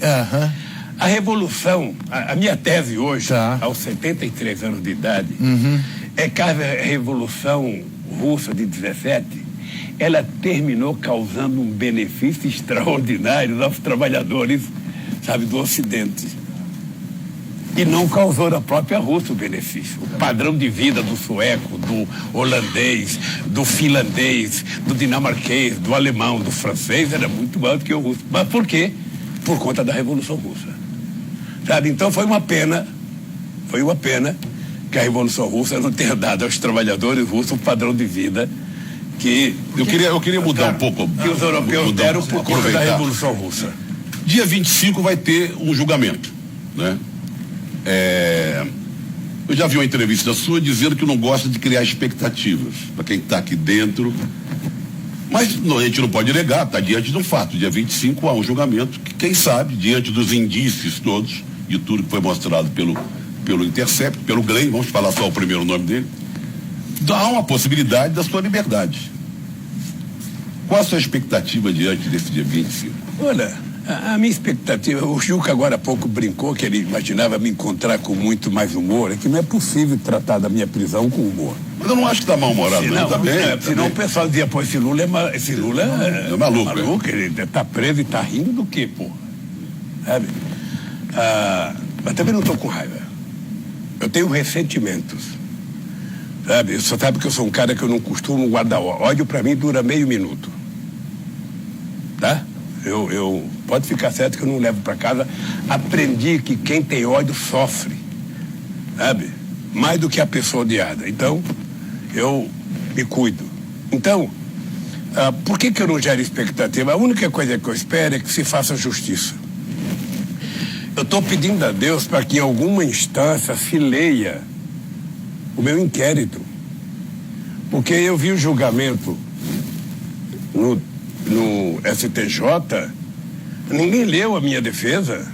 A revolução, a minha tese hoje, aos 73 anos de idade, é que a revolução russa de 17, ela terminou causando um benefício extraordinário aos trabalhadores, sabe, do Ocidente. E não causou na própria Rússia o benefício. O padrão de vida do sueco, do holandês, do finlandês, do dinamarquês, do alemão, do francês era muito maior do que o russo. Mas por quê? Por conta da Revolução Russa. Sabe? Então foi uma pena que a Revolução Russa não tenha dado aos trabalhadores russos um padrão de vida que... Eu queria mudar um pouco. Que os europeus deram por conta da Revolução Russa. Dia 25 vai ter um julgamento, né? Eu já vi uma entrevista sua dizendo que não gosta de criar expectativas para quem está aqui dentro, mas a gente não pode negar, está diante de um fato. Dia 25 há um julgamento que, quem sabe, diante dos indícios todos, de tudo que foi mostrado pelo Intercept, pelo Glenn, vamos falar só o primeiro nome dele, dá uma possibilidade da sua liberdade. Qual a sua expectativa diante desse dia 25? Olha, a minha expectativa, o Juca agora há pouco brincou que ele imaginava me encontrar com muito mais humor, é que não é possível tratar da minha prisão com humor. Mas eu não acho que está mal-humorado, não, também. Senão o pessoal dizia, pô, esse Lula é maluco. Ele está preso e está rindo do quê, pô? Sabe? Mas também não estou com raiva. Eu tenho ressentimentos. Sabe? Você sabe que eu sou um cara que eu não costumo guardar ódio, para mim dura meio minuto. Tá? Eu pode ficar certo que eu não levo para casa. Aprendi que quem tem ódio sofre, sabe? Mais do que a pessoa odiada. Então, eu me cuido. Então, por que eu não gero expectativa? A única coisa que eu espero é que se faça justiça. Eu estou pedindo a Deus para que em alguma instância se leia o meu inquérito. Porque eu vi o julgamento no STJ, ninguém leu a minha defesa.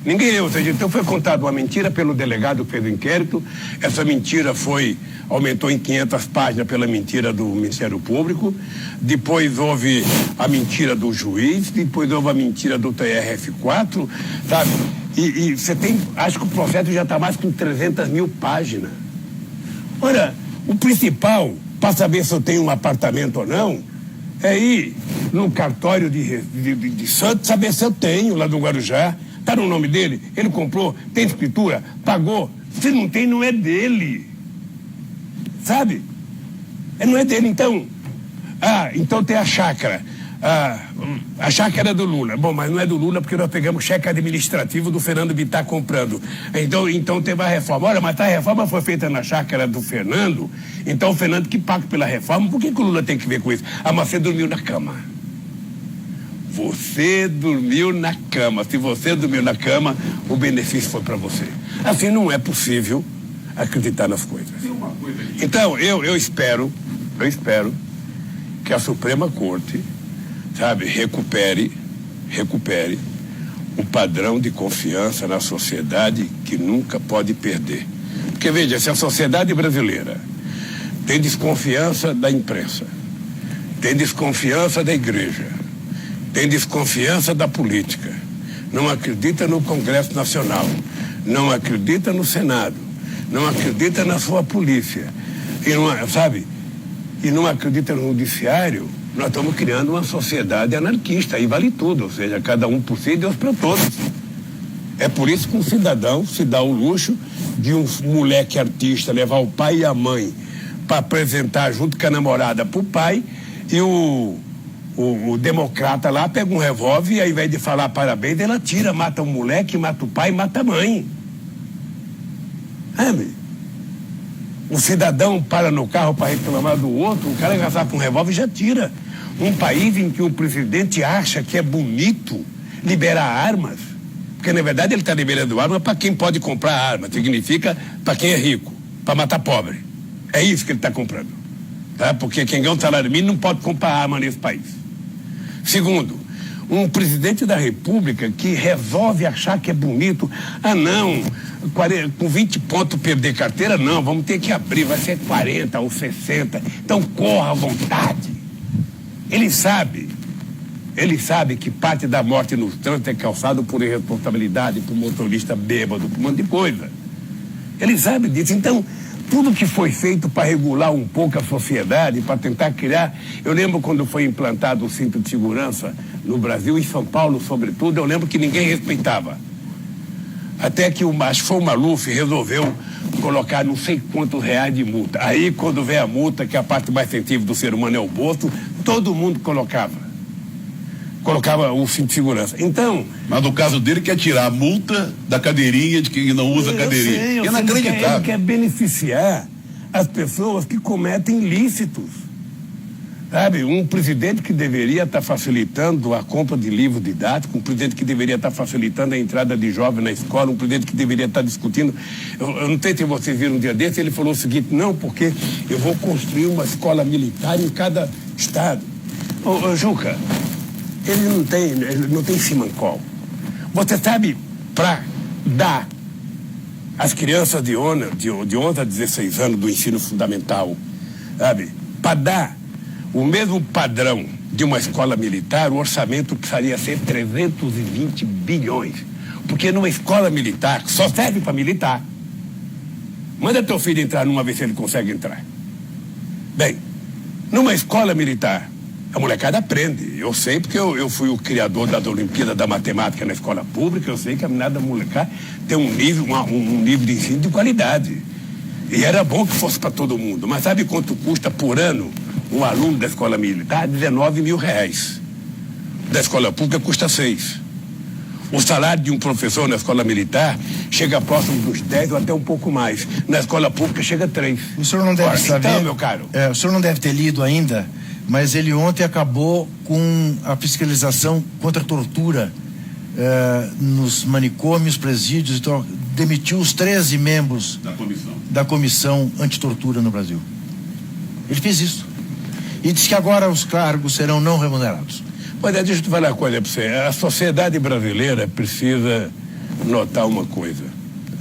Ninguém leu. Ou seja, então foi contada uma mentira pelo delegado que fez o inquérito. Essa mentira aumentou em 500 páginas pela mentira do Ministério Público. Depois houve a mentira do juiz. Depois houve a mentira do TRF4, sabe? E você tem, acho que o processo já está mais com 300 mil páginas. Ora, o principal, para saber se eu tenho um apartamento ou não, é ir no cartório de Santos, saber se eu tenho lá do Guarujá. Está no nome dele, ele comprou, tem escritura, pagou. Se não tem, não é dele. Sabe? Não é dele, então. Então tem a chácara. a chácara do Lula. Bom, mas não é do Lula porque nós pegamos cheque administrativo do Fernando Bittar comprando. Então teve a reforma. Olha, mas a reforma foi feita na chácara do Fernando, então o Fernando que paga pela reforma. Por que o Lula tem que ver com isso? Mas você dormiu na cama. Você dormiu na cama. Se você dormiu na cama, o benefício foi para você. Assim não é possível acreditar nas coisas. Então, eu espero que a Suprema Corte, sabe, recupere o padrão de confiança na sociedade que nunca pode perder. Porque, veja, se a sociedade brasileira tem desconfiança da imprensa, tem desconfiança da igreja, tem desconfiança da política, não acredita no Congresso Nacional, não acredita no Senado, não acredita na sua polícia, e não acredita no judiciário, nós estamos criando uma sociedade anarquista, aí vale tudo, ou seja, cada um por si e Deus para todos. É por isso que um cidadão se dá o luxo de um moleque artista levar o pai e a mãe para apresentar junto com a namorada para o pai, e o democrata lá pega um revólver e ao invés de falar parabéns, ele atira, mata o moleque, mata o pai, mata a mãe. O cidadão para no carro para reclamar do outro, o cara agarrar com um revólver e já tira. Um país em que o presidente acha que é bonito liberar armas, porque na verdade ele está liberando armas para quem pode comprar arma, significa para quem é rico, para matar pobre. É isso que ele está comprando, tá? Porque quem ganha um salário mínimo não pode comprar arma nesse país. Segundo, um presidente da República que resolve achar que é bonito, não, com 20 pontos perder carteira, não, vamos ter que abrir, vai ser 40 ou 60, então corra à vontade. Ele sabe que parte da morte no trânsito é causado por irresponsabilidade, por motorista bêbado, por um monte de coisa. Ele sabe disso, então tudo que foi feito para regular um pouco a sociedade, para tentar criar... Eu lembro quando foi implantado o cinto de segurança no Brasil, em São Paulo, sobretudo, eu lembro que ninguém respeitava. Até que acho que foi o Maluf resolveu colocar não sei quantos reais de multa. Aí, quando vem a multa, que é a parte mais sensível do ser humano é o bolso, todo mundo colocava o cinto de segurança. Então... Mas no caso dele, quer tirar a multa da cadeirinha de quem não usa cadeirinha. É inacreditável. Ele quer beneficiar as pessoas que cometem ilícitos. Sabe, um presidente que deveria estar facilitando a compra de livros didáticos, um presidente que deveria estar facilitando a entrada de jovens na escola, um presidente que deveria estar discutindo. Eu não sei se vocês viram um dia desse, ele falou o seguinte: não, porque eu vou construir uma escola militar em cada estado. Ô Juca, ele não tem simancol. Você sabe, para dar às crianças de 11 a 16 anos do ensino fundamental, sabe, para dar o mesmo padrão de uma escola militar, o orçamento precisaria ser 320 bilhões. Porque numa escola militar, que só serve para militar, manda teu filho entrar numa vez se ele consegue entrar. Bem, numa escola militar, a molecada aprende. Eu sei porque eu fui o criador da Olimpíada da Matemática na escola pública, eu sei que a molecada tem um nível de ensino de qualidade. E era bom que fosse para todo mundo. Mas sabe quanto custa por ano um aluno da escola militar? 19 mil reais. Da escola pública custa 6. O salário de um professor na escola militar chega próximo dos 10 ou até um pouco mais. Na escola pública chega a 3. O senhor não deve saber, então, meu caro. O senhor não deve ter lido ainda, mas ele ontem acabou com a fiscalização contra a tortura nos manicômios, presídios, então demitiu os 13 membros da comissão antitortura no Brasil. Ele fez isso. E disse que agora os cargos serão não remunerados. Mas deixa eu te falar uma coisa para você. A sociedade brasileira precisa notar uma coisa.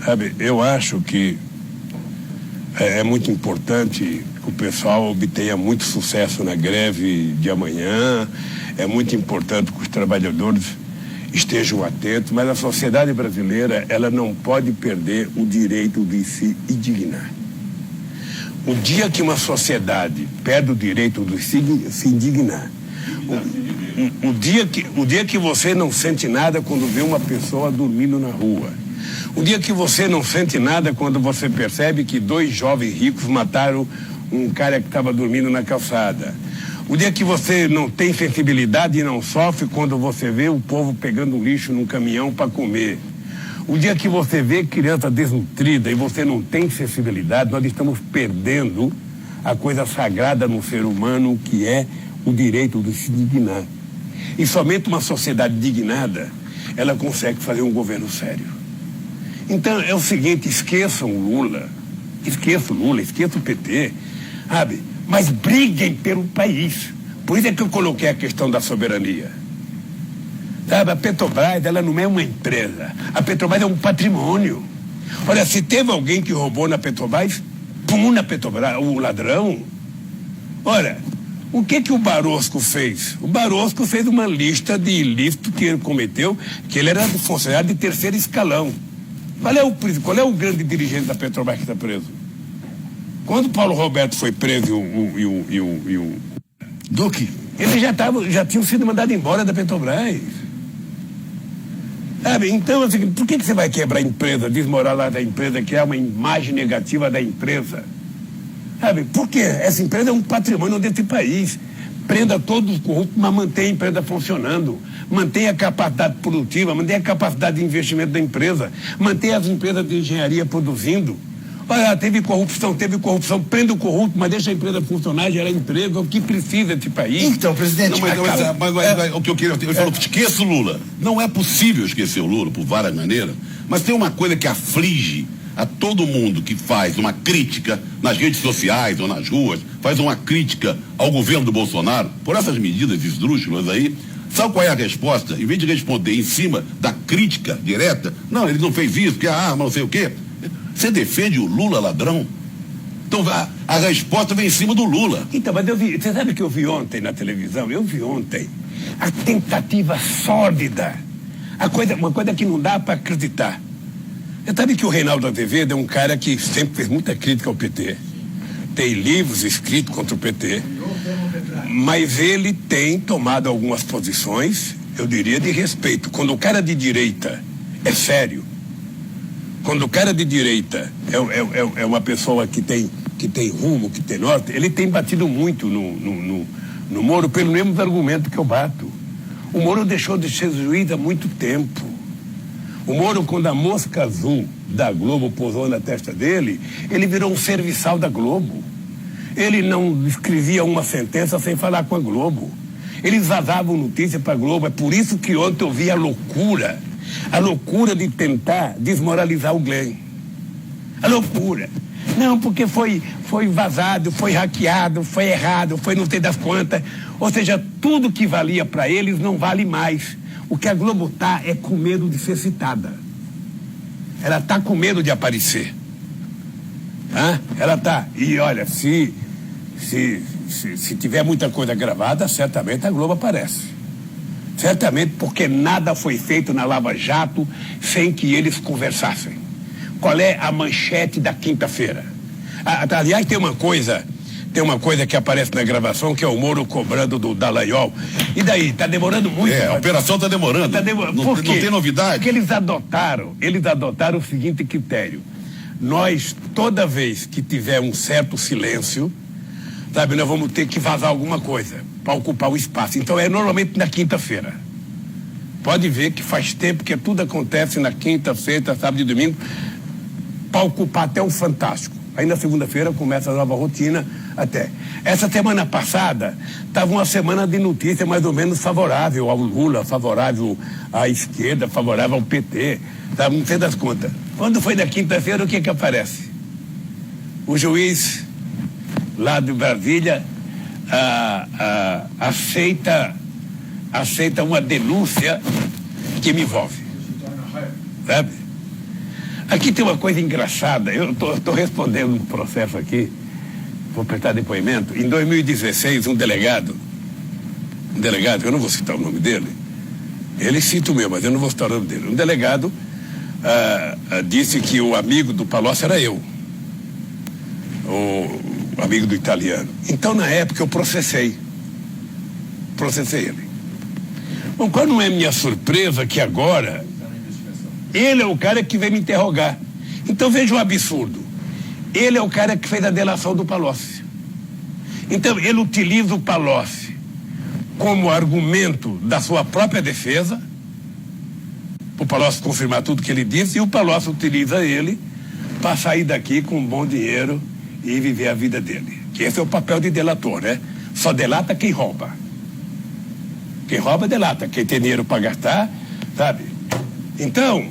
Sabe, eu acho que é muito importante que o pessoal obtenha muito sucesso na greve de amanhã. É muito importante que os trabalhadores estejam atentos, mas a sociedade brasileira, ela não pode perder o direito de se indignar. O dia que uma sociedade perde o direito de se indignar, o dia que você não sente nada quando vê uma pessoa dormindo na rua, o dia que você não sente nada quando você percebe que 2 jovens ricos mataram um cara que estava dormindo na calçada, O dia que você não tem sensibilidade e não sofre quando você vê o povo pegando um lixo num caminhão para comer. O dia que você vê criança desnutrida e você não tem sensibilidade, nós estamos perdendo a coisa sagrada no ser humano, que é o direito de se dignar. E somente uma sociedade dignada, ela consegue fazer um governo sério. Então é o seguinte, esqueçam o Lula, esqueça o PT, sabe? Mas briguem pelo país. Por isso é que eu coloquei a questão da soberania. Sabe, a Petrobras, ela não é uma empresa. A Petrobras é um patrimônio. Olha, se teve alguém que roubou na Petrobras, pum na Petrobras, o ladrão. Olha, o que o Barroso fez? O Barroso fez uma lista de ilícitos que ele cometeu, que ele era funcionário de terceiro escalão. Qual é o grande dirigente da Petrobras que está preso? Quando o Paulo Roberto foi preso e o Duque, eles já tinham sido mandados embora da Petrobras. Sabe? Então, assim, por que você vai quebrar a empresa, desmoralizar a empresa, que é uma imagem negativa da empresa? Sabe? Porque essa empresa é um patrimônio desse país. Prenda todos os corruptos, mas mantenha a empresa funcionando. Mantenha a capacidade produtiva, mantenha a capacidade de investimento da empresa, mantenha as empresas de engenharia produzindo. Olha, teve corrupção, prenda o corrupto, mas deixa a empresa funcionar, gerar emprego, é o que precisa desse país. Então, presidente... Mas o que eu queria... Ele falou, esqueça o Lula. Não é possível esquecer o Lula, por várias maneiras, mas tem uma coisa que aflige a todo mundo que faz uma crítica nas redes sociais ou nas ruas, faz uma crítica ao governo do Bolsonaro, por essas medidas esdrúxulas aí. Sabe qual é a resposta? Em vez de responder em cima da crítica direta, não, ele não fez isso, que a arma, não sei o quê. Você defende o Lula ladrão? Então a resposta vem em cima do Lula. Então, mas você sabe o que eu vi ontem na televisão? Eu vi ontem a tentativa sórdida, uma coisa que não dá para acreditar. Você sabe que o Reinaldo Azevedo é um cara que sempre fez muita crítica ao PT. Tem livros escritos contra o PT, mas ele tem tomado algumas posições, eu diria, de respeito. Quando o cara de direita é sério, quando o cara de direita é uma pessoa que tem rumo, que tem norte, ele tem batido muito no Moro pelo mesmo argumento que eu bato. O Moro deixou de ser juiz há muito tempo. O Moro, quando a mosca azul da Globo pousou na testa dele, ele virou um serviçal da Globo. Ele não escrevia uma sentença sem falar com a Globo. Eles vazavam notícia para a Globo. É por isso que ontem eu vi a loucura de tentar desmoralizar o Glenn. A loucura. Não, porque foi vazado, foi hackeado, foi errado, foi não sei das quantas. Ou seja, tudo que valia para eles não vale mais. O que a Globo tá é com medo de ser citada. Ela tá com medo de aparecer. Ela tá. E olha, se tiver muita coisa gravada, certamente a Globo aparece. Certamente, porque nada foi feito na Lava Jato sem que eles conversassem. Qual é a manchete da quinta-feira? Aliás, tem uma coisa que aparece na gravação, que é o Moro cobrando do Dallagnol. E daí? Tá demorando muito. A operação tá demorando. Não tem novidade. Porque eles adotaram o seguinte critério. Nós, toda vez que tiver um certo silêncio, sabe, nós vamos ter que vazar alguma coisa para ocupar o espaço. Então é normalmente na quinta-feira. Pode ver que faz tempo que tudo acontece na quinta, sexta, sábado e domingo, para ocupar até o Fantástico. Aí na segunda-feira começa a nova rotina até. Essa semana passada estava uma semana de notícia mais ou menos favorável ao Lula, favorável à esquerda, favorável ao PT, sabe? Não sei das contas. Quando foi na quinta-feira, o que aparece? O juiz lá de Brasília aceita uma denúncia que me envolve. Sabe? Aqui tem uma coisa engraçada. Eu estou respondendo um processo aqui, vou prestar depoimento. Em 2016, um delegado, eu não vou citar o nome dele, ele cita o meu, mas eu não vou citar o nome dele. Um delegado disse que o amigo do Palocci era eu, o amigo do italiano. Então, na época, eu processei ele. Bom, qual não é minha surpresa que agora ele é o cara que veio me interrogar. Então veja o absurdo. Ele é o cara que fez a delação do Palocci. Então, ele utiliza o Palocci como argumento da sua própria defesa, o Palocci confirmar tudo que ele disse, e o Palocci utiliza ele para sair daqui com um bom dinheiro e viver a vida dele. Que esse é o papel de delator, né? Só delata quem rouba. Quem rouba, delata. Quem tem dinheiro para gastar, sabe? Então,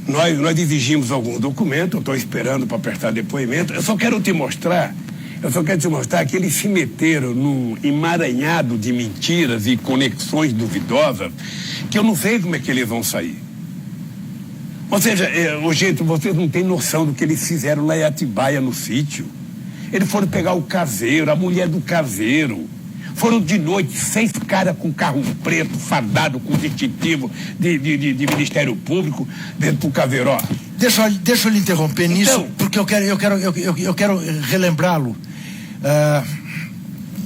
nós exigimos algum documento, eu estou esperando para prestar depoimento. Eu só quero te mostrar que eles se meteram num emaranhado de mentiras e conexões duvidosas que eu não sei como é que eles vão sair. Ou seja, gente, vocês não têm noção do que eles fizeram lá em Atibaia, no sítio. Eles foram pegar o caseiro, a mulher do caseiro. Foram de noite 6 caras com carro preto, fardado, com distintivo de Ministério Público, dentro do caseiro. Ó. Deixa eu lhe interromper nisso, porque eu quero relembrá-lo.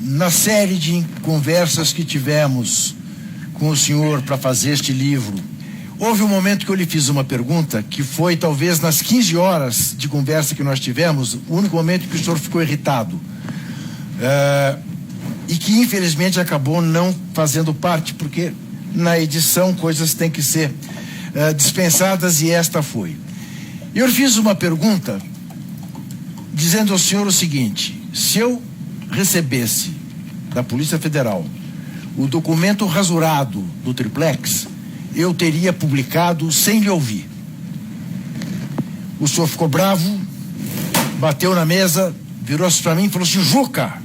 Na série de conversas que tivemos com o senhor para fazer este livro, houve um momento que eu lhe fiz uma pergunta, que foi talvez nas 15 horas de conversa que nós tivemos, o único momento que o senhor ficou irritado. E que infelizmente acabou não fazendo parte, porque na edição coisas têm que ser dispensadas, e esta foi. Eu fiz uma pergunta dizendo ao senhor o seguinte: se eu recebesse da Polícia Federal o documento rasurado do triplex, eu teria publicado sem lhe ouvir. O senhor ficou bravo, bateu na mesa, virou-se para mim e falou assim: Juca,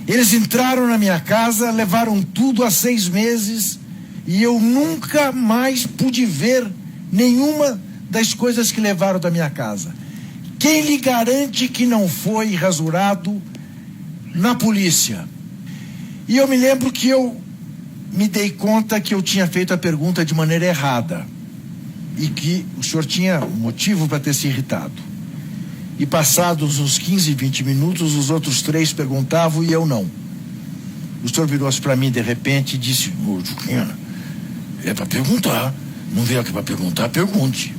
eles entraram na minha casa, levaram tudo há 6 meses e eu nunca mais pude ver nenhuma das coisas que levaram da minha casa. Quem lhe garante que não foi rasurado na polícia? E eu me lembro que eu me dei conta que eu tinha feito a pergunta de maneira errada e que o senhor tinha motivo para ter se irritado. E passados uns 15, 20 minutos, os outros 3 perguntavam e eu não. O senhor virou-se para mim de repente e disse: ô, Juquinha, é para perguntar, não veio aqui para perguntar, pergunte.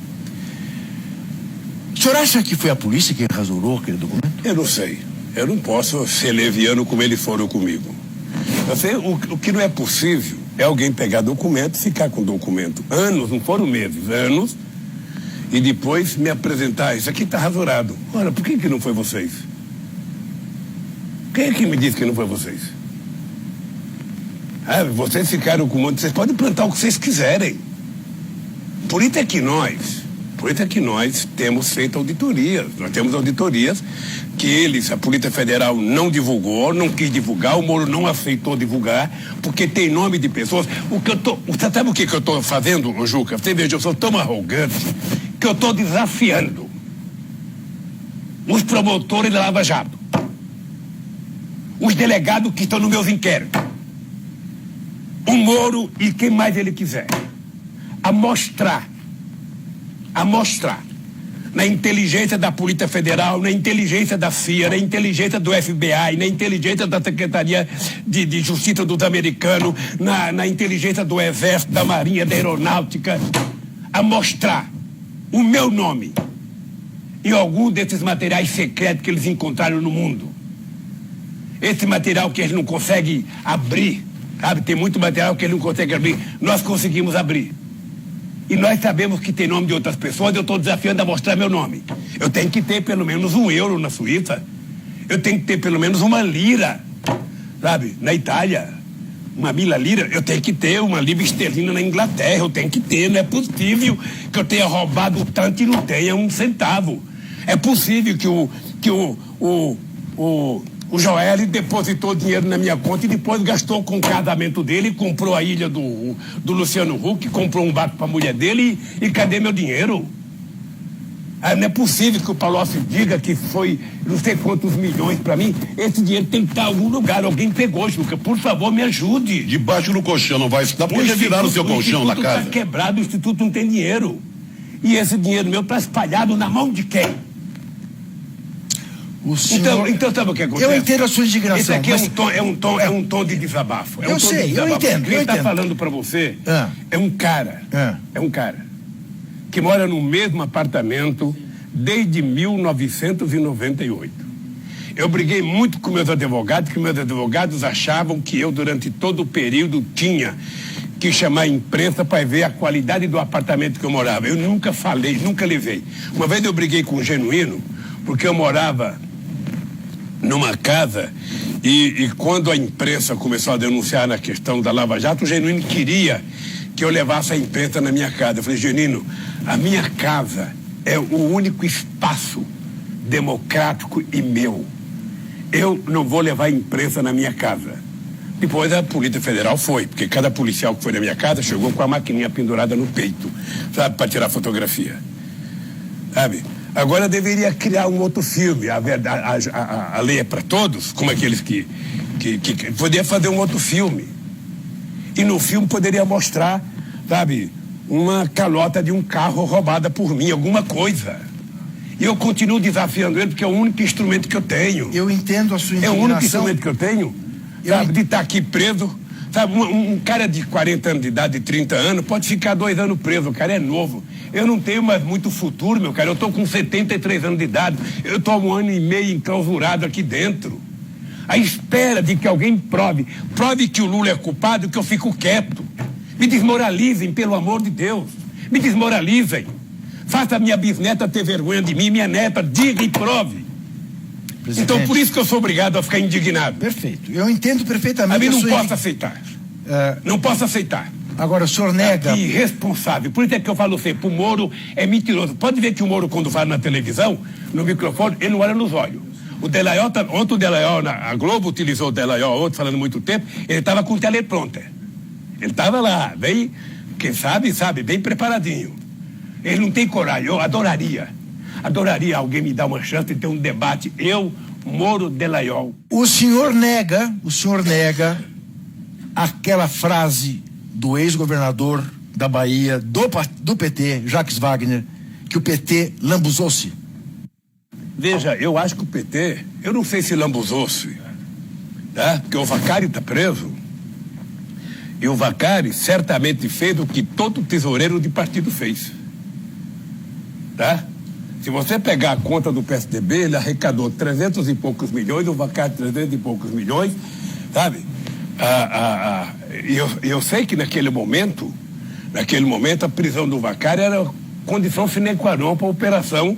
O senhor acha que foi a polícia que rasurou aquele documento? Eu não sei. Eu não posso ser leviano como eles foram comigo. O que não é possível é alguém pegar documento, ficar com documento anos, não foram meses, anos, e depois me apresentar: isso aqui está rasurado. Ora, por que não foi vocês? Quem é que me disse que não foi vocês? Vocês ficaram com um monte, vocês podem plantar o que vocês quiserem. Por isso é que nós temos feito auditorias. Nós temos auditorias que a Polícia Federal não divulgou, não quis divulgar, o Moro não aceitou divulgar, porque tem nome de pessoas. Você sabe o que eu estou fazendo, Juca? Você veja, eu sou tão arrogante que eu estou desafiando os promotores da Lava Jato, os delegados que estão nos meus inquéritos, o Moro e quem mais ele quiser, a mostrar na inteligência da Polícia Federal, na inteligência da CIA, na inteligência do FBI, na inteligência da Secretaria de Justiça dos Americanos, na inteligência do Exército, da Marinha, da Aeronáutica, a mostrar o meu nome e algum desses materiais secretos que eles encontraram no mundo. Esse material que eles não conseguem abrir, sabe? Tem muito material que eles não conseguem abrir. Nós conseguimos abrir. E nós sabemos que tem nome de outras pessoas. Eu estou desafiando a mostrar meu nome. Eu tenho que ter pelo menos €1 na Suíça. Eu tenho que ter pelo menos uma lira, sabe? Na Itália. Uma 1000 lira. Eu tenho que ter uma libra esterlina na Inglaterra. Eu tenho que ter. Não é possível que eu tenha roubado tanto e não tenha 1 centavo. É possível que o Joel depositou dinheiro na minha conta e depois gastou com o casamento dele, comprou a ilha do Luciano Huck, comprou um barco para a mulher dele e cadê meu dinheiro? Não é possível que o Palocci diga que foi não sei quantos milhões para mim. Esse dinheiro tem que estar em algum lugar. Alguém pegou, Juca. Por favor, me ajude. Debaixo do colchão não vai estar, porque já viraram o seu colchão na casa. O instituto está quebrado, o instituto não tem dinheiro. E esse dinheiro meu está espalhado na mão de quem? Então sabe o que acontece? Eu entendo a sua indignação. Esse aqui é um tom de desabafo. Eu sei, eu entendo. Quem está falando para você é um cara que mora no mesmo apartamento desde 1998. Eu briguei muito com meus advogados, que meus advogados achavam que eu, durante todo o período, tinha que chamar a imprensa para ver a qualidade do apartamento que eu morava. Eu nunca falei, nunca levei. Uma vez eu briguei com um Genuíno, porque eu morava numa casa e quando a imprensa começou a denunciar na questão da Lava Jato, o Genuíno queria que eu levasse a imprensa na minha casa. Eu falei, Genuíno, a minha casa é o único espaço democrático e meu. Eu não vou levar a imprensa na minha casa. Depois a Polícia Federal foi, porque cada policial que foi na minha casa chegou com a maquininha pendurada no peito, sabe, para tirar fotografia. Sabe? Agora deveria criar um outro filme, a lei é para todos, como aqueles que poderia fazer um outro filme. E no filme poderia mostrar, sabe, uma calota de um carro roubada por mim, alguma coisa. E eu continuo desafiando ele, porque é o único instrumento que eu tenho. Eu entendo a sua indignação. É o único instrumento que eu tenho, sabe, de estar aqui preso. Sabe, um cara de 40 anos de idade, de 30 anos, pode ficar 2 anos preso, o cara é novo. Eu não tenho mais muito futuro, meu cara, eu estou com 73 anos de idade, eu estou há 1 ano e meio enclausurado aqui dentro. À espera de que alguém prove que o Lula é culpado, que eu fico quieto. Me desmoralizem, pelo amor de Deus. Me desmoralizem. Faça a minha bisneta ter vergonha de mim, minha neta, diga e prove. Presidente. Então, por isso que eu sou obrigado a ficar indignado. Perfeito. Eu entendo perfeitamente. A mim não posso aceitar. Não posso aceitar. Agora, o senhor nega... Que irresponsável. Por isso é que eu falo sempre, o Moro é mentiroso. Pode ver que o Moro, quando fala na televisão, no microfone, ele não olha nos olhos. O Delayol, ontem o Delayol, a Globo utilizou o Delayol ontem, falando muito tempo, ele estava com o teleprompter. Ele estava lá, bem, quem sabe, bem preparadinho. Ele não tem coragem. Eu adoraria alguém me dar uma chance de ter um debate. Eu, Moro, Delayol. O senhor nega aquela frase do ex-governador da Bahia, do PT, Jacques Wagner, que o PT lambuzou-se. Veja, eu acho que o PT, eu não sei se lambuzou-se, tá? Porque o Vacari está preso. E o Vacari certamente fez o que todo tesoureiro de partido fez. Tá? Se você pegar a conta do PSDB, ele arrecadou 300 e poucos milhões, o Vacari 300 e poucos milhões, sabe? Eu sei que naquele momento, a prisão do Vacari era condição sine qua non para a operação,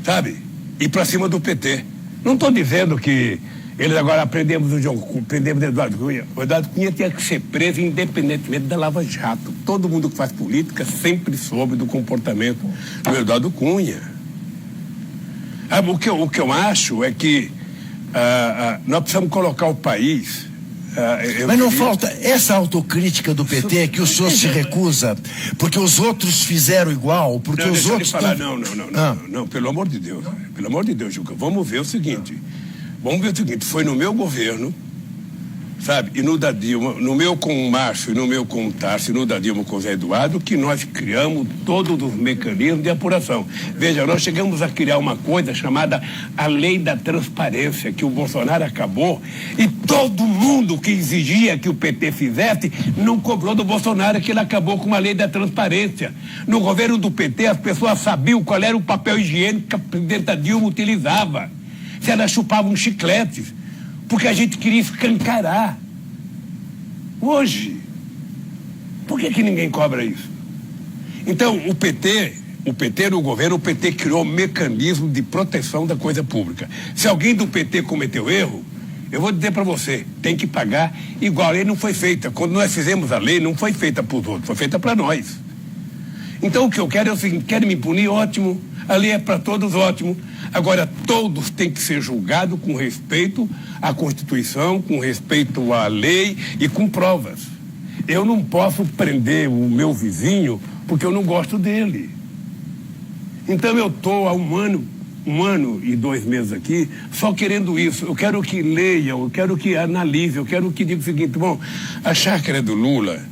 sabe? Ir para cima do PT. Não estou dizendo que eles agora prendemos Eduardo Cunha. O Eduardo Cunha tinha que ser preso independentemente da Lava Jato. Todo mundo que faz política sempre soube do comportamento do Eduardo Cunha. O que eu acho é que nós precisamos colocar o país... Mas não falta essa autocrítica do PT que o senhor se recusa, porque os outros fizeram igual, porque os outros... Não, pelo amor de Deus. Pelo amor de Deus, Juca. Vamos ver o seguinte, foi no meu governo, sabe, e no da Dilma, no meu com o Márcio, e no meu com o Tarso, e no da Dilma com o Zé Eduardo, que nós criamos todos os mecanismos de apuração. Veja, nós chegamos a criar uma coisa chamada a Lei da Transparência, que o Bolsonaro acabou, e todo mundo que exigia que o PT fizesse, não cobrou do Bolsonaro, que ele acabou com a Lei da Transparência. No governo do PT, as pessoas sabiam qual era o papel higiênico que a presidenta Dilma utilizava. Se ela chupava um chiclete, porque a gente queria escancarar. Hoje, por que ninguém cobra isso? Então, o PT no governo, o PT criou um mecanismo de proteção da coisa pública. Se alguém do PT cometeu erro, eu vou dizer para você, tem que pagar igual. A lei não foi feita. Quando nós fizemos a lei, não foi feita para os outros, foi feita para nós. Então, o que eu quero é o seguinte, querem me punir, ótimo. A lei é para todos, ótimo. Agora, todos têm que ser julgados com respeito à Constituição, com respeito à lei e com provas. Eu não posso prender o meu vizinho porque eu não gosto dele. Então, eu estou há um ano e 2 meses aqui só querendo isso. Eu quero que leiam, eu quero que analisem, eu quero que diga o seguinte, bom, a chácara do Lula,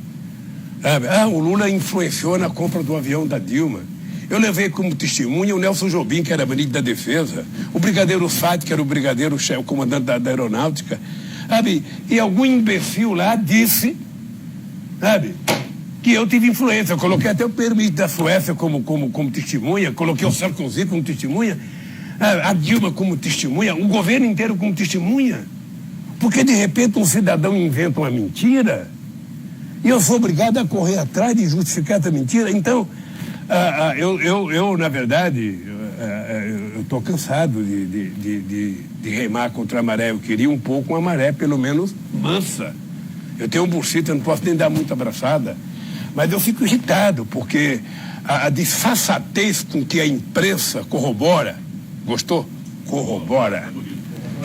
sabe? O Lula influenciou na compra do avião da Dilma. Eu levei como testemunha o Nelson Jobim, que era ministro da Defesa, o brigadeiro Sade, que era o brigadeiro-chefe, o comandante da aeronáutica, sabe? E algum imbecil lá disse, sabe, que eu tive influência. Eu coloquei até o primeiro-ministro da Suécia como testemunha, coloquei o Sarkozy como testemunha, a Dilma como testemunha, o governo inteiro como testemunha. Porque, de repente, um cidadão inventa uma mentira e eu sou obrigado a correr atrás de justificar essa mentira. Então, eu na verdade, eu estou cansado de remar contra a maré. Eu queria um pouco uma maré, pelo menos, mansa. Eu tenho um bursito, eu não posso nem dar muita abraçada. Mas eu fico irritado, porque a disfarçatez com que a imprensa corrobora, gostou? Corrobora.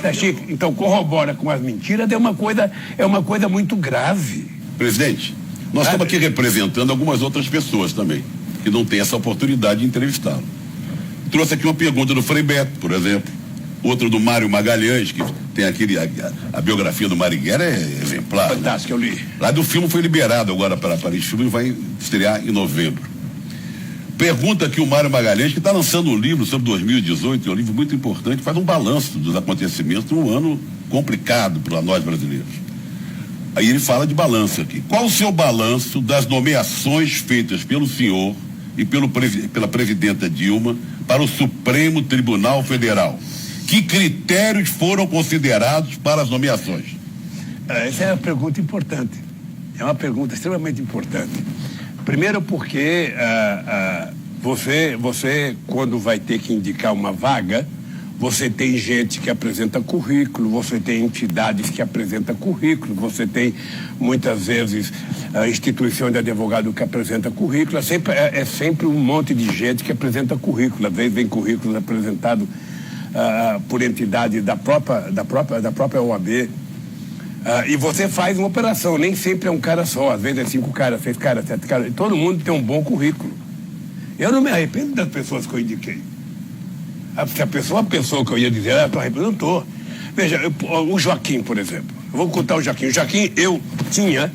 Tá chique? Então, corrobora com as mentiras é uma coisa muito grave. Presidente, nós estamos aqui representando algumas outras pessoas também, que não têm essa oportunidade de entrevistá-lo. Trouxe aqui uma pergunta do Frei Beto, por exemplo. Outra do Mário Magalhães, que tem a biografia do Marighella é exemplar. Fantástico, eu li. Lá do filme foi liberado agora para Paris Filme e vai estrear em novembro. Pergunta aqui o Mário Magalhães, que está lançando um livro sobre 2018, é um livro muito importante, faz um balanço dos acontecimentos de um ano complicado para nós brasileiros. Aí ele fala de balanço aqui. Qual o seu balanço das nomeações feitas pelo senhor e pela presidenta Dilma para o Supremo Tribunal Federal? Que critérios foram considerados para as nomeações? Essa é uma pergunta importante. É uma pergunta extremamente importante. Primeiro porque você, quando vai ter que indicar uma vaga, você tem gente que apresenta currículo, você tem entidades que apresentam currículo, você tem, muitas vezes, instituições de advogado que apresenta currículo. É sempre um monte de gente que apresenta currículo. Às vezes vem currículos apresentados por entidade da própria OAB. E você faz uma operação, nem sempre é um cara só, às vezes é 5 caras, 6 caras, 7 caras, todo mundo tem um bom currículo. Eu não me arrependo das pessoas que eu indiquei. Se a pessoa pensou que eu ia dizer, eu estou arrependido, não estou. Veja, o Joaquim, por exemplo, eu vou contar o Joaquim. O Joaquim, eu tinha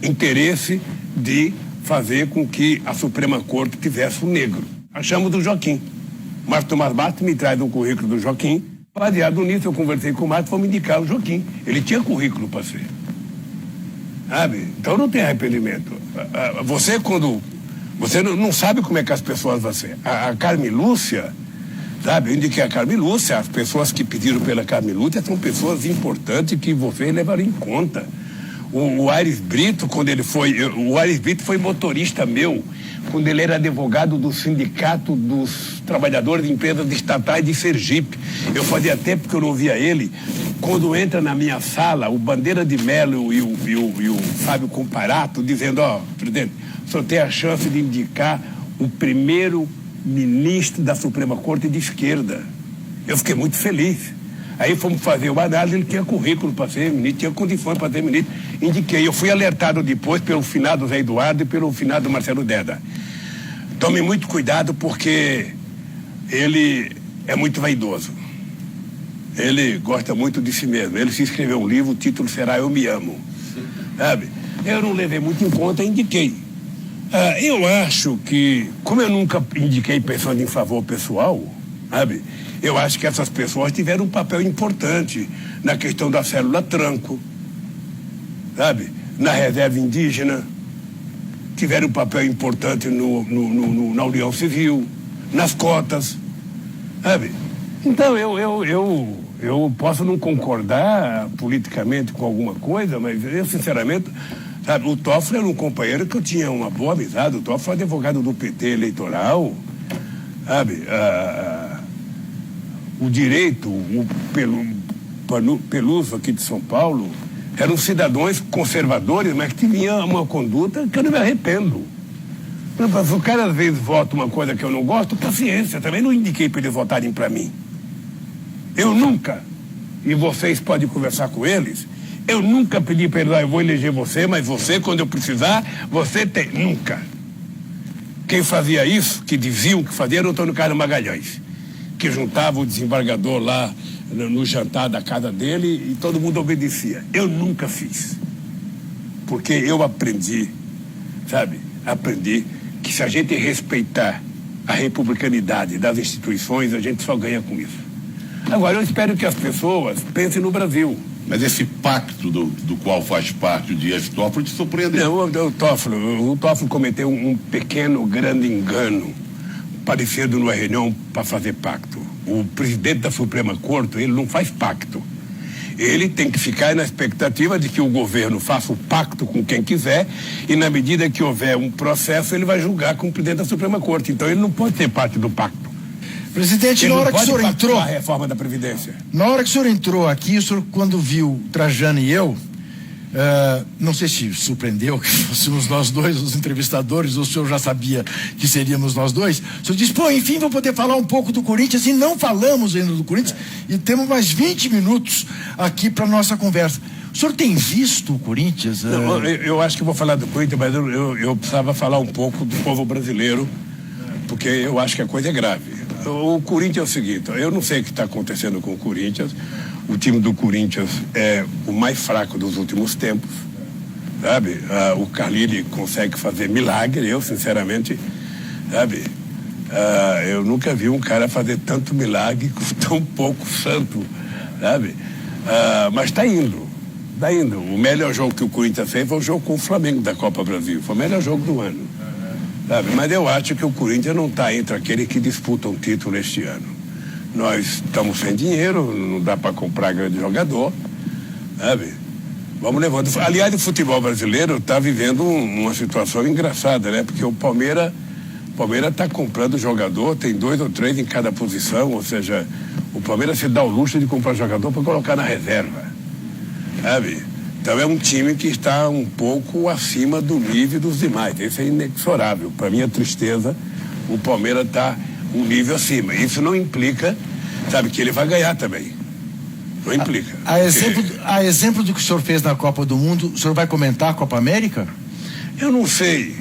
interesse de fazer com que a Suprema Corte tivesse um negro. Achamos do Joaquim. Márcio Tomás Bastos me traz um currículo do Joaquim. Baseado nisso, eu conversei com o Márcio, vamos indicar o Joaquim. Ele tinha currículo para ser. Sabe? Então não tem arrependimento. Você, quando... Você não sabe como é que as pessoas vão ser. A Carmen Lúcia, sabe? Eu indiquei a Carmen Lúcia. As pessoas que pediram pela Carmen Lúcia são pessoas importantes que você levaria em conta. O Aires Brito, quando ele foi... O Aires Brito foi motorista meu, quando ele era advogado do Sindicato dos Trabalhadores de Empresas Estatais de Sergipe. Eu fazia tempo que eu não via ele. Quando entra na minha sala, o Bandeira de Mello e o Fábio Comparato, dizendo, presidente, o senhor tem a chance de indicar o primeiro ministro da Suprema Corte de esquerda. Eu fiquei muito feliz. Aí fomos fazer uma análise, ele tinha currículo para ser ministro, tinha condições para ser ministro. Indiquei. Eu fui alertado depois pelo finado Zé Eduardo e pelo finado Marcelo Deda. Tome muito cuidado, porque ele é muito vaidoso. Ele gosta muito de si mesmo. Ele se escreveu um livro, o título será Eu Me Amo. Sabe? Eu não levei muito em conta, indiquei. Eu acho que, como eu nunca indiquei pensando em favor pessoal, sabe? Eu acho que essas pessoas tiveram um papel importante na questão da célula Tranco, sabe? Na reserva indígena, tiveram um papel importante na União Civil, nas cotas, sabe? Então, eu posso não concordar politicamente com alguma coisa, mas eu, sinceramente, sabe, o Toffoli era um companheiro que eu tinha uma boa amizade. O Toffoli foi advogado do PT eleitoral, sabe? O Direito, o Peluso aqui de São Paulo, eram cidadãos conservadores, mas que tinham uma conduta que eu não me arrependo. Se o cara às vezes vota uma coisa que eu não gosto, paciência, também não indiquei para eles votarem para mim. Eu nunca, e vocês podem conversar com eles, eu nunca pedi para eles, eu vou eleger você, mas você, quando eu precisar, você tem. Nunca. Quem fazia isso, que diziam que fazia, era o Antônio Carlos Magalhães, que juntava o desembargador lá no jantar da casa dele e todo mundo obedecia. Eu nunca fiz. Porque eu aprendi, sabe? Aprendi que se a gente respeitar a republicanidade das instituições, a gente só ganha com isso. Agora, eu espero que as pessoas pensem no Brasil. Mas esse pacto do qual faz parte o Dias Toffoli te surpreendeu? Não, o Toffoli cometeu um pequeno, grande engano, parecido numa reunião para fazer pacto. o presidente da Suprema Corte, ele não faz pacto. Ele tem que ficar na expectativa de que o governo faça o pacto com quem quiser e, na medida que houver um processo, ele vai julgar com o presidente da Suprema Corte. Então, ele não pode ser parte do pacto. Presidente, na hora que o senhor entrou... a reforma da Previdência. Na hora que o senhor entrou aqui, o senhor, quando viu Trajano e eu, não sei se surpreendeu que fôssemos nós dois os entrevistadores, ou o senhor já sabia que seríamos nós dois. O senhor disse, enfim, vou poder falar um pouco do Corinthians, e não falamos ainda do Corinthians, e temos mais 20 minutos aqui para nossa conversa. O senhor tem visto o Corinthians? Não, eu acho que vou falar do Corinthians, mas eu precisava falar um pouco do povo brasileiro, porque eu acho que a coisa é grave. O Corinthians é o seguinte, eu não sei o que está acontecendo com o Corinthians. O time do Corinthians é o mais fraco dos últimos tempos, sabe? O Carlyle consegue fazer milagre, eu sinceramente, sabe? Eu nunca vi um cara fazer tanto milagre com tão pouco santo, sabe? Mas está indo. O melhor jogo que o Corinthians fez foi o jogo com o Flamengo da Copa Brasil, foi o melhor jogo do ano, sabe? Mas eu acho que o Corinthians não está entre aqueles que disputam título este ano. Nós estamos sem dinheiro, não dá para comprar grande jogador, sabe? Vamos levando. Aliás, o futebol brasileiro está vivendo uma situação engraçada, né? Porque o Palmeiras está comprando jogador, tem 2 ou 3 em cada posição, ou seja, o Palmeiras se dá o luxo de comprar jogador para colocar na reserva, sabe? Então é um time que está um pouco acima do nível dos demais. Isso é inexorável. Para minha tristeza, o Palmeiras está um nível acima. Isso não implica, sabe, que ele vai ganhar também. Não implica. A exemplo do que o senhor fez na Copa do Mundo, o senhor vai comentar a Copa América? Eu não sei.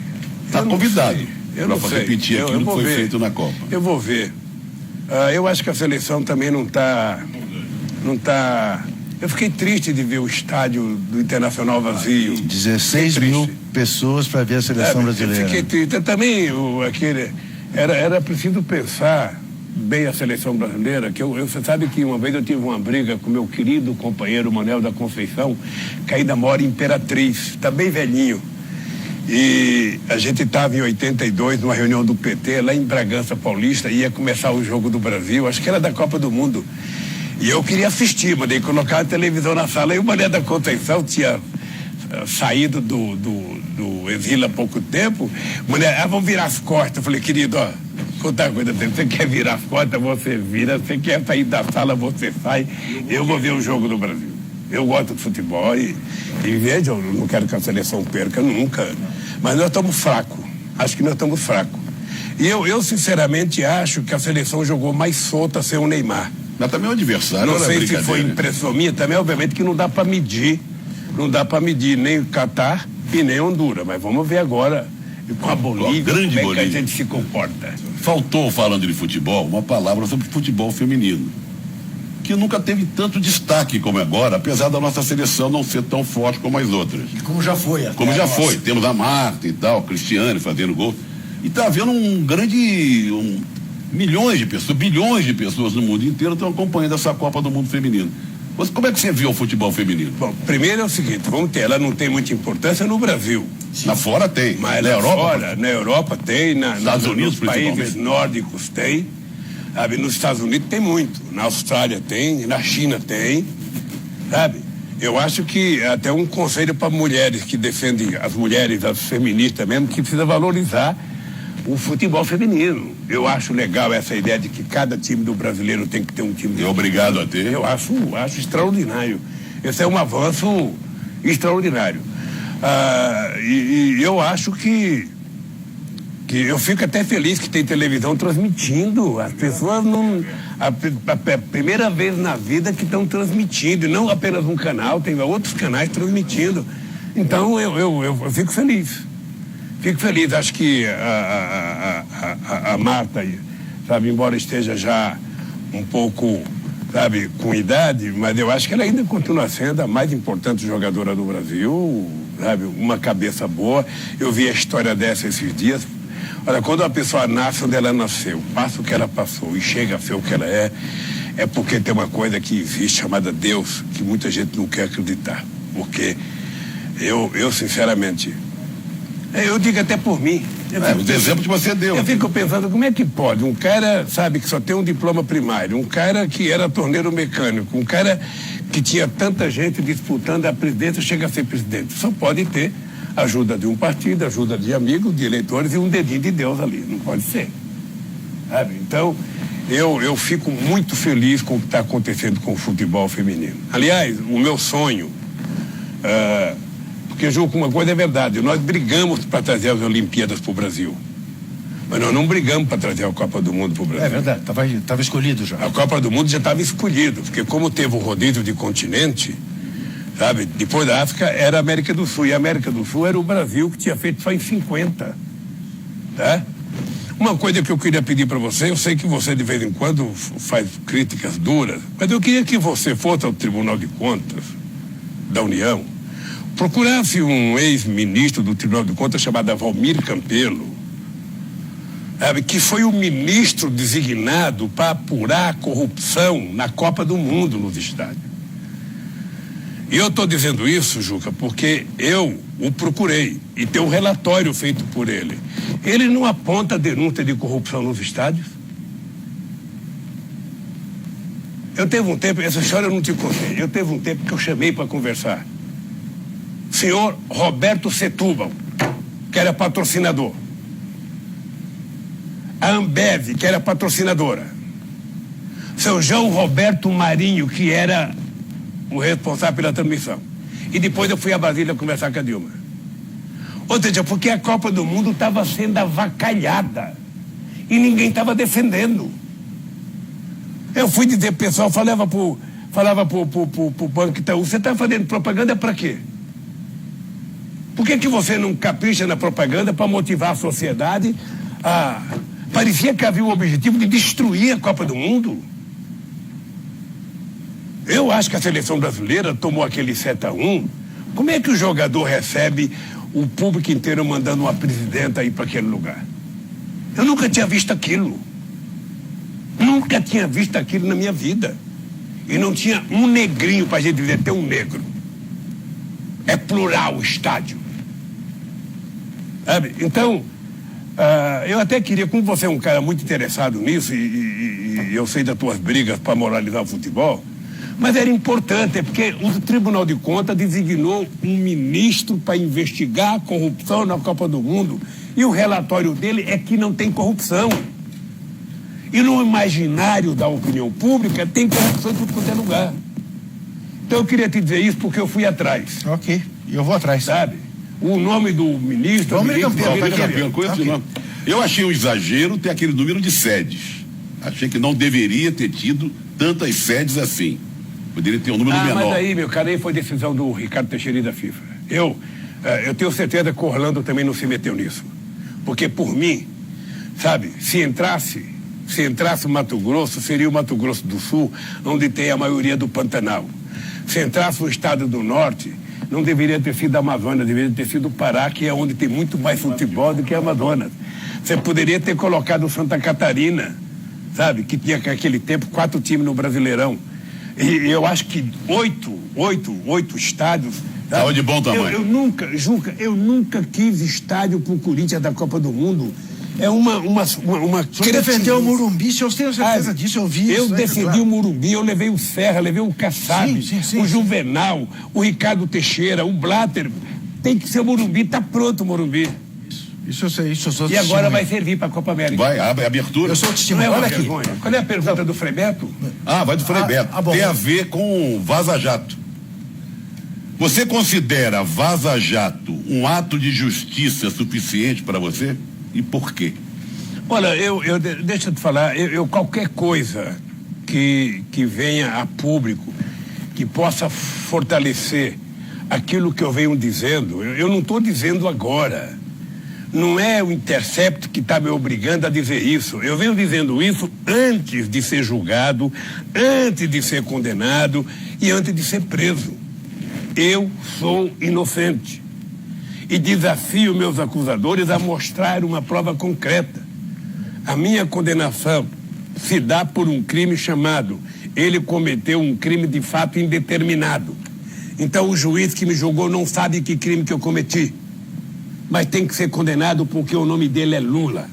Está convidado. Eu não sei. Repetir aquilo que foi feito na Copa. Eu vou ver. Eu acho que a seleção também não está... Eu fiquei triste de ver o estádio do Internacional vazio. 16 mil pessoas para ver a seleção brasileira. Eu fiquei triste. Também era preciso pensar bem a seleção brasileira, que você sabe que uma vez eu tive uma briga com meu querido companheiro Manuel da Conceição, que ainda mora em Imperatriz, está bem velhinho. E a gente estava em 82 numa reunião do PT lá em Bragança Paulista, ia começar o jogo do Brasil, acho que era da Copa do Mundo. E eu queria assistir, mandei colocar a televisão na sala, e o Manuel da Conceição tinha saído do exílio há pouco tempo. Mulher, vamos virar as costas. Eu falei, querido, contar uma coisa, você quer virar as costas, você vira, você quer sair da sala, você sai. Eu vou ver o jogo do Brasil. Eu gosto de futebol e veja, eu não quero que a seleção perca nunca, mas nós estamos fracos. Acho que nós estamos fracos. E eu sinceramente acho que a seleção jogou mais solta sem o Neymar. Mas também o adversário. Não sei se foi impressão minha, também obviamente que não dá para medir. Não dá para medir nem o Catar e nem Honduras, mas vamos ver agora com a Bolívia como é que a gente se comporta. Faltou, falando de futebol, uma palavra sobre futebol feminino, que nunca teve tanto destaque como agora, apesar da nossa seleção não ser tão forte como as outras. Como já foi. Como já foi. Temos a Marta e tal, Cristiane fazendo gol. E está havendo milhões de pessoas, bilhões de pessoas no mundo inteiro estão acompanhando essa Copa do Mundo feminino. Como é que você viu o futebol feminino? Bom, primeiro é o seguinte, ela não tem muita importância no Brasil. Sim. Lá fora tem. Mas na Europa? Na Europa tem, Estados Unidos, nos países nórdicos tem, sabe? Nos Estados Unidos tem muito, na Austrália tem, na China tem, sabe? Eu acho que até um conselho para mulheres que defendem, as mulheres, as feministas mesmo, que precisa valorizar o futebol feminino. Eu acho legal essa ideia de que cada time do brasileiro tem que ter um time. É obrigado a ter. Eu acho extraordinário. Esse é um avanço extraordinário. E eu acho que eu fico até feliz que tem televisão transmitindo. As pessoas não... A primeira vez na vida que estão transmitindo, e não apenas um canal, tem outros canais transmitindo. Então eu fico feliz. Fico feliz, acho que a Marta, sabe, embora esteja já um pouco, sabe, com idade, mas eu acho que ela ainda continua sendo a mais importante jogadora do Brasil, sabe, uma cabeça boa. Eu vi a história dessa esses dias. Olha, quando uma pessoa nasce onde ela nasceu, passa o que ela passou e chega a ser o que ela é porque tem uma coisa que existe chamada Deus, que muita gente não quer acreditar. Porque eu sinceramente, Eu digo até por mim. Os exemplos que você deu. Eu fico pensando, como é que pode? Um cara, sabe, que só tem um diploma primário, um cara que era torneiro mecânico, um cara que tinha tanta gente disputando a presidência, chega a ser presidente. Só pode ter ajuda de um partido, ajuda de amigos, de eleitores e um dedinho de Deus ali. Não pode ser. Sabe? Então, eu fico muito feliz com o que está acontecendo com o futebol feminino. Aliás, o meu sonho... porque eu julgo que uma coisa é verdade, nós brigamos para trazer as Olimpíadas para o Brasil, mas nós não brigamos para trazer a Copa do Mundo para o Brasil. É verdade, estava escolhido já. A Copa do Mundo já estava escolhido, porque como teve o rodízio de continente, sabe, depois da África era a América do Sul, e a América do Sul era o Brasil que tinha feito só em 50, tá? Uma coisa que eu queria pedir para você, eu sei que você de vez em quando faz críticas duras, mas eu queria que você fosse ao Tribunal de Contas da União, procurasse um ex-ministro do Tribunal de Contas chamado Valmir Campelo, que foi o ministro designado para apurar a corrupção na Copa do Mundo nos estádios. E eu estou dizendo isso, Juca, porque eu o procurei e tem um relatório feito por ele. Ele não aponta denúncia de corrupção nos estádios? Eu teve um tempo, essa história eu não te contei, eu teve um tempo que eu chamei para conversar senhor Roberto Setúbal, que era patrocinador, a Ambev, que era patrocinadora, seu João Roberto Marinho, que era o responsável pela transmissão, e depois eu fui a Brasília conversar com a Dilma. Ou seja, porque a Copa do Mundo estava sendo avacalhada e ninguém estava defendendo. Eu fui dizer pro pessoal, falava pro Banco Itaú, você está fazendo propaganda para quê? Por que você não capricha na propaganda para motivar a sociedade a... Parecia que havia o objetivo de destruir a Copa do Mundo. Eu acho que a seleção brasileira tomou aquele 7-1. Como é que o jogador recebe o público inteiro mandando uma presidenta ir para aquele lugar? Eu nunca tinha visto aquilo. Nunca tinha visto aquilo na minha vida. E não tinha um negrinho para a gente dizer, tem um negro. É plural o estádio. Sabe? Então, eu até queria, como você é um cara muito interessado nisso, e eu sei das tuas brigas para moralizar o futebol, mas era importante, porque o Tribunal de Contas designou um ministro para investigar a corrupção na Copa do Mundo, e o relatório dele é que não tem corrupção. E no imaginário da opinião pública tem corrupção em tudo quanto é lugar. Então eu queria te dizer isso porque eu fui atrás. Ok, eu vou atrás. Sabe? O nome do ministro... Eu achei um exagero ter aquele número de sedes. Achei que não deveria ter tido tantas sedes assim. Poderia ter um número menor. Mas aí, meu cara, aí foi decisão do Ricardo Teixeira da FIFA. Eu tenho certeza que o Orlando também não se meteu nisso. Porque por mim, sabe, se entrasse o Mato Grosso, seria o Mato Grosso do Sul, onde tem a maioria do Pantanal. Se entrasse o estado do Norte, não deveria ter sido a Amazonas, deveria ter sido o Pará, que é onde tem muito mais futebol do que a Amazonas. Você poderia ter colocado Santa Catarina, sabe, que tinha naquele tempo 4 times no Brasileirão. E eu acho que 8 estádios. Tá de bom tamanho. Eu nunca quis estádio pro Corinthians da Copa do Mundo. É uma Você defendeu o Morumbi, se eu tenho certeza disso, eu vi isso. Eu defendi o Morumbi, eu levei o Serra, levei o Kassab, o Juvenal, o Ricardo Teixeira, o Blatter. Tem que ser o Morumbi, tá pronto o Morumbi. Isso eu sei, isso eu sou. E agora vai servir para a Copa América. Vai, abre a abertura. Eu sou testemunha. Olha aqui. Qual é a pergunta do Frei Beto? Vai do Frei Beto. Bom. Tem a ver com Vaza Jato. Você considera Vaza Jato um ato de justiça suficiente para você? E por quê? Olha, deixa eu te falar, qualquer coisa que venha a público, que possa fortalecer aquilo que eu venho dizendo, eu não estou dizendo agora. Não é o Intercept que está me obrigando a dizer isso. Eu venho dizendo isso antes de ser julgado, antes de ser condenado e antes de ser preso. Eu sou inocente. E desafio meus acusadores a mostrar uma prova concreta. A minha condenação se dá por um crime chamado, ele cometeu um crime de fato indeterminado. Então o juiz que me julgou não sabe que crime que eu cometi. mas tem que ser condenado porque o nome dele é Lula.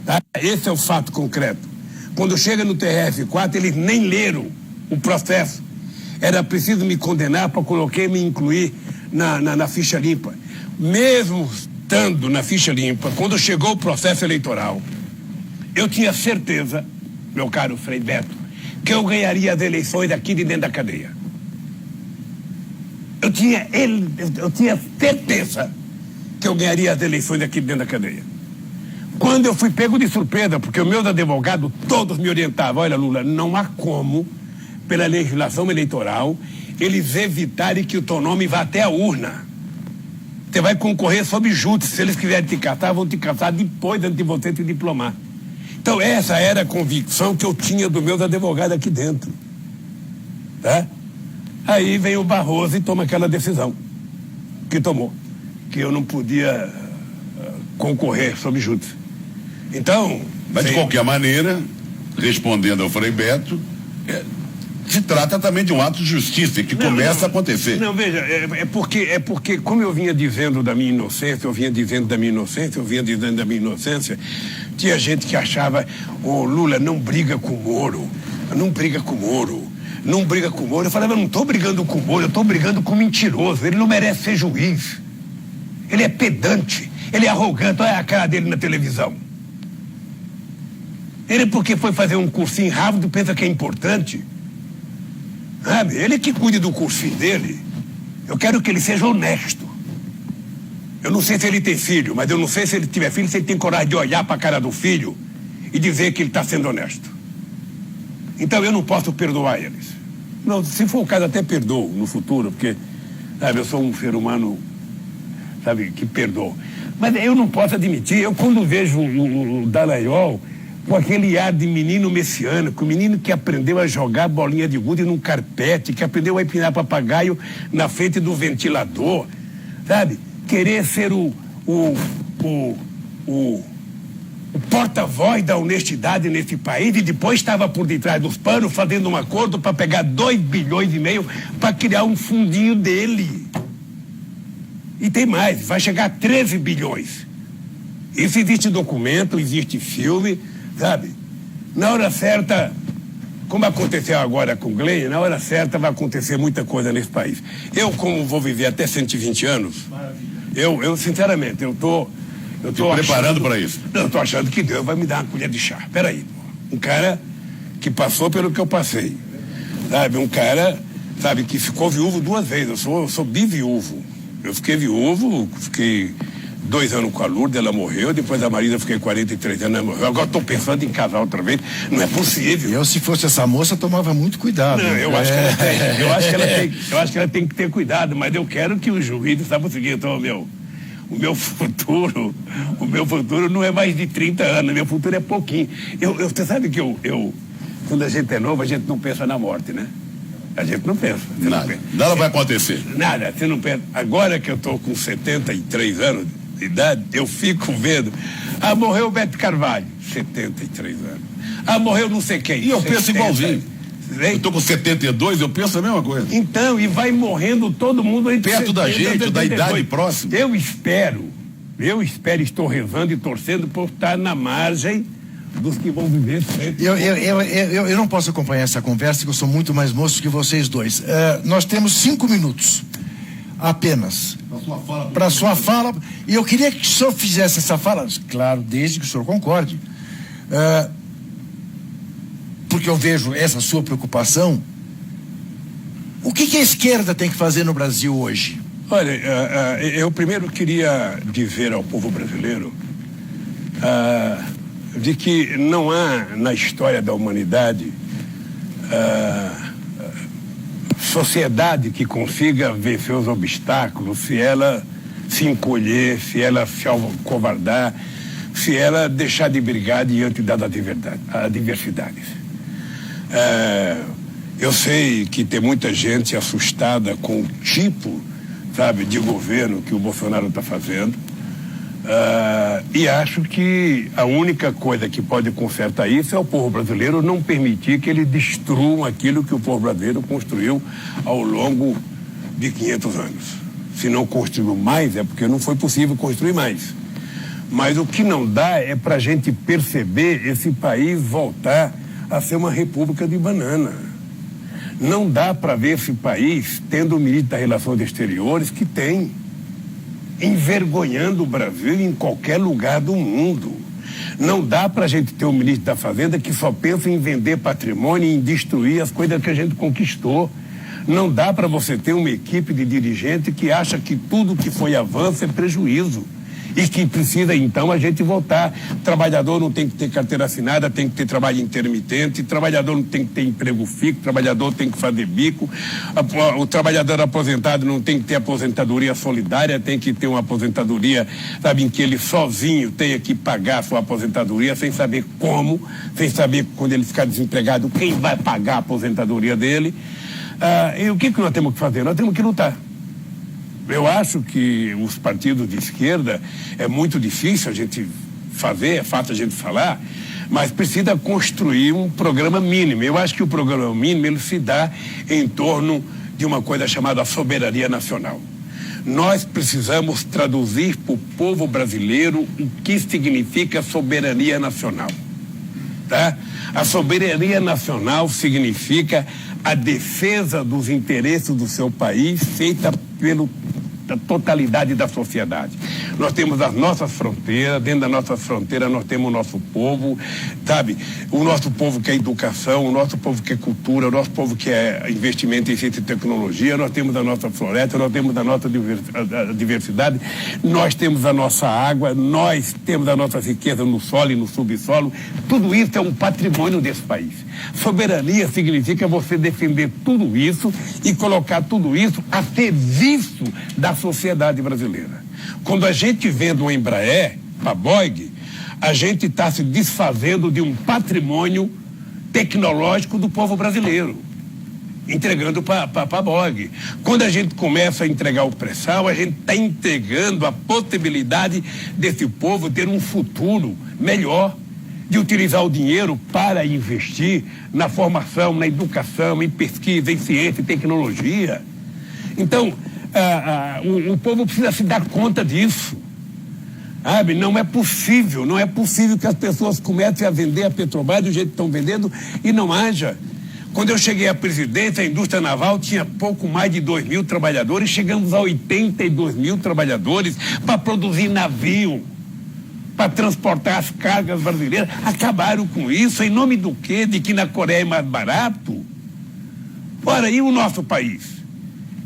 Tá? Esse é o fato concreto. Quando chega no TRF4, eles nem leram o processo. Era preciso me condenar para me incluir na ficha limpa. Mesmo estando na ficha limpa, quando chegou o processo eleitoral, eu tinha certeza, meu caro Frei Beto, que eu ganharia as eleições aqui de dentro da cadeia. Eu tinha certeza que eu ganharia as eleições aqui de dentro da cadeia. Quando eu fui pego de surpresa, porque os meus advogados todos me orientavam, olha, Lula, não há como, pela legislação eleitoral, eles evitarem que o teu nome vá até a urna. Você vai concorrer sob júdice. Se eles quiserem te caçar, vão te caçar depois antes de você se diplomar. Então, essa era a convicção que eu tinha dos meus advogados aqui dentro. Tá? Aí vem o Barroso e toma aquela decisão que tomou, que eu não podia concorrer sob júdice. Então... Mas, de qualquer maneira, respondendo ao Frei Beto, se trata também de um ato de justiça que começa a acontecer. Não, veja, é porque, como eu vinha dizendo da minha inocência, tinha gente que achava, Lula, não briga com o Moro. Eu falava, eu não estou brigando com o Moro, eu estou brigando com o mentiroso. Ele não merece ser juiz. Ele é pedante, ele é arrogante, olha a cara dele na televisão. Ele, porque foi fazer um cursinho rápido, pensa que é importante. Sabe? Ele que cuide do cursinho dele. Eu quero que ele seja honesto. Eu não sei se ele tem filho, mas eu não sei se ele tiver filho, se ele tem coragem de olhar para a cara do filho e dizer que ele está sendo honesto. Então eu não posso perdoar eles. Não, se for o caso, até perdoo no futuro, porque, sabe, eu sou um ser humano, sabe, que perdoa. Mas eu não posso admitir, eu quando vejo o Dallagnol com aquele ar de menino messiânico, menino que aprendeu a jogar bolinha de gude num carpete, que aprendeu a empinar papagaio na frente do ventilador, sabe? Querer ser o porta-voz da honestidade nesse país e depois estava por detrás dos panos fazendo um acordo para pegar 2,5 bilhões para criar um fundinho dele. E tem mais, vai chegar a 13 bilhões. Isso existe documento, existe filme, sabe? Na hora certa, como aconteceu agora com o Glenn, na hora certa vai acontecer muita coisa nesse país. Eu, como vou viver até 120 anos, eu sinceramente, eu tô preparando para isso. Não, eu tô achando que Deus vai me dar uma colher de chá. Peraí, um cara que passou pelo que eu passei, sabe? Um cara, sabe, que ficou viúvo 2 vezes. Eu sou biviúvo. Eu fiquei viúvo, fiquei 2 anos com a Lourdes, ela morreu, depois a Marisa fiquei 43 anos, ela morreu. Agora estou pensando em casar outra vez, não é possível. Eu, se fosse essa moça, tomava muito cuidado. Não, eu acho que ela tem que ter cuidado, mas eu quero que o juiz, sabe o seguinte, então, o meu futuro não é mais de 30 anos, meu futuro é pouquinho. Você sabe que quando a gente é novo, a gente não pensa na morte, né? A gente não pensa. Nada vai acontecer. Nada, você não pensa. Agora que eu estou com 73 anos de idade, eu fico vendo. Morreu o Beto Carvalho, 73 anos. Morreu não sei quem. E eu penso igualzinho. Eu estou com 72, eu penso a mesma coisa. Então, e vai morrendo todo mundo aí perto da gente, da idade próxima. Eu espero, estou rezando e torcendo por estar na margem dos que vão viver sempre. Eu não posso acompanhar essa conversa, que eu sou muito mais moço que vocês dois. Nós temos 5 minutos apenas para sua fala, e eu queria que o senhor fizesse essa fala, claro, desde que o senhor concorde, porque eu vejo essa sua preocupação. O que a esquerda tem que fazer no Brasil hoje? Olha, eu primeiro queria dizer ao povo brasileiro de que não há na história da humanidade sociedade que consiga vencer os obstáculos se ela se encolher, se ela se acovardar, se ela deixar de brigar diante das adversidades. Eu sei que tem muita gente assustada com o tipo, sabe, de governo que o Bolsonaro está fazendo. E acho que a única coisa que pode consertar isso é o povo brasileiro não permitir que eles destruam aquilo que o povo brasileiro construiu ao longo de 500 anos. Se não construiu mais, é porque não foi possível construir mais. Mas o que não dá é para a gente perceber esse país voltar a ser uma república de banana. Não dá para ver esse país tendo o ministro das Relações Exteriores que tem, envergonhando o Brasil em qualquer lugar do mundo. Não dá para a gente ter um ministro da Fazenda que só pensa em vender patrimônio e em destruir as coisas que a gente conquistou. Não dá para você ter uma equipe de dirigente que acha que tudo que foi avanço é prejuízo. E que precisa, então, a gente voltar. Trabalhador não tem que ter carteira assinada, tem que ter trabalho intermitente, trabalhador não tem que ter emprego fixo, trabalhador tem que fazer bico, o trabalhador aposentado não tem que ter aposentadoria solidária, tem que ter uma aposentadoria, sabe, em que ele sozinho tenha que pagar a sua aposentadoria, sem saber como, sem saber quando ele ficar desempregado, quem vai pagar a aposentadoria dele. E o que nós temos que fazer? Nós temos que lutar. Eu acho que os partidos de esquerda é muito difícil a gente fazer, é fácil a gente falar, mas precisa construir um programa mínimo. Eu acho que o programa mínimo ele se dá em torno de uma coisa chamada soberania nacional. Nós precisamos traduzir para o povo brasileiro o que significa soberania nacional. Tá? A soberania nacional significa a defesa dos interesses do seu país feita pela totalidade da sociedade. Nós temos as nossas fronteiras, dentro das nossas fronteiras nós temos o nosso povo, sabe? O nosso povo quer educação, o nosso povo quer cultura, o nosso povo quer investimento em ciência e tecnologia, nós temos a nossa floresta, nós temos a nossa diversidade, nós temos a nossa água, nós temos a nossa riqueza no solo e no subsolo. Tudo isso é um patrimônio desse país. Soberania significa você defender tudo isso e colocar tudo isso a serviço da sociedade brasileira. Quando a gente vende uma Embraer para Boeing, a gente está se desfazendo de um patrimônio tecnológico do povo brasileiro, entregando para a Boeing. Quando a gente começa a entregar o pré-sal, a gente está entregando a possibilidade desse povo ter um futuro melhor, de utilizar o dinheiro para investir na formação, na educação, em pesquisa, em ciência e tecnologia. Então, o povo precisa se dar conta disso. Sabe? Não é possível que as pessoas comecem a vender a Petrobras do jeito que estão vendendo e não haja. Quando eu cheguei à presidência, a indústria naval tinha pouco mais de 2.000 trabalhadores, chegamos a 82 mil trabalhadores para produzir navio, para transportar as cargas brasileiras. Acabaram com isso, em nome do quê? De que na Coreia é mais barato? Ora, e o nosso país?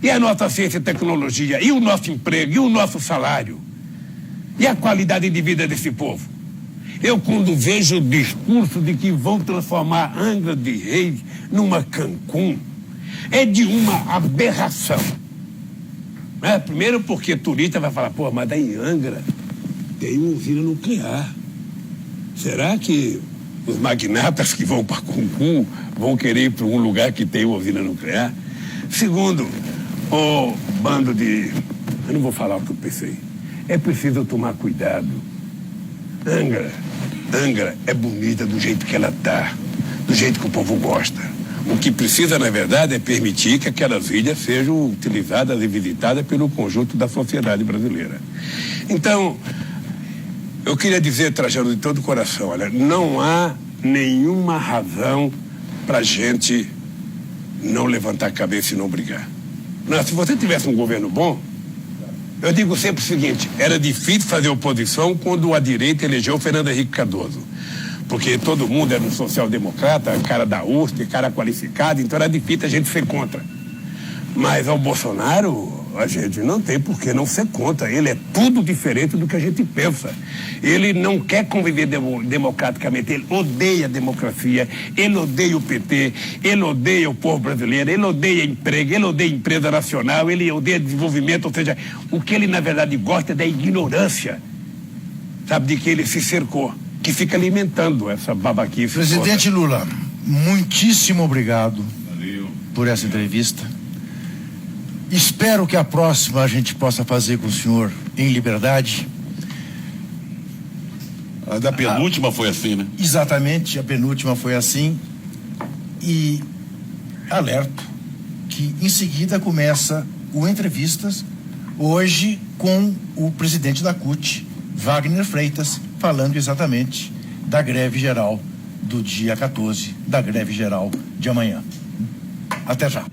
E a nossa ciência e tecnologia? E o nosso emprego? E o nosso salário? E a qualidade de vida desse povo? Eu, quando vejo o discurso de que vão transformar Angra de Reis numa Cancún, é de uma aberração. Primeiro porque turista vai falar, pô, mas daí em Angra tem uma usina nuclear. Será que os magnatas que vão para Cancún vão querer ir para um lugar que tem uma usina nuclear? Segundo, o bando de... Eu não vou falar o que eu pensei. É preciso tomar cuidado. Angra é bonita do jeito que ela está, do jeito que o povo gosta. O que precisa, na verdade, é permitir que aquelas ilhas sejam utilizadas e visitadas pelo conjunto da sociedade brasileira. Então, eu queria dizer, Trajano, de todo o coração, olha, não há nenhuma razão para a gente não levantar a cabeça e não brigar. Não, se você tivesse um governo bom, eu digo sempre o seguinte, era difícil fazer oposição quando a direita elegeu o Fernando Henrique Cardoso, porque todo mundo era um social-democrata, cara da USP, cara qualificado, então era difícil a gente ser contra. Mas ao Bolsonaro, a gente não tem por que não ser contra. Ele é tudo diferente do que a gente pensa. Ele não quer conviver democraticamente, ele odeia a democracia, ele odeia o PT, ele odeia o povo brasileiro, ele odeia emprego, ele odeia empresa nacional, ele odeia desenvolvimento, ou seja, o que ele na verdade gosta é da ignorância, sabe, de que ele se cercou, que fica alimentando essa babaquice. Presidente Lula, muitíssimo obrigado. Valeu. Por essa entrevista. Espero que a próxima a gente possa fazer com o senhor em liberdade. A da penúltima foi assim, né? Exatamente, a penúltima foi assim. E alerto que em seguida começa o Entrevistas hoje com o presidente da CUT, Wagner Freitas, falando exatamente da greve geral do dia 14, da greve geral de amanhã. Até já.